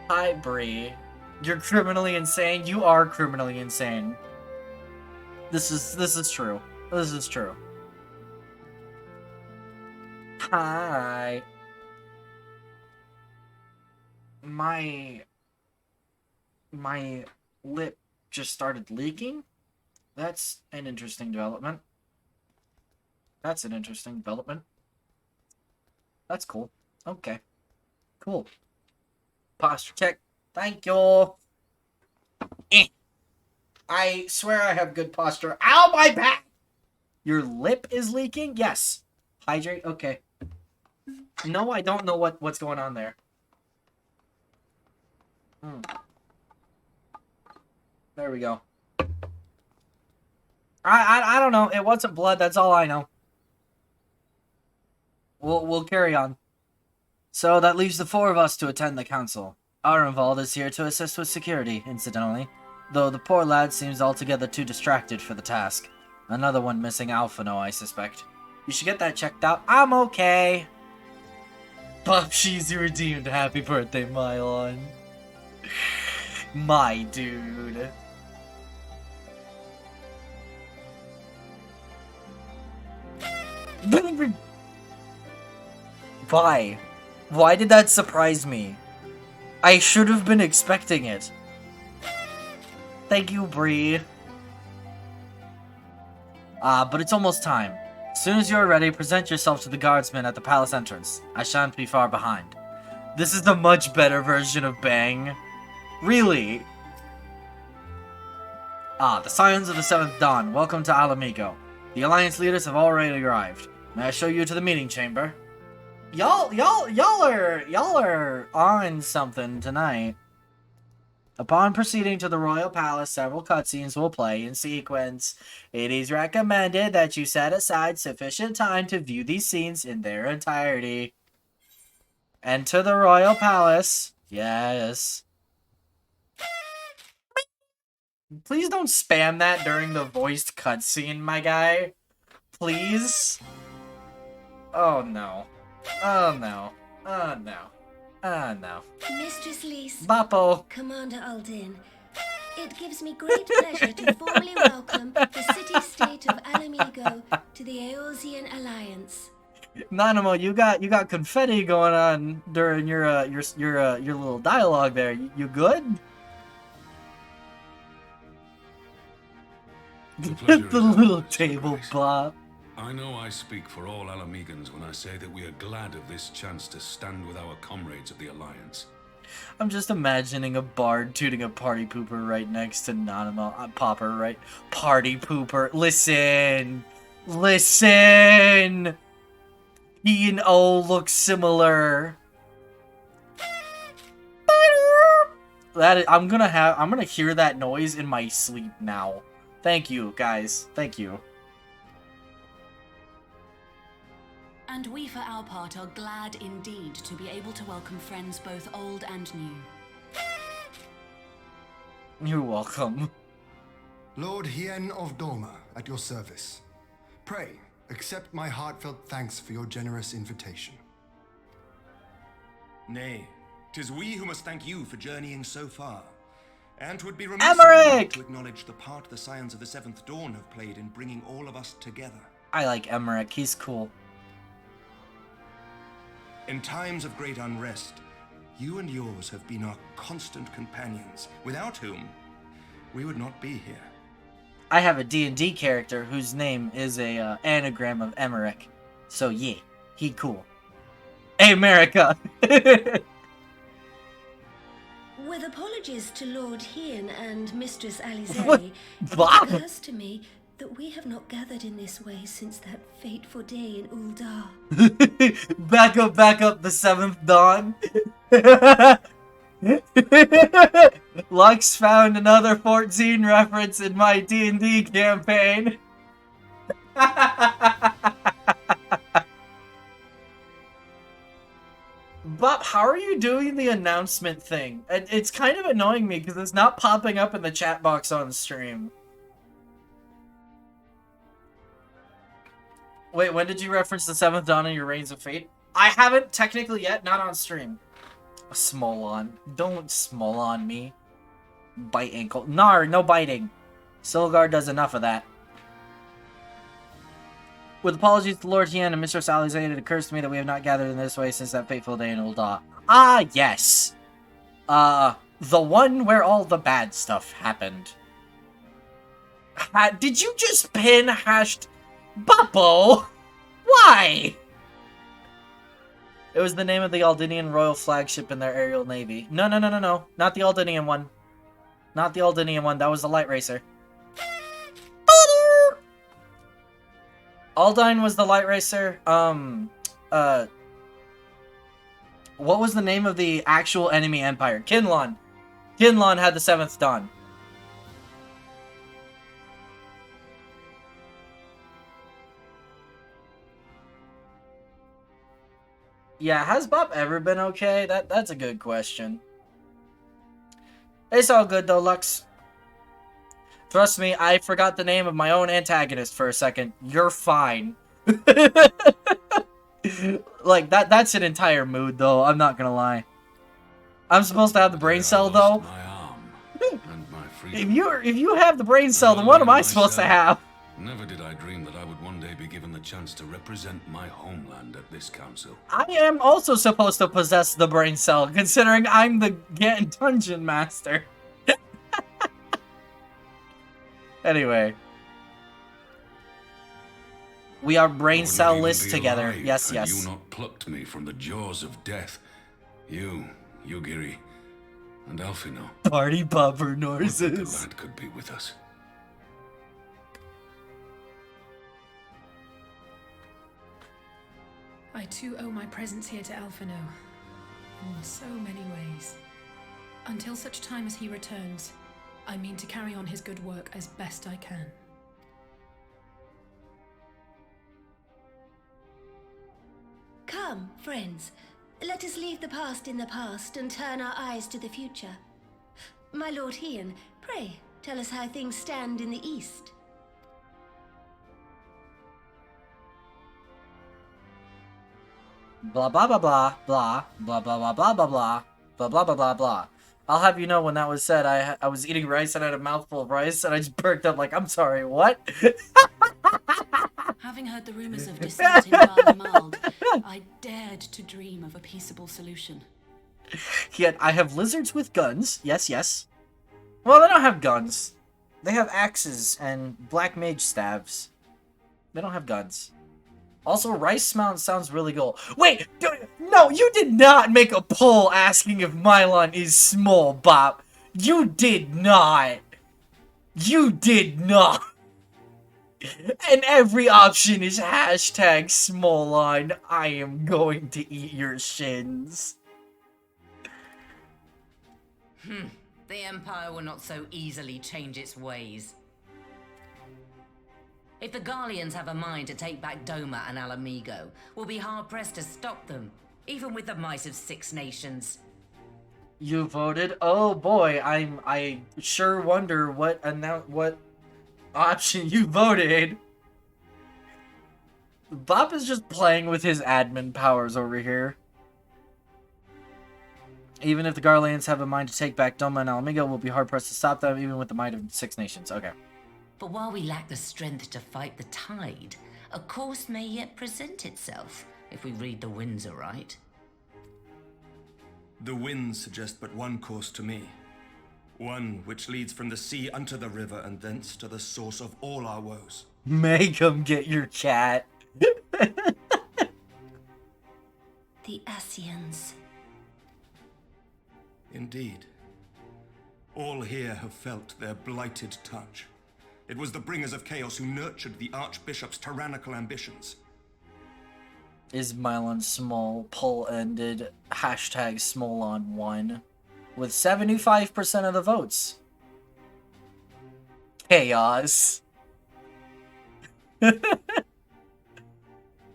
S1: Hi, Bree. You're criminally insane? You are criminally insane. This is true. This is true. Hi. My lip just started leaking? That's an interesting development. That's an interesting development. That's cool. Okay. Cool. Posture check. Thank you. I swear I have good posture. Ow, my back! Your lip is leaking? Yes. Hydrate? Okay. No, I don't know what's going on there. There we go. I don't know. It wasn't blood. That's all I know. We'll carry on. So that leaves the four of us to attend the council. Arenvald is here to assist with security, incidentally, though the poor lad seems altogether too distracted for the task. Another one missing Alphino, I suspect. You should get that checked out. I'm okay. Pop, she's redeemed. Happy birthday, Mylon. My dude. Why? Why did that surprise me? I should have been expecting it. Thank you, Bree. But it's almost time. As soon as you're ready, present yourself to the guardsmen at the palace entrance. I shan't be far behind. This is the much better version of Bang. Really? The Scions of the Seventh Dawn, welcome to Alamigo. The Alliance leaders have already arrived. May I show you to the meeting chamber? Y'all are on something tonight. Upon proceeding to the royal palace, several cutscenes will play in sequence. It is recommended that you set aside sufficient time to view these scenes in their entirety. Enter the royal palace. Yes. Please don't spam that during the voiced cutscene, my guy. Please. Oh no. Oh no. Oh no. Oh no.
S9: Mistress Lise.
S1: Bappo.
S9: Commander Aldin. It gives me great pleasure to formally welcome the city-state of Alamigo to the Eorzean Alliance.
S1: Nanamo, you got confetti going on during your little dialogue there. You good? The little table bop.
S10: I know I speak for all Alamegans when I say that we are glad of this chance to stand with our comrades of the Alliance.
S1: I'm just imagining a bard tooting a party pooper right next to Nanamo. Popper, right? Party pooper. Listen! Listen! E and O look similar. I'm gonna hear that noise in my sleep now. Thank you, guys. Thank you.
S11: And we, for our part, are glad indeed to be able to welcome friends both old and new.
S1: You're welcome.
S5: Lord Hien of Doma, at your service. Pray, accept my heartfelt thanks for your generous invitation.
S12: Nay, 'tis we who must thank you for journeying so far. And 'twould be remiss of
S1: Emmerich!
S12: me not to acknowledge the part the Scions of the Seventh Dawn have played in bringing all of us together.
S1: I like Emmerich. He's cool.
S12: In times of great unrest, you and yours have been our constant companions, without whom we would not be here.
S1: I have a D&D character whose name is a anagram of Emmerich. So yeah, he cool. Hey, America!
S13: With apologies to Lord Hien and Mistress
S1: What?
S13: Alizeri,
S1: Bob?
S13: it occurs to me that we have not gathered in this way since that fateful day in Uldar.
S1: back up, the Seventh Dawn. Lux found another 14 reference in my D&D campaign. Bob, how are you doing the announcement thing? It's kind of annoying me because it's not popping up in the chat box on stream. Wait, when did you reference the Seventh Dawn in your Reigns of Fate? I haven't technically yet, not on stream. Small on. Don't small on me. Bite ankle. Nar, no biting. Silgar does enough of that. With apologies to Lord Hien and Mistress Alizade, it occurs to me that we have not gathered in this way since that fateful day in Ul'dah. Ah, yes. The one where all the bad stuff happened. Did you just pin hashed Buppo? Why? It was the name of the Aldinian royal flagship in their aerial navy. No. Not the Aldinian one. Not the Aldinian one. That was the light racer. Aldine was the light racer. What was the name of the actual enemy empire? Kinlan. Kinlan had the Seventh Dawn. Yeah, has Bob ever been okay? That's a good question. It's all good though, Lux. Trust me, I forgot the name of my own antagonist for a second. You're fine. Like, that's an entire mood though, I'm not gonna lie. I'm supposed to have the brain cell though.
S10: My arm and my freedom.
S1: If you have the brain cell, then what am I supposed to have?
S10: Never did I dream that I would one day be given the chance to represent my homeland at this council.
S1: I am also supposed to possess the brain cell, considering I'm the dungeon master. Anyway. We are brain cell-less together.
S10: Alive,
S1: Yes,
S10: had
S1: yes.
S10: you not plucked me from the jaws of death. You, Yugiri, and Alphino.
S1: Party popper
S10: Would that the
S1: noises.
S10: lad could be with us.
S3: I too owe my presence here to Alphino. In so many ways. Until such time as he returns, I mean to carry on his good work as best I can.
S13: Come, friends. Let us leave the past in the past and turn our eyes to the future. My Lord Hien, pray, tell us how things stand in the east.
S1: Blah blah blah blah blah blah blah blah blah blah blah blah blah blah blah blah. I'll have you know when that was said, I was eating rice and I had a mouthful of rice and I just perked up like, I'm sorry, what?
S11: Having heard the rumors of dissent in Val-Mald, I dared to dream of a peaceable solution.
S1: Yet I have lizards with guns. Yes, yes. Well, they don't have guns. They have axes and black mage staves. They don't have guns. Also, Rice Mountain sounds really cool. Wait, no, you did not make a poll asking if Mylon is small, Bob. You did not. You did not. And every option is hashtag Smolon. I am going to eat your shins.
S7: The Empire will not so easily change its ways. If the Garleans have a mind to take back Doma and Alamigo, we'll be hard-pressed to stop them, even with the might of 6 nations.
S1: You voted? Oh boy, I sure wonder what option you voted. Bob is just playing with his admin powers over here. Even if the Garleans have a mind to take back Doma and Alamigo, we'll be hard-pressed to stop them, even with the might of 6 nations. Okay.
S7: But while we lack the strength to fight the tide, a course may yet present itself, if we read the winds aright.
S12: The winds suggest but one course to me. One which leads from the sea unto the river and thence to the source of all our woes.
S1: Make him get your cat.
S13: The Ascians.
S12: Indeed. All here have felt their blighted touch. It was the bringers of chaos who nurtured the Archbishop's tyrannical ambitions.
S1: Is Mylon Small pull-ended hashtag Smolon1 with 75% of the votes. Chaos.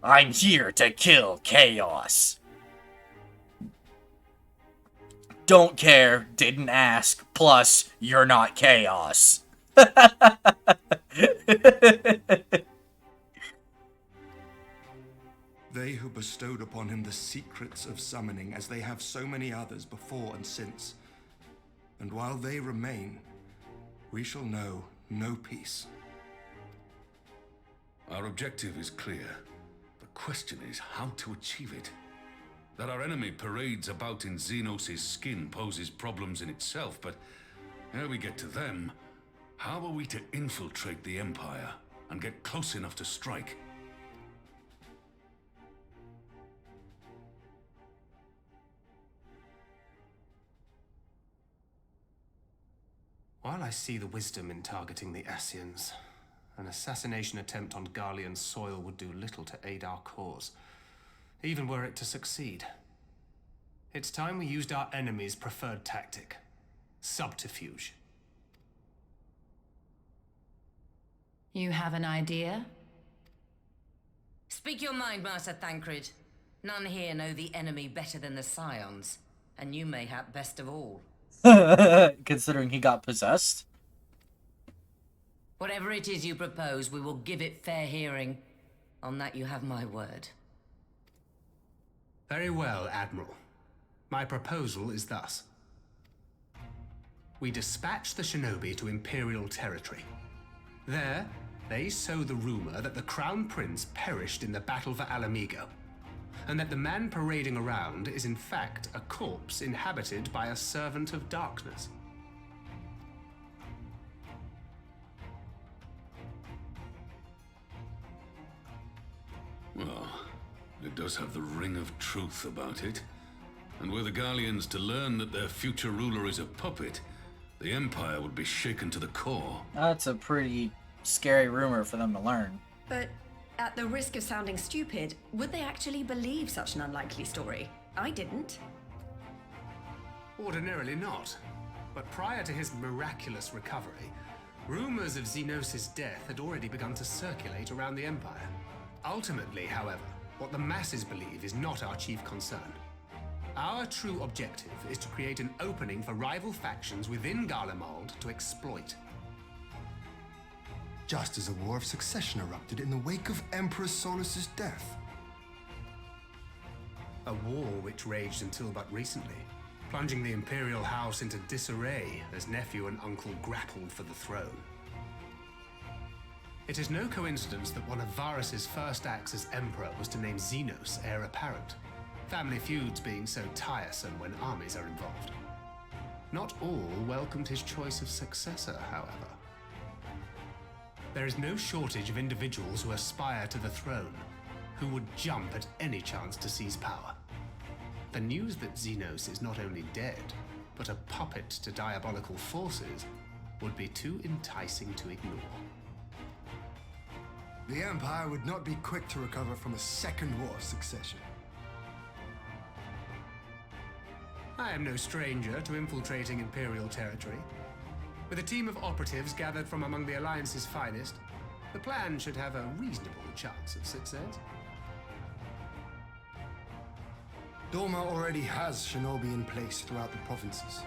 S1: I'm here to kill chaos. Don't care, didn't ask, plus you're not chaos.
S12: They who bestowed upon him the secrets of summoning, as they have so many others before and since. And while they remain, we shall know no peace.
S10: Our objective is clear. The question is how to achieve it. That our enemy parades about in Xenos' skin poses problems in itself, but ere we get to them, how are we to infiltrate the Empire and get close enough to strike?
S2: While I see the wisdom in targeting the Ascians, an assassination attempt on Garlean soil would do little to aid our cause, even were it to succeed. It's time we used our enemy's preferred tactic: subterfuge.
S7: You have an idea? Speak your mind, Master Thancred. None here know the enemy better than the Scions, and you mayhap best of all.
S1: Considering he got possessed.
S7: Whatever it is you propose, we will give it fair hearing. On that you have my word.
S2: Very well, Admiral. My proposal is thus. We dispatch the shinobi to Imperial territory. There, they sow the rumor that the Crown Prince perished in the battle for Alamigo, and that the man parading around is in fact a corpse inhabited by a servant of darkness.
S10: Well, it does have the ring of truth about it. And were the Garleans to learn that their future ruler is a puppet, the Empire would be shaken to the core.
S1: That's a pretty scary rumor for them to learn.
S6: But at the risk of sounding stupid, would they actually believe such an unlikely story? I didn't.
S2: Ordinarily not. But prior to his miraculous recovery, rumors of Xenos' death had already begun to circulate around the Empire. Ultimately, however, what the masses believe is not our chief concern. Our true objective is to create an opening for rival factions within Garlemald to exploit.
S5: Just as a war of succession erupted in the wake of Emperor Solus's death.
S2: A war which raged until but recently, plunging the Imperial House into disarray as nephew and uncle grappled for the throne. It is no coincidence that one of Varus's first acts as Emperor was to name Xenos heir apparent, family feuds being so tiresome when armies are involved. Not all welcomed his choice of successor, however. There is no shortage of individuals who aspire to the throne, who would jump at any chance to seize power. The news that Xenos is not only dead, but a puppet to diabolical forces, would be too enticing to ignore.
S12: The Empire would not be quick to recover from a second war of succession.
S2: I am no stranger to infiltrating Imperial territory. With a team of operatives gathered from among the Alliance's finest, the plan should have a reasonable chance of success.
S12: Doma already has shinobi in place throughout the provinces.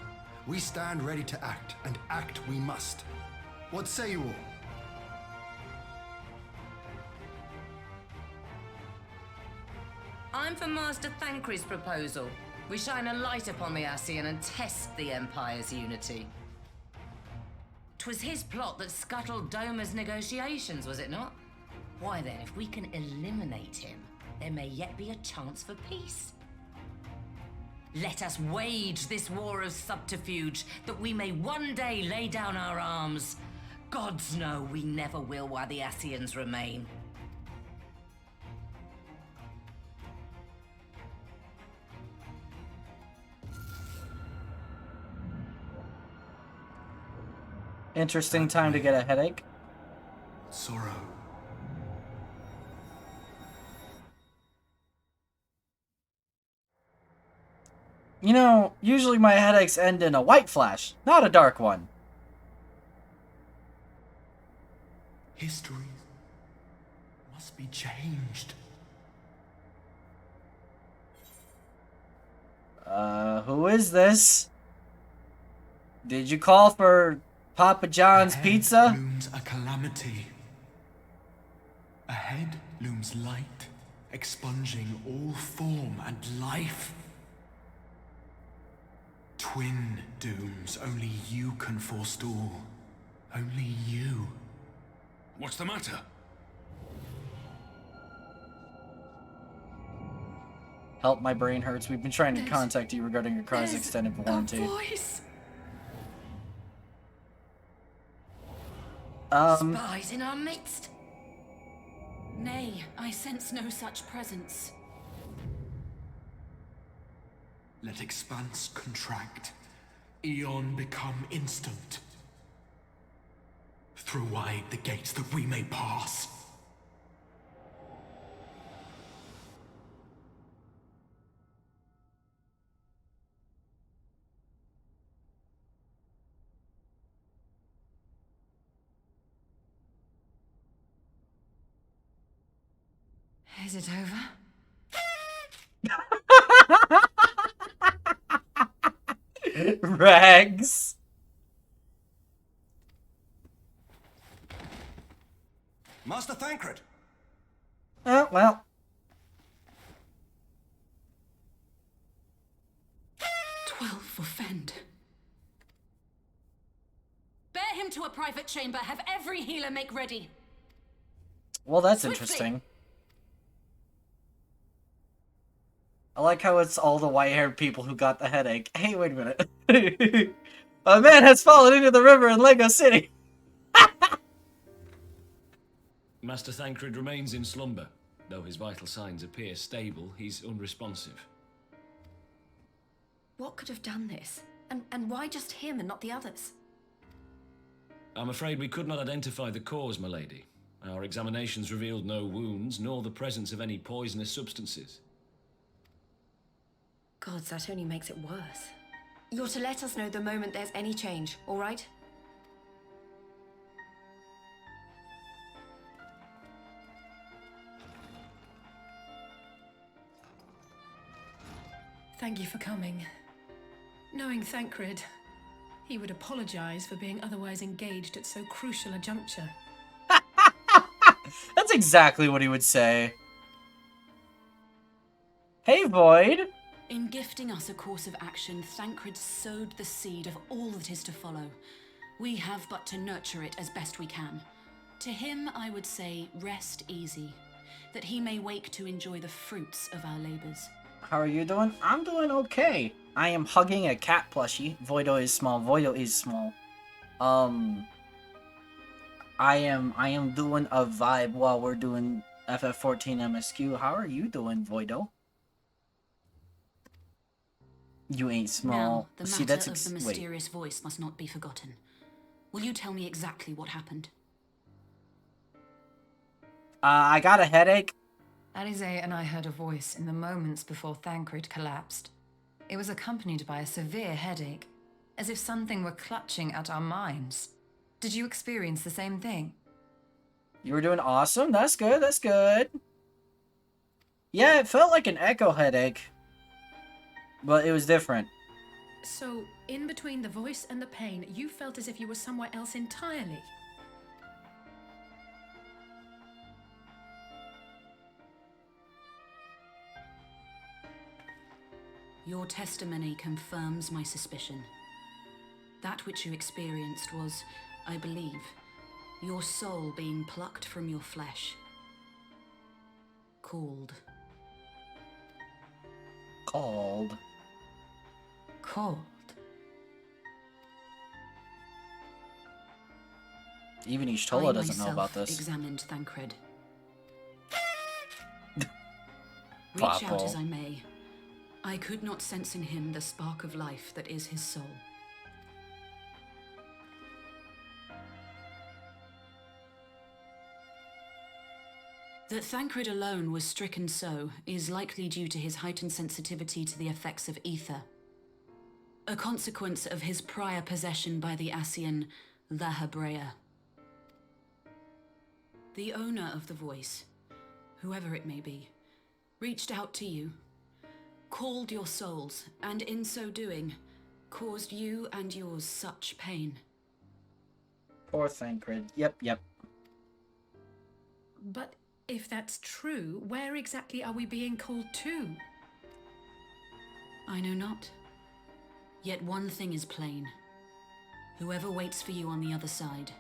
S12: We stand ready to act, and act we must. What say you all?
S7: I'm for Master Thancred's proposal. We shine a light upon the Ascian and test the Empire's unity. 'Twas his plot that scuttled Doma's negotiations, was it not? Why then, if we can eliminate him, there may yet be a chance for peace. Let us wage this war of subterfuge, that we may one day lay down our arms. Gods know we never will while the Ascians remain.
S1: Interesting time to get a headache.
S12: Sorrow.
S1: You know, usually my headaches end in a white flash, not a dark one.
S12: History must be changed.
S1: Who is this? Did you call for Papa John's
S12: Ahead
S1: pizza?
S12: looms a calamity. Ahead looms light, expunging all form and life. Twin dooms only you can forestall. Only you.
S10: What's the matter?
S1: Help, my brain hurts. We've been trying to contact you regarding your car's extended warranty.
S3: Voice.
S11: Spies in our midst? Nay, I sense no such presence.
S12: Let expanse contract. Eon become instant. Throw wide the gates that we may pass.
S7: Is it over?
S1: Rags.
S12: Master Thancred!
S1: Oh, well.
S11: 12 for Fend. Bear him to a private chamber. Have every healer make ready.
S1: Well, that's
S11: Swiftly.
S1: interesting. I like how it's all the white-haired people who got the headache. Hey, wait a minute. A man has fallen into the river in Lego City.
S14: Master Thancred remains in slumber. Though his vital signs appear stable, he's unresponsive.
S6: What could have done this? And why just him and not the others?
S14: I'm afraid we could not identify the cause, my lady. Our examinations revealed no wounds, nor the presence of any poisonous substances.
S6: Gods, that only makes it worse. You're to let us know the moment there's any change, all right?
S3: Thank you for coming. Knowing Thancred, he would apologize for being otherwise engaged at so crucial a juncture.
S1: That's exactly what he would say. Hey, Void.
S11: In gifting us a course of action, Thancred sowed the seed of all that is to follow. We have but to nurture it as best we can. To him, I would say, rest easy, that he may wake to enjoy the fruits of our labors.
S1: How are you doing? I'm doing okay. I am hugging a cat plushie. Voido is small. Voido is small. I am doing a vibe while we're doing FF14 MSQ. How are you doing, Voido? You ain't small.
S11: Now, the
S1: See,
S11: matter
S1: that's
S11: of the
S1: wait.
S11: mysterious voice must not be forgotten. Will you tell me exactly what happened?
S1: I got a headache.
S7: Alize and I heard a voice in the moments before Thancred collapsed. It was accompanied by a severe headache, as if something were clutching at our minds. Did you experience the same thing?
S1: You were doing awesome. That's good. That's good. Yeah, it felt like an echo headache. But it was different.
S3: So, in between the voice and the pain, you felt as if you were somewhere else entirely.
S11: Your testimony confirms my suspicion. That which you experienced was, I believe, your soul being plucked from your flesh. Called.
S1: Called. Even Ishtola doesn't know about this.
S11: Examined Thancred. Reach out as I may, I could not sense in him the spark of life that is his soul. That Thancred alone was stricken so is likely due to his heightened sensitivity to the effects of ether, a consequence of his prior possession by the Ascian La Hebrea. The owner of the voice, whoever it may be, reached out to you, called your souls, and in so doing, caused you and yours such pain.
S1: Poor Thancred. Yep.
S3: But if that's true, where exactly are we being called to?
S11: I know not. Yet one thing is plain. Whoever waits for you on the other side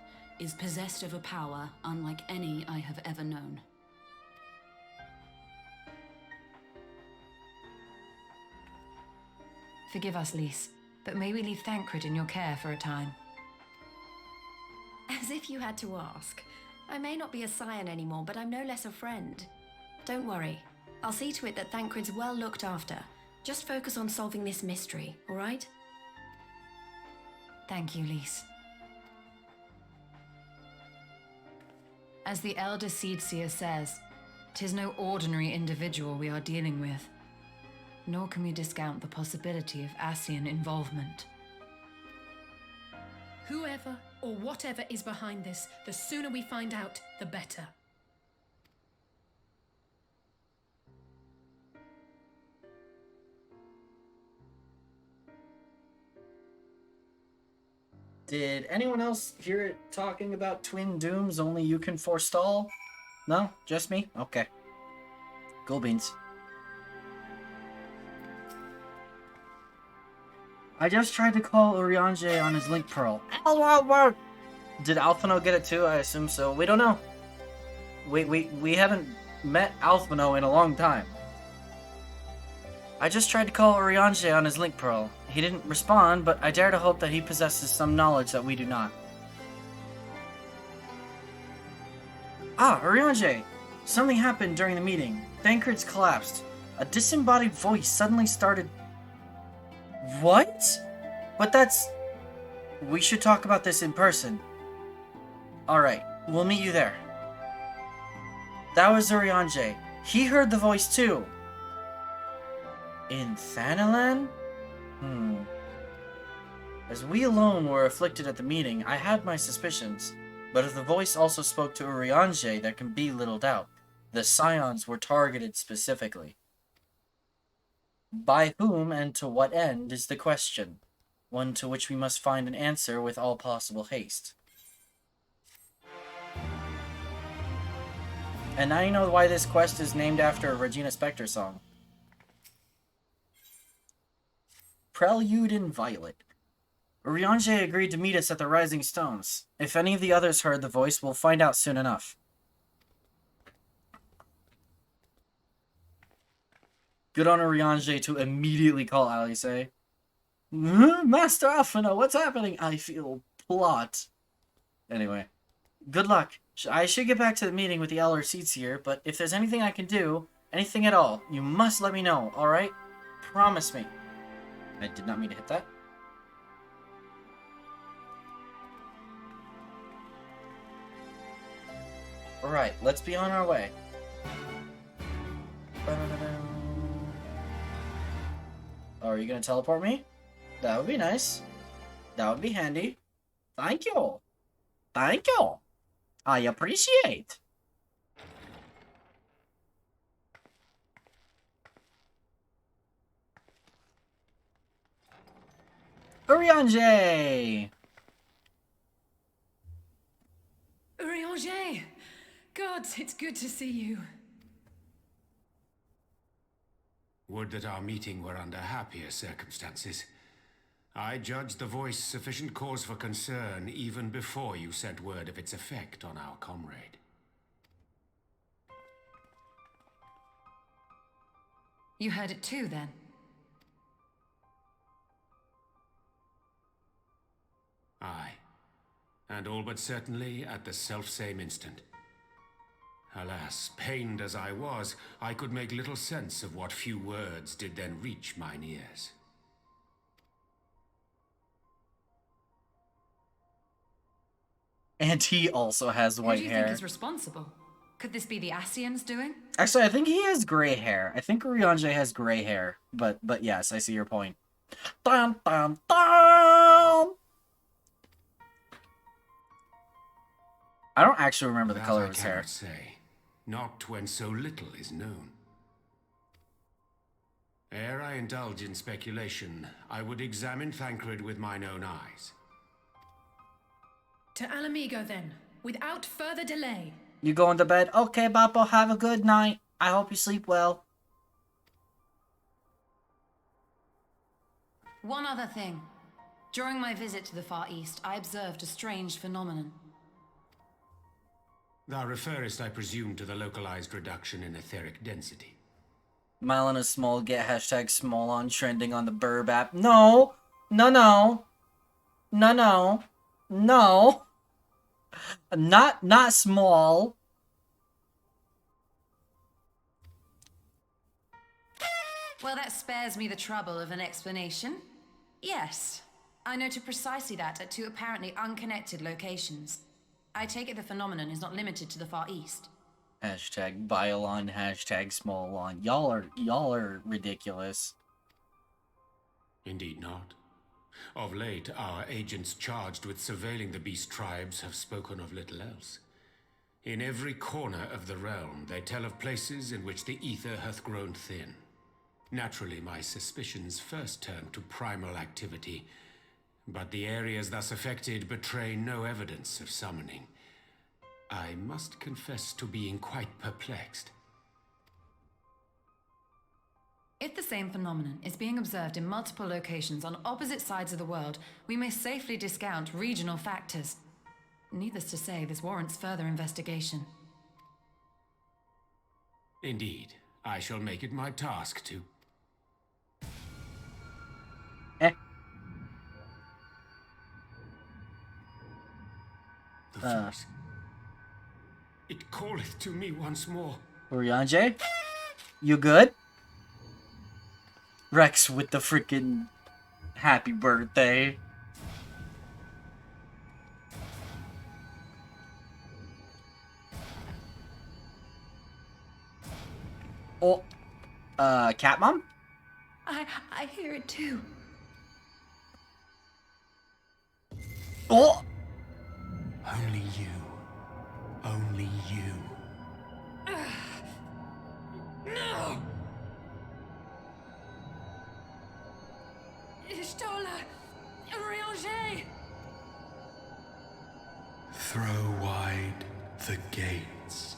S11: is possessed of a power unlike any I have ever known.
S7: Forgive us, Lys, but may we leave Thancred in your care for a time?
S6: As if you had to ask. I may not be a scion anymore, but I'm no less a friend. Don't worry. I'll see to it that Thancred's well looked after. Just focus on solving this mystery, all right?
S7: Thank you, Lys. As the Elder Seedseer says, 'tis no ordinary individual we are dealing with. Nor can we discount the possibility of Ascian involvement.
S3: Whoever or whatever is behind this, the sooner we find out, the better.
S1: Did anyone else hear it talking about twin dooms only you can forestall? No? Just me? Okay. Cool beans. I just tried to call Urianger on his link pearl. Did Alphino get it too? I assume so. We don't know. We haven't met Alphino in a long time. I just tried to call Urianger on his link pearl. He didn't respond, but I dare to hope that he possesses some knowledge that we do not. Urianger! Something happened during the meeting. Thancred's collapsed. A disembodied voice suddenly started... What? But that's... We should talk about this in person. Alright, we'll meet you there. That was Urianger. He heard the voice too. In Thanalan? As we alone were afflicted at the meeting, I had my suspicions. But if the voice also spoke to Urianger, there can be little doubt. The Scions were targeted specifically. By whom and to what end is the question, one to which we must find an answer with all possible haste. And now you know why this quest is named after a Regina Spektor song. Prelude in Violet. Urianger agreed to meet us at the Rising Stones. If any of the others heard the voice, we'll find out soon enough. Good on Urianger to immediately call Alice. Master Alphino, what's happening? I feel plot. Anyway, good luck. I should get back to the meeting with the Elder Seedseer, but if there's anything I can do, anything at all, you must let me know, alright? Promise me. I did not mean to hit that. Alright, let's be on our way. Oh, are you gonna teleport me? That would be nice. That would be handy. Thank you. Thank you. I appreciate. Urianger!
S3: Urianger! Gods, it's good to see you.
S2: Would that our meeting were under happier circumstances. I judged the voice sufficient cause for concern even before you sent word of its effect on our comrade.
S7: You heard it too, then?
S2: Aye. And all but certainly at the selfsame instant. Alas, pained as I was, I could make little sense of what few words did then reach mine ears.
S1: And he also has white
S7: Who do you
S1: hair.
S7: think is responsible? Could this be the Asians doing?
S1: Actually, I think he has gray hair. I think Urianger has gray hair. But yes, I see your point. Dun, dun, dun! I don't actually remember the
S2: That
S1: color
S2: I
S1: of his hair.
S2: cannot say. Not when so little is known. Ere I indulge in speculation, I would examine Thancred with mine own eyes.
S3: To Alamigo, then, without further delay.
S1: You going to bed? Okay, Bappo, have a good night. I hope you sleep well.
S7: One other thing. During my visit to the Far East, I observed a strange phenomenon.
S2: Thou referrest, I presume, to the localized reduction in etheric density.
S1: Mylon small, get hashtag small on trending on the Burb app. No! No, no! No, no! No! Not small.
S7: Well, that spares me the trouble of an explanation. Yes, I noted precisely that at two apparently unconnected locations. I take it the phenomenon is not limited to the Far East.
S1: Hashtag Biolon, hashtag small on. Y'all are ridiculous.
S2: Indeed not. Of late, our agents charged with surveilling the beast tribes have spoken of little else. In every corner of the realm, they tell of places in which the ether hath grown thin. Naturally, my suspicions first turned to primal activity, but the areas thus affected betray no evidence of summoning. I must confess to being quite perplexed.
S7: If the same phenomenon is being observed in multiple locations on opposite sides of the world, we may safely discount regional factors. Needless to say, this warrants further investigation.
S2: Indeed, I shall make it my task to... The voice. It calleth to me once more.
S1: Urianger? You good? Rex with the freaking happy birthday. Oh, Cat Mom?
S3: I hear it too.
S1: Oh!
S12: Only you. Only you.
S3: No! Ishtola! Urianger!
S12: Throw wide the gates.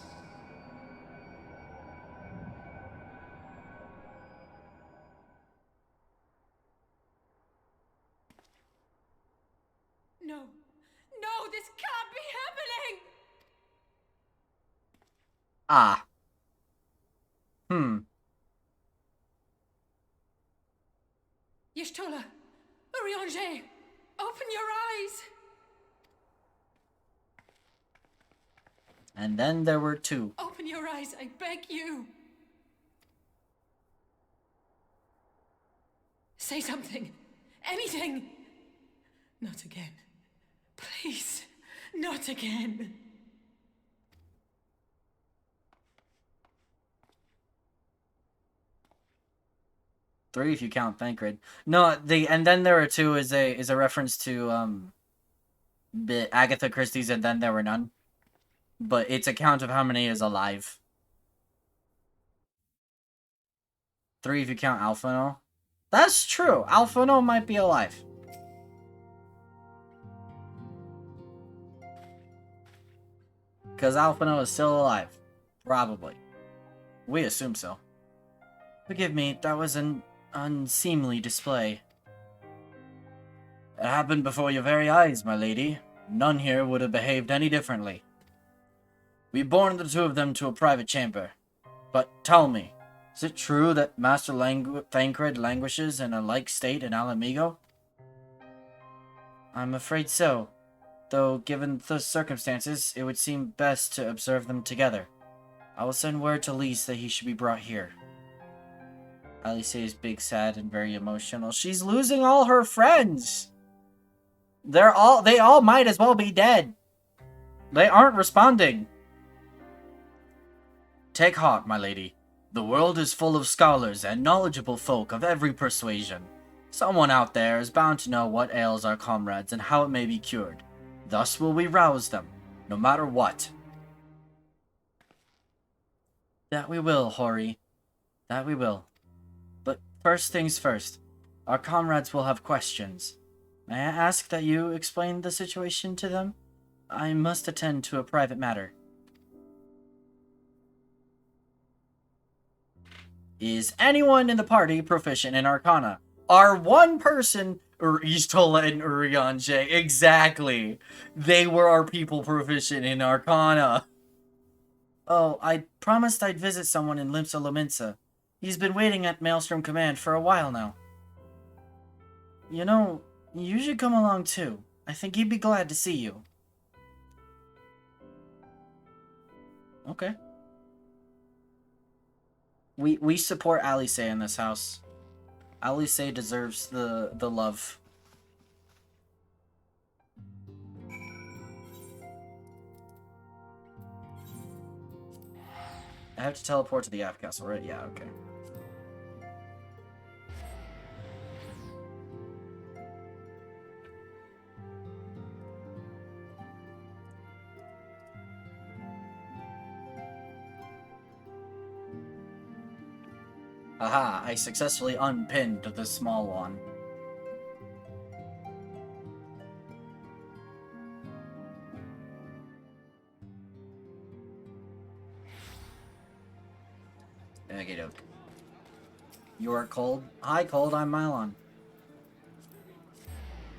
S3: No! No, this can't be happening!
S1: Ah.
S3: Y'shtola! Urianger! Open your eyes!
S1: And then there were two.
S3: Open your eyes, I beg you! Say something! Anything! Not again. Please, not again.
S1: 3 if you count Thancred. No, and then there were 2 is a reference to Agatha Christie's and then there were none. But it's a count of how many is alive. 3 if you count Alphino. That's true. Alphino might be alive. Because Alphino is still alive. Probably. We assume so. Forgive me, that was an unseemly display. It happened before your very eyes, my lady. None here would have behaved any differently. We borne the 2 of them to a private chamber. But tell me, is it true that Master Thancred languishes in a like state in Alamigo? I'm afraid so. Though, given the circumstances, it would seem best to observe them together. I will send word to Lise that he should be brought here. Alice is big, sad, and very emotional. She's losing all her friends! They all might as well be dead. They aren't responding. Take heart, my lady. The world is full of scholars and knowledgeable folk of every persuasion. Someone out there is bound to know what ails our comrades and how it may be cured. Thus will we rouse them, no matter what. That we will, Hori. That we will. But first things first. Our comrades will have questions. May I ask that you explain the situation to them? I must attend to a private matter. Is anyone in the party proficient in Arcana? Our one person, Ishtola and Urianger, exactly. They were our people proficient in Arcana. Oh, I promised I'd visit someone in Limsa Lominsa. He's been waiting at Maelstrom Command for a while now. You know, you should come along too. I think he'd be glad to see you. Okay. We support Alice in this house. Alice deserves the love. I have to teleport to the Aft Castle, right? Yeah, okay. Aha, I successfully unpinned the small one. Okie doke. You are Cold? Hi, Cold, I'm Mylon.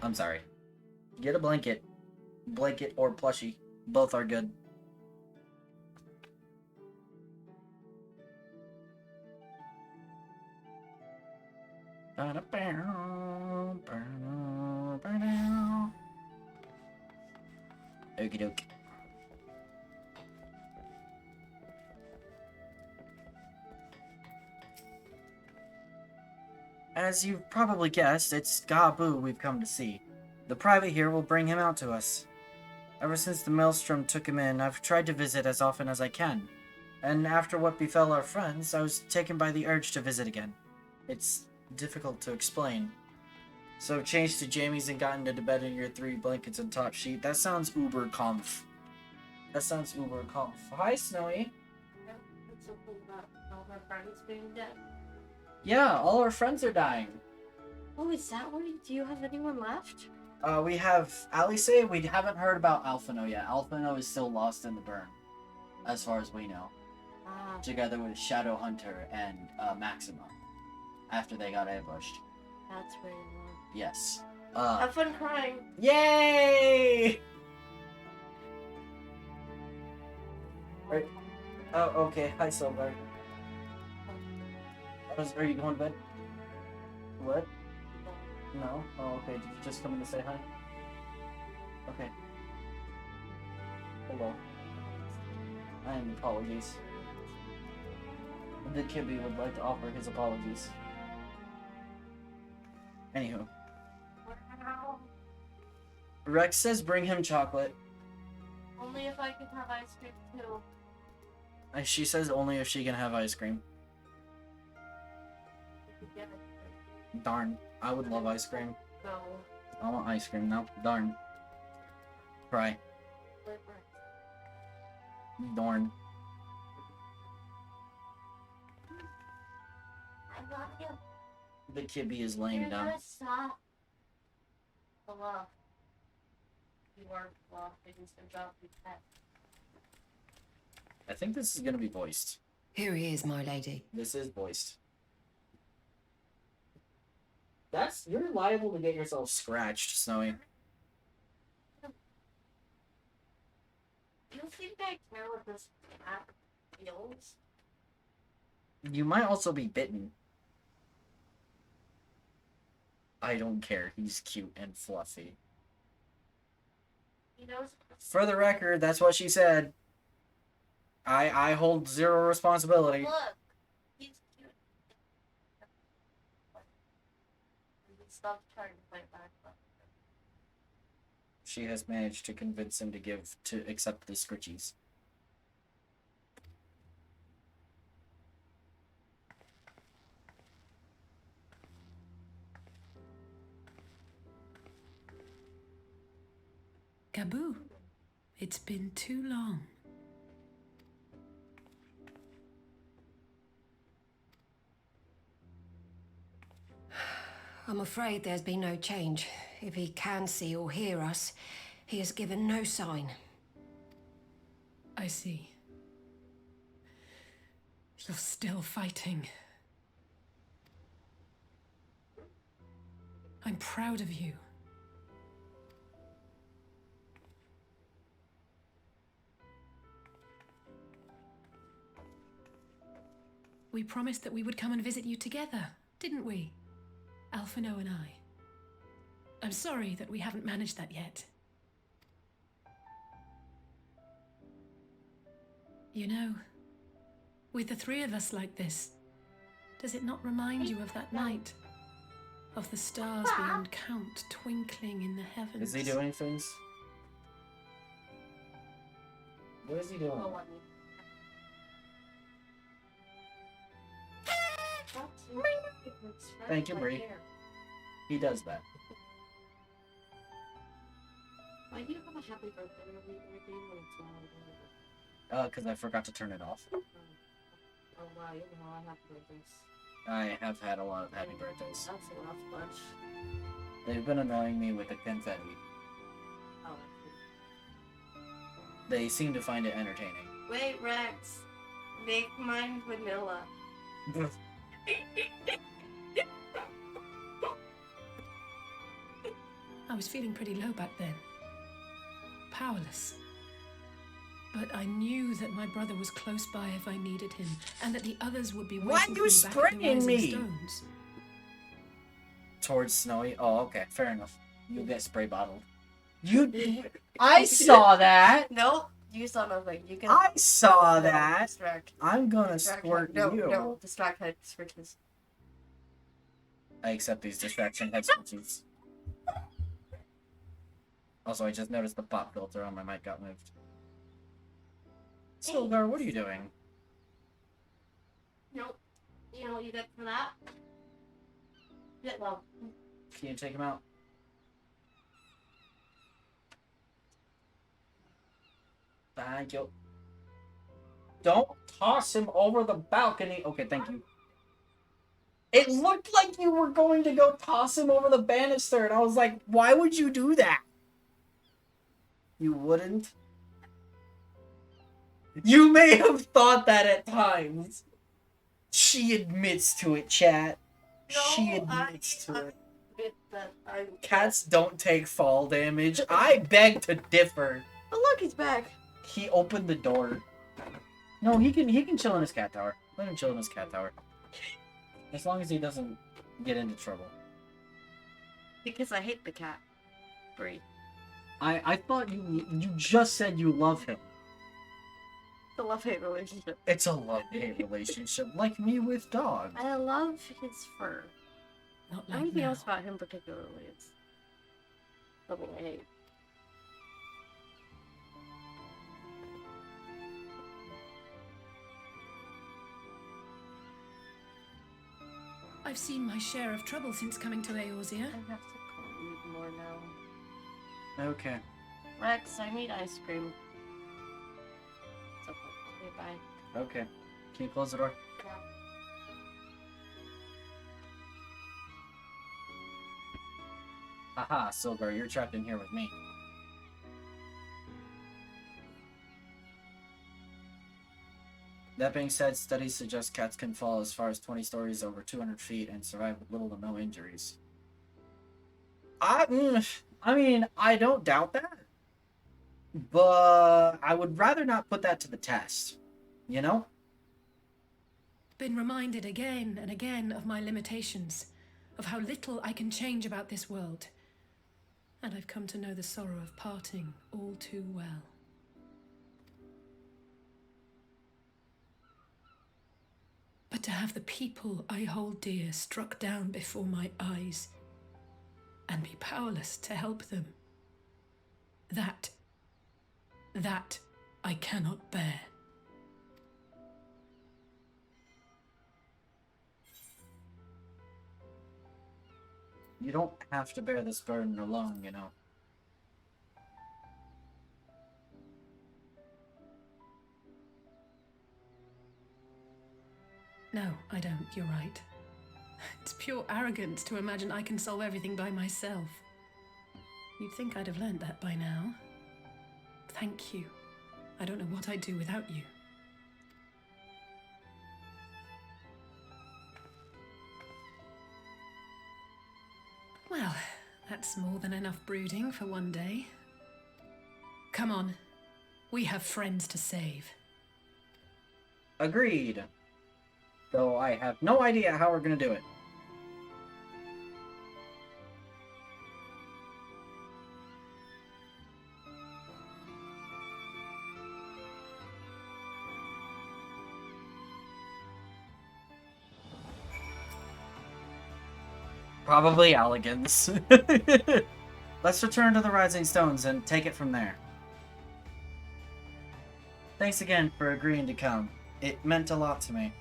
S1: I'm sorry. Get a blanket. Blanket or plushie. Both are good. Okie doke. As you've probably guessed, it's Gabu we've come to see. The private here will bring him out to us. Ever since the Maelstrom took him in, I've tried to visit as often as I can. And after what befell our friends, I was taken by the urge to visit again. It's difficult to explain. So changed to Jamie's and gotten into bed in your 3 blankets and top sheet. That sounds uber comf. That sounds uber comf. Hi, Snowy.
S15: It's something about all our friends being dead.
S1: Yeah, all our friends are dying.
S15: Oh, is that what? Do you have anyone left?
S1: We have Alice. We haven't heard about Alphino yet. Alphino is still lost in the burn, as far as we know. Together with Shadow Hunter and Maxima, after they got ambushed.
S15: That's where you are.
S1: Yes.
S15: Have fun crying.
S1: Yay! Right. Oh, okay. Hi, Silver. Are you going to bed? What? No? Oh, okay. Did you just come in to say hi? Okay. Hello. I am apologies. The Kibby would like to offer his apologies. Anywho.
S15: Wow.
S1: Rex says bring him chocolate.
S15: Only if I can have ice cream too.
S1: She says only if she can have ice cream.
S15: Get it.
S1: Darn. I would love ice cream.
S15: No.
S1: I want ice cream now. Darn. Try. Darn.
S15: I love you.
S1: The kibby is laying
S15: You're
S1: down.
S15: gonna stop. Hello. You are laughing and drop your pet.
S1: I think this is gonna be voiced.
S3: Here he is, my lady.
S1: This is voiced. You're liable to get yourself scratched, Snowy.
S15: Do you think I care what this cat feels?
S1: You might also be bitten. I don't care. He's cute and fluffy.
S15: He knows.
S1: For the record, that's what she said. I hold zero responsibility.
S15: Look, he's cute. Stop trying to fight back.
S1: She has managed to convince him to accept the scritchies.
S3: Gaboo, it's been too long. I'm afraid there's been no change. If he can see or hear us, he has given no sign. I see. You're still fighting. I'm proud of you. We promised that we would come and visit you together, didn't we? Alphino and I. I'm sorry that we haven't managed that yet. You know, with the three of us like this, does it not remind you of that night? Of the stars beyond count twinkling in the heavens?
S1: Is he doing things? What is he doing? Thank you, Bree. He does that.
S15: Why do you have a happy birthday every day when it's not?
S1: Because I forgot to turn it off.
S15: Oh wow, you know I have birthdays.
S1: I have had a lot of happy birthdays.
S15: That's a rough bunch.
S1: They've been annoying me with the confetti.
S15: Oh,
S1: They seem to find it entertaining.
S15: wait, Rex. Make mine vanilla.
S3: I was feeling pretty low back then. Powerless. But I knew that my brother was close by if I needed him, and that the others would be waiting
S1: Why
S3: for
S1: you
S3: me back at the
S1: spraying
S3: Rising
S1: me?
S3: Stones.
S1: Towards Snowy? Oh, okay. Fair enough. You'll get spray bottled. I saw that!
S15: Nope, you saw nothing. You can.
S1: I saw that!
S15: Distract.
S1: I'm gonna
S15: Distract
S1: squirt
S15: head. No,
S1: you.
S15: no, distract head switches.
S1: I accept these distraction head switches. Also, I just noticed the pop filter on my mic got moved. Silgar, what are you doing?
S15: Nope. You know what you get for that? Get low.
S1: Can you take him out? Thank you. Don't toss him over the balcony. Okay, thank you. It looked like you were going to go toss him over the banister, and I was like, why would you do that? You wouldn't? You may have thought that at times. She admits to it, chat. She admits to it. Cats don't take fall damage. I beg to differ.
S15: Oh look, he's back.
S1: He opened the door. No, he can chill in his cat tower. Let him chill in his cat tower. As long as he doesn't get into trouble.
S15: Because I hate the cat. Bree.
S1: I thought you just said you love him.
S15: It's a love-hate relationship.
S1: It's a love-hate relationship, like me with dogs.
S15: I love his fur.
S3: Not like
S15: Everything
S3: now.
S15: else about him particularly is something I hate.
S3: I've seen my share of trouble since coming to Eorzea.
S15: I have to go eat more now.
S1: Okay.
S15: Rex, I need ice cream. It's okay. Okay, bye.
S1: Okay. Can you close the door?
S15: Yeah.
S1: Haha, Silver, you're trapped in here with me. That being said, studies suggest cats can fall as far as 20 stories over 200 feet and survive with little to no injuries. I mean, I don't doubt that. But I would rather not put that to the test. You know?
S3: Been reminded again and again of my limitations, of how little I can change about this world. And I've come to know the sorrow of parting all too well. But to have the people I hold dear struck down before my eyes and be powerless to help them, that I cannot bear.
S1: You don't have to bear this burden alone, you know.
S3: No, I don't. You're right. It's pure arrogance to imagine I can solve everything by myself. You'd think I'd have learned that by now. Thank you. I don't know what I'd do without you. Well, that's more than enough brooding for one day. Come on. We have friends to save.
S1: Agreed. Though I have no idea how we're gonna do it. Probably elegance. Let's return to the Rising Stones and take it from there. Thanks again for agreeing to come. It meant a lot to me.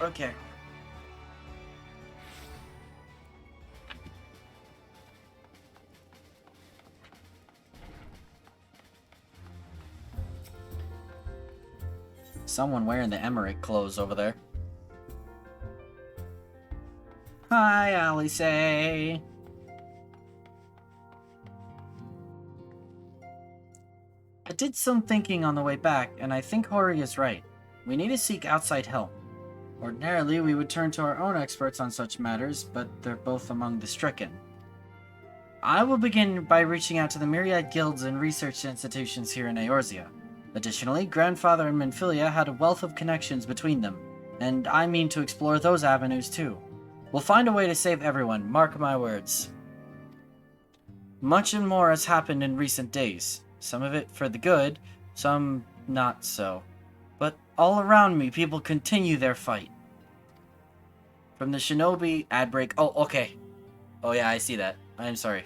S1: Okay. Someone wearing the Emmerich clothes over there. Hi, Alice. I did some thinking on the way back, and I think Hori is right. We need to seek outside help. Ordinarily, we would turn to our own experts on such matters, but they're both among the stricken. I will begin by reaching out to the myriad guilds and research institutions here in Eorzea. Additionally, Grandfather and Minfilia had a wealth of connections between them, and I mean to explore those avenues too. We'll find a way to save everyone, mark my words. Much and more has happened in recent days. Some of it for the good, some not so. But all around me, people continue their fight. From the shinobi, ad break. Oh, okay. Oh yeah, I see that. I'm sorry.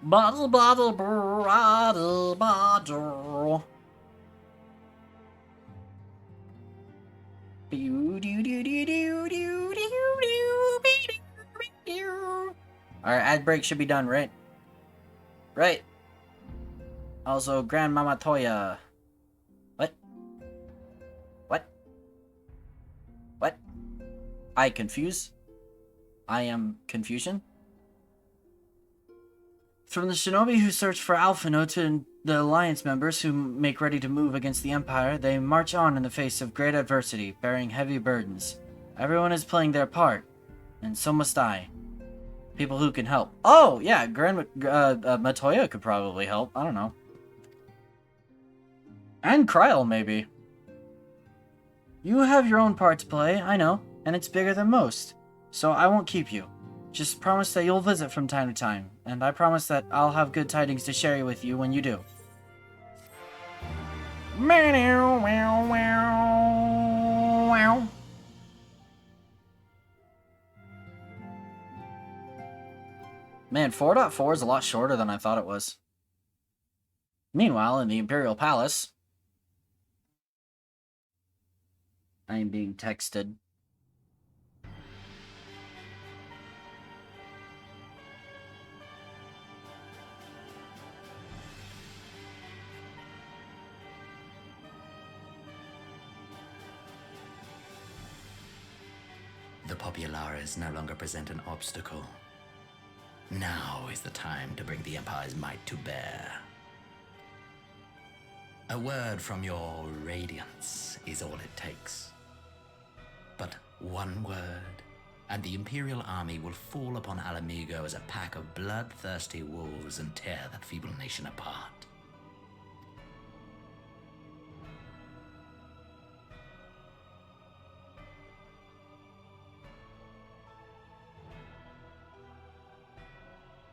S1: Bottle, bottle, bottle, bottle. Our ad break should be done, right? Right. Also, Grandmama Toya. What? What? What? I confuse? I am confusion? From the shinobi who search for Alphino to the Alliance members who make ready to move against the Empire, they march on in the face of great adversity, bearing heavy burdens. Everyone is playing their part, and so must I. People who can help. Oh, yeah, Matoya could probably help. I don't know. And Kryl, maybe. You have your own part to play, I know, and it's bigger than most. So I won't keep you. Just promise that you'll visit from time to time, and I promise that I'll have good tidings to share with you when you do. Man, 4.4 is a lot shorter than I thought it was. Meanwhile, in the Imperial Palace, I am being texted.
S16: The Populares no longer present an obstacle. Now is the time to bring the Empire's might to bear. A word from your Radiance is all it takes. But one word, and the Imperial army will fall upon Alamigo as a pack of bloodthirsty wolves and tear that feeble nation apart.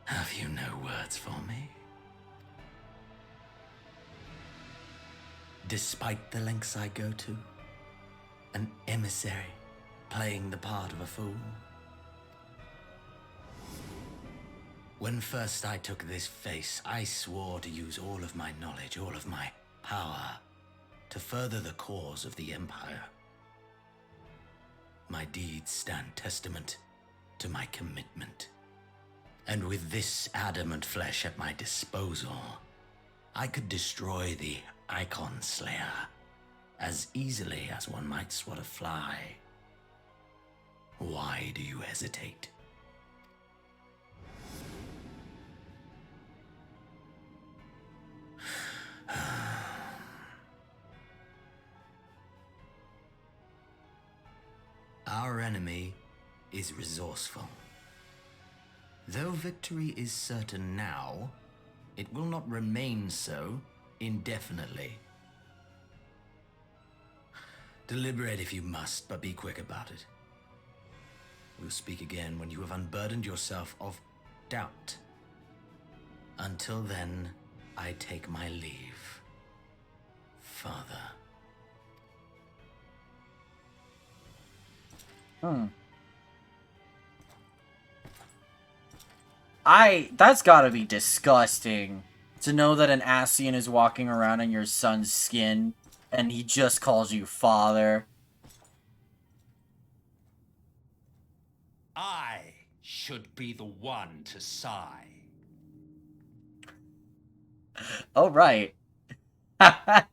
S16: Have you no words for me? Despite the lengths I go to, an emissary playing the part of a fool. When first I took this face, I swore to use all of my knowledge, all of my power, to further the cause of the Empire. My deeds stand testament to my commitment. And with this adamant flesh at my disposal, I could destroy the Icon Slayer as easily as one might swat a fly. Why do you hesitate? Our enemy is resourceful. Though victory is certain now, it will not remain so indefinitely. Deliberate if you must, but be quick about it. We'll speak again when you have unburdened yourself of doubt. Until then, I take my leave, Father.
S1: That's gotta be disgusting. To know that an Ascian is walking around in your son's skin, and he just calls you father.
S17: I should be the one to sigh.
S1: Oh, right.
S17: I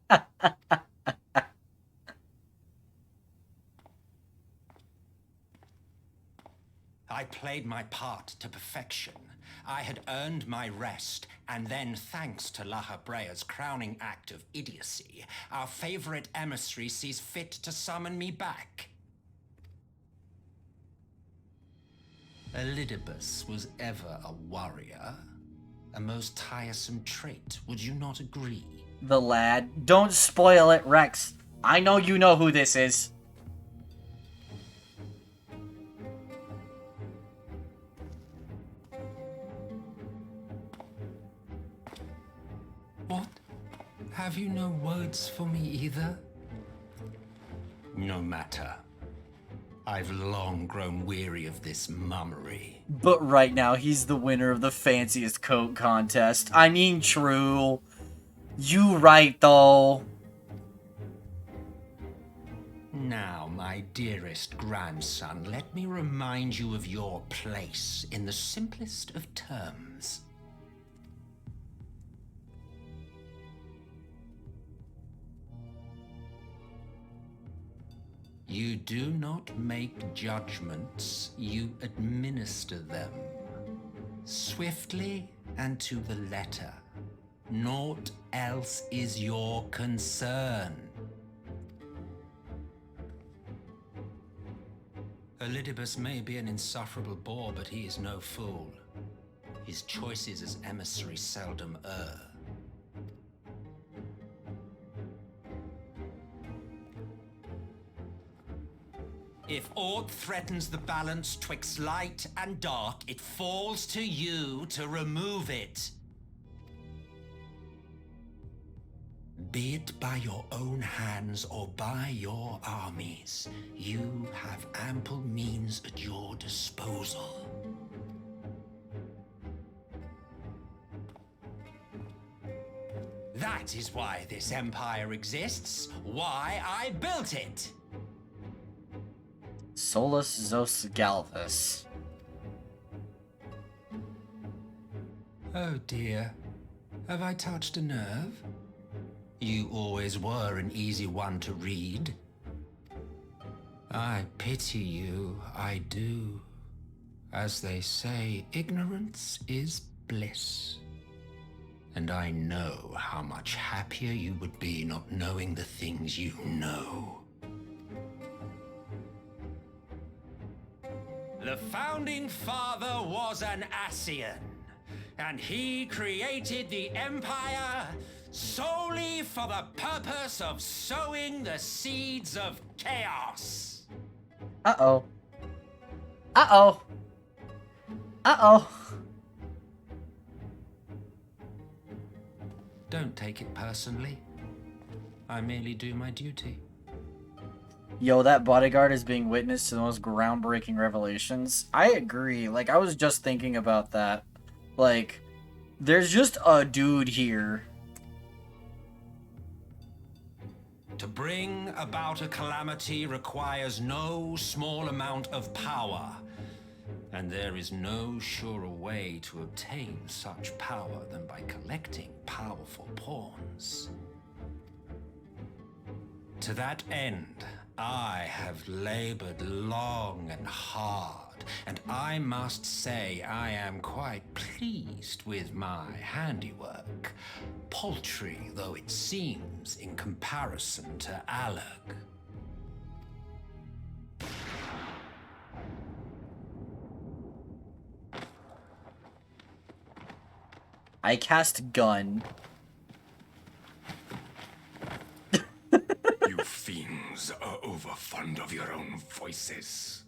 S17: played my part to perfection. I had earned my rest, and then, thanks to La Habrea's crowning act of idiocy, our favorite emissary sees fit to summon me back. Elidibus was ever a warrior. A most tiresome trait, would you not agree?
S1: The lad. Don't spoil it, Rex. I know you know who this is.
S17: What? Have you no words for me either? No matter. I've long grown weary of this mummery.
S1: But right now, he's the winner of the fanciest coat contest. I mean, true. You right, though.
S17: Now, my dearest grandson, let me remind you of your place in the simplest of terms. You do not make judgments, you administer them. Swiftly and to the letter. Naught else is your concern. Elidibus may be an insufferable bore, but he is no fool. His choices as emissary seldom err. If aught threatens the balance twixt light and dark, it falls to you to remove it. Be it by your own hands or by your armies, you have ample means at your disposal. That is why this empire exists, why I built it.
S1: Solus Zos Galvus.
S17: Oh dear. Have I touched a nerve? You always were an easy one to read. I pity you, I do. As they say, ignorance is bliss. And I know how much happier you would be not knowing the things you know. The founding father was an Ascian, and he created the Empire solely for the purpose of sowing the seeds of chaos.
S1: Uh-oh. Uh-oh. Uh-oh.
S17: Don't take it personally. I merely do my duty.
S1: Yo, that bodyguard is being witness to the most groundbreaking revelations. I agree. Like, I was just thinking about that. Like, there's just a dude here.
S17: To bring about a calamity requires no small amount of power. And there is no surer way to obtain such power than by collecting powerful pawns. To that end, I have labored long and hard, and I must say I am quite pleased with my handiwork, paltry though it seems in comparison to Alag.
S1: I cast gun.
S10: You fiends are overfond of your own voices.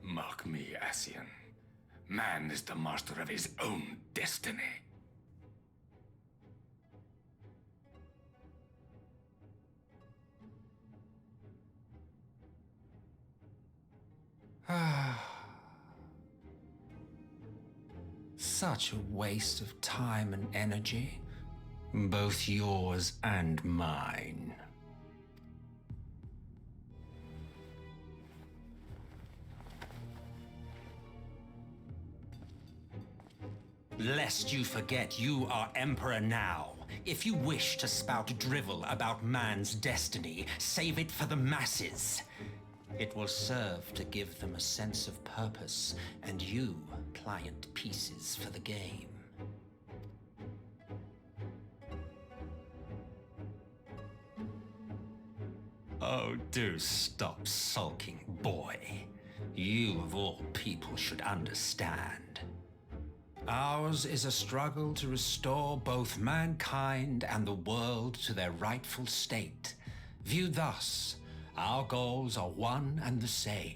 S10: Mark me, Ascian. Man is the master of his own destiny.
S17: Such a waste of time and energy, both yours and mine. Lest you forget, you are Emperor now. If you wish to spout drivel about man's destiny, save it for the masses. It will serve to give them a sense of purpose, and you pliant pieces for the game. Oh, do stop sulking, boy. You, of all people, should understand. Ours is a struggle to restore both mankind and the world to their rightful state. Viewed thus, our goals are one and the same.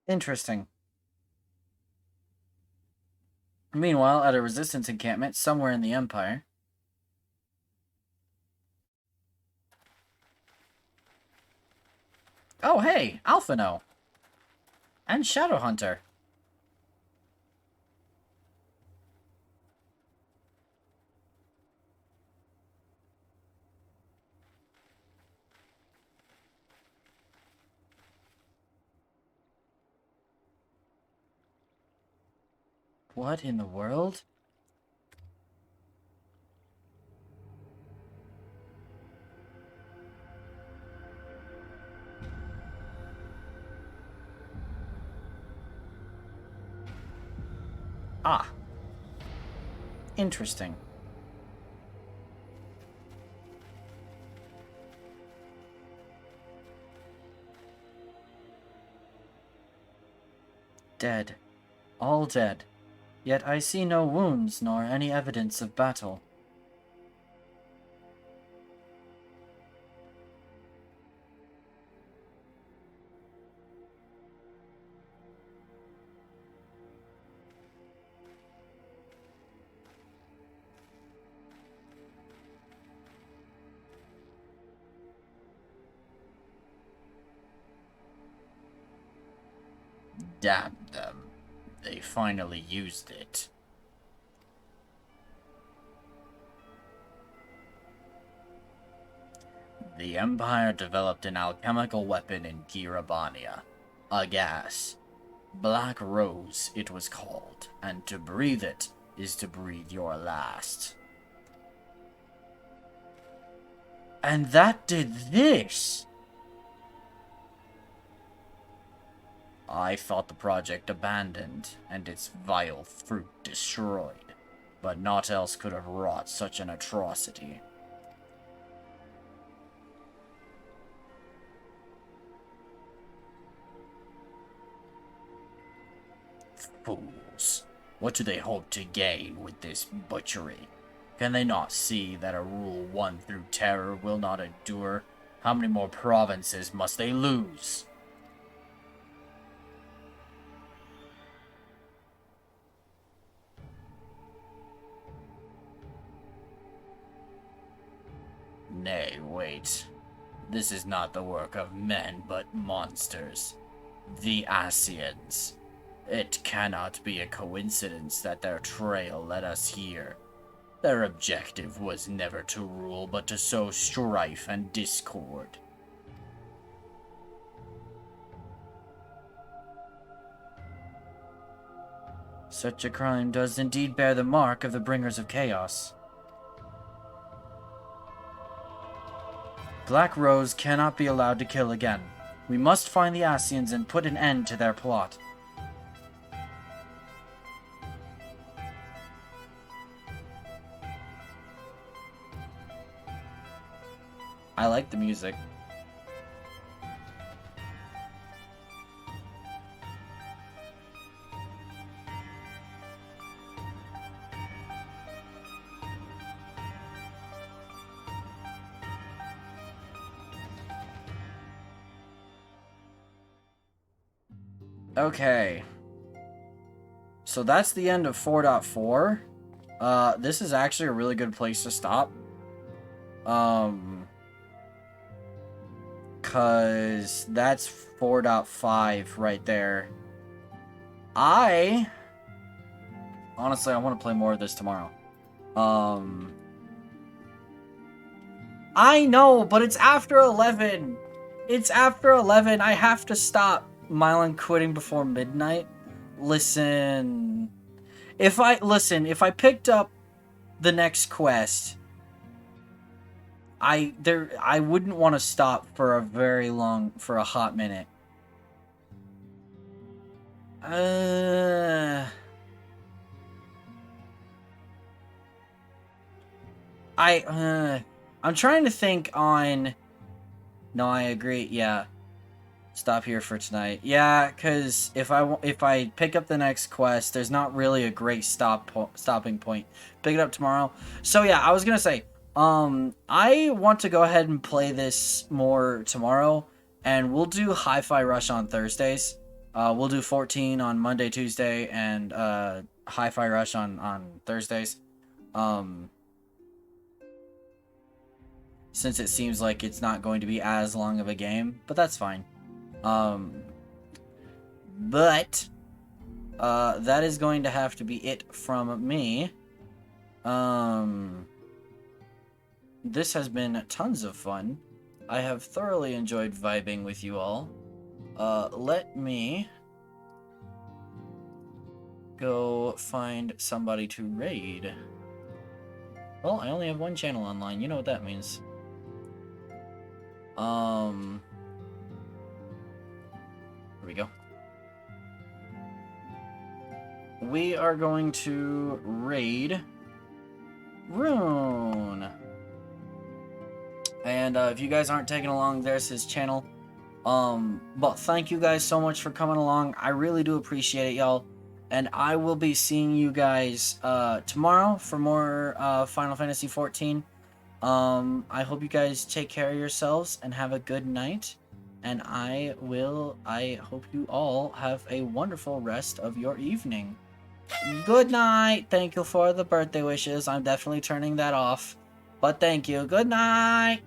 S1: Interesting. Meanwhile, at a resistance encampment somewhere in the Empire. Oh, hey, Alphino. And Shadowhunter. What in the world? Ah. Interesting. Dead. All dead. Yet I see no wounds nor any evidence of battle. Damn them. They finally used it. The Empire developed an alchemical weapon in Girabania. A gas. Black Rose, it was called, and to breathe it is to breathe your last. And that did this! I thought the project abandoned, and its vile fruit destroyed, but naught else could have wrought such an atrocity. Fools. What do they hope to gain with this butchery? Can they not see that a rule won through terror will not endure? How many more provinces must they lose? Nay, wait. This is not the work of men, but monsters. The Asians. It cannot be a coincidence that their trail led us here. Their objective was never to rule, but to sow strife and discord. Such a crime does indeed bear the mark of the bringers of chaos. Black Rose cannot be allowed to kill again. We must find the Asians and put an end to their plot. I like the music. Okay. So that's the end of 4.4. This is actually a really good place to stop. Cause that's 4.5 right there. Honestly, I want to play more of this tomorrow. I know, but it's after 11. It's after 11. I have to stop. Mylan quitting before midnight. Listen, if I picked up the next quest, I wouldn't want to stop for a hot minute. I'm trying to think on. No, I agree. Yeah. Stop here for tonight. Yeah, because if I pick up the next quest, there's not really a great stopping point. Pick it up tomorrow. So yeah, I was gonna say, I want to go ahead and play this more tomorrow, and we'll do Hi-Fi Rush on Thursdays. We'll do 14 on Monday, Tuesday, and Hi-Fi Rush on Thursdays. Since it seems like it's not going to be as long of a game, but that's fine. But that is going to have to be it from me. This has been tons of fun. I have thoroughly enjoyed vibing with you all. Let me go find somebody to raid. Well, I only have one channel online. You know what that means. Here we go. We are going to raid Rune. And if you guys aren't taking along, there's his channel. But thank you guys so much for coming along. I really do appreciate it, y'all. And I will be seeing you guys tomorrow for more Final Fantasy XIV. I hope you guys take care of yourselves and have a good night. And I hope you all have a wonderful rest of your evening. Good night. Thank you for the birthday wishes. I'm definitely turning that off. But thank you. Good night.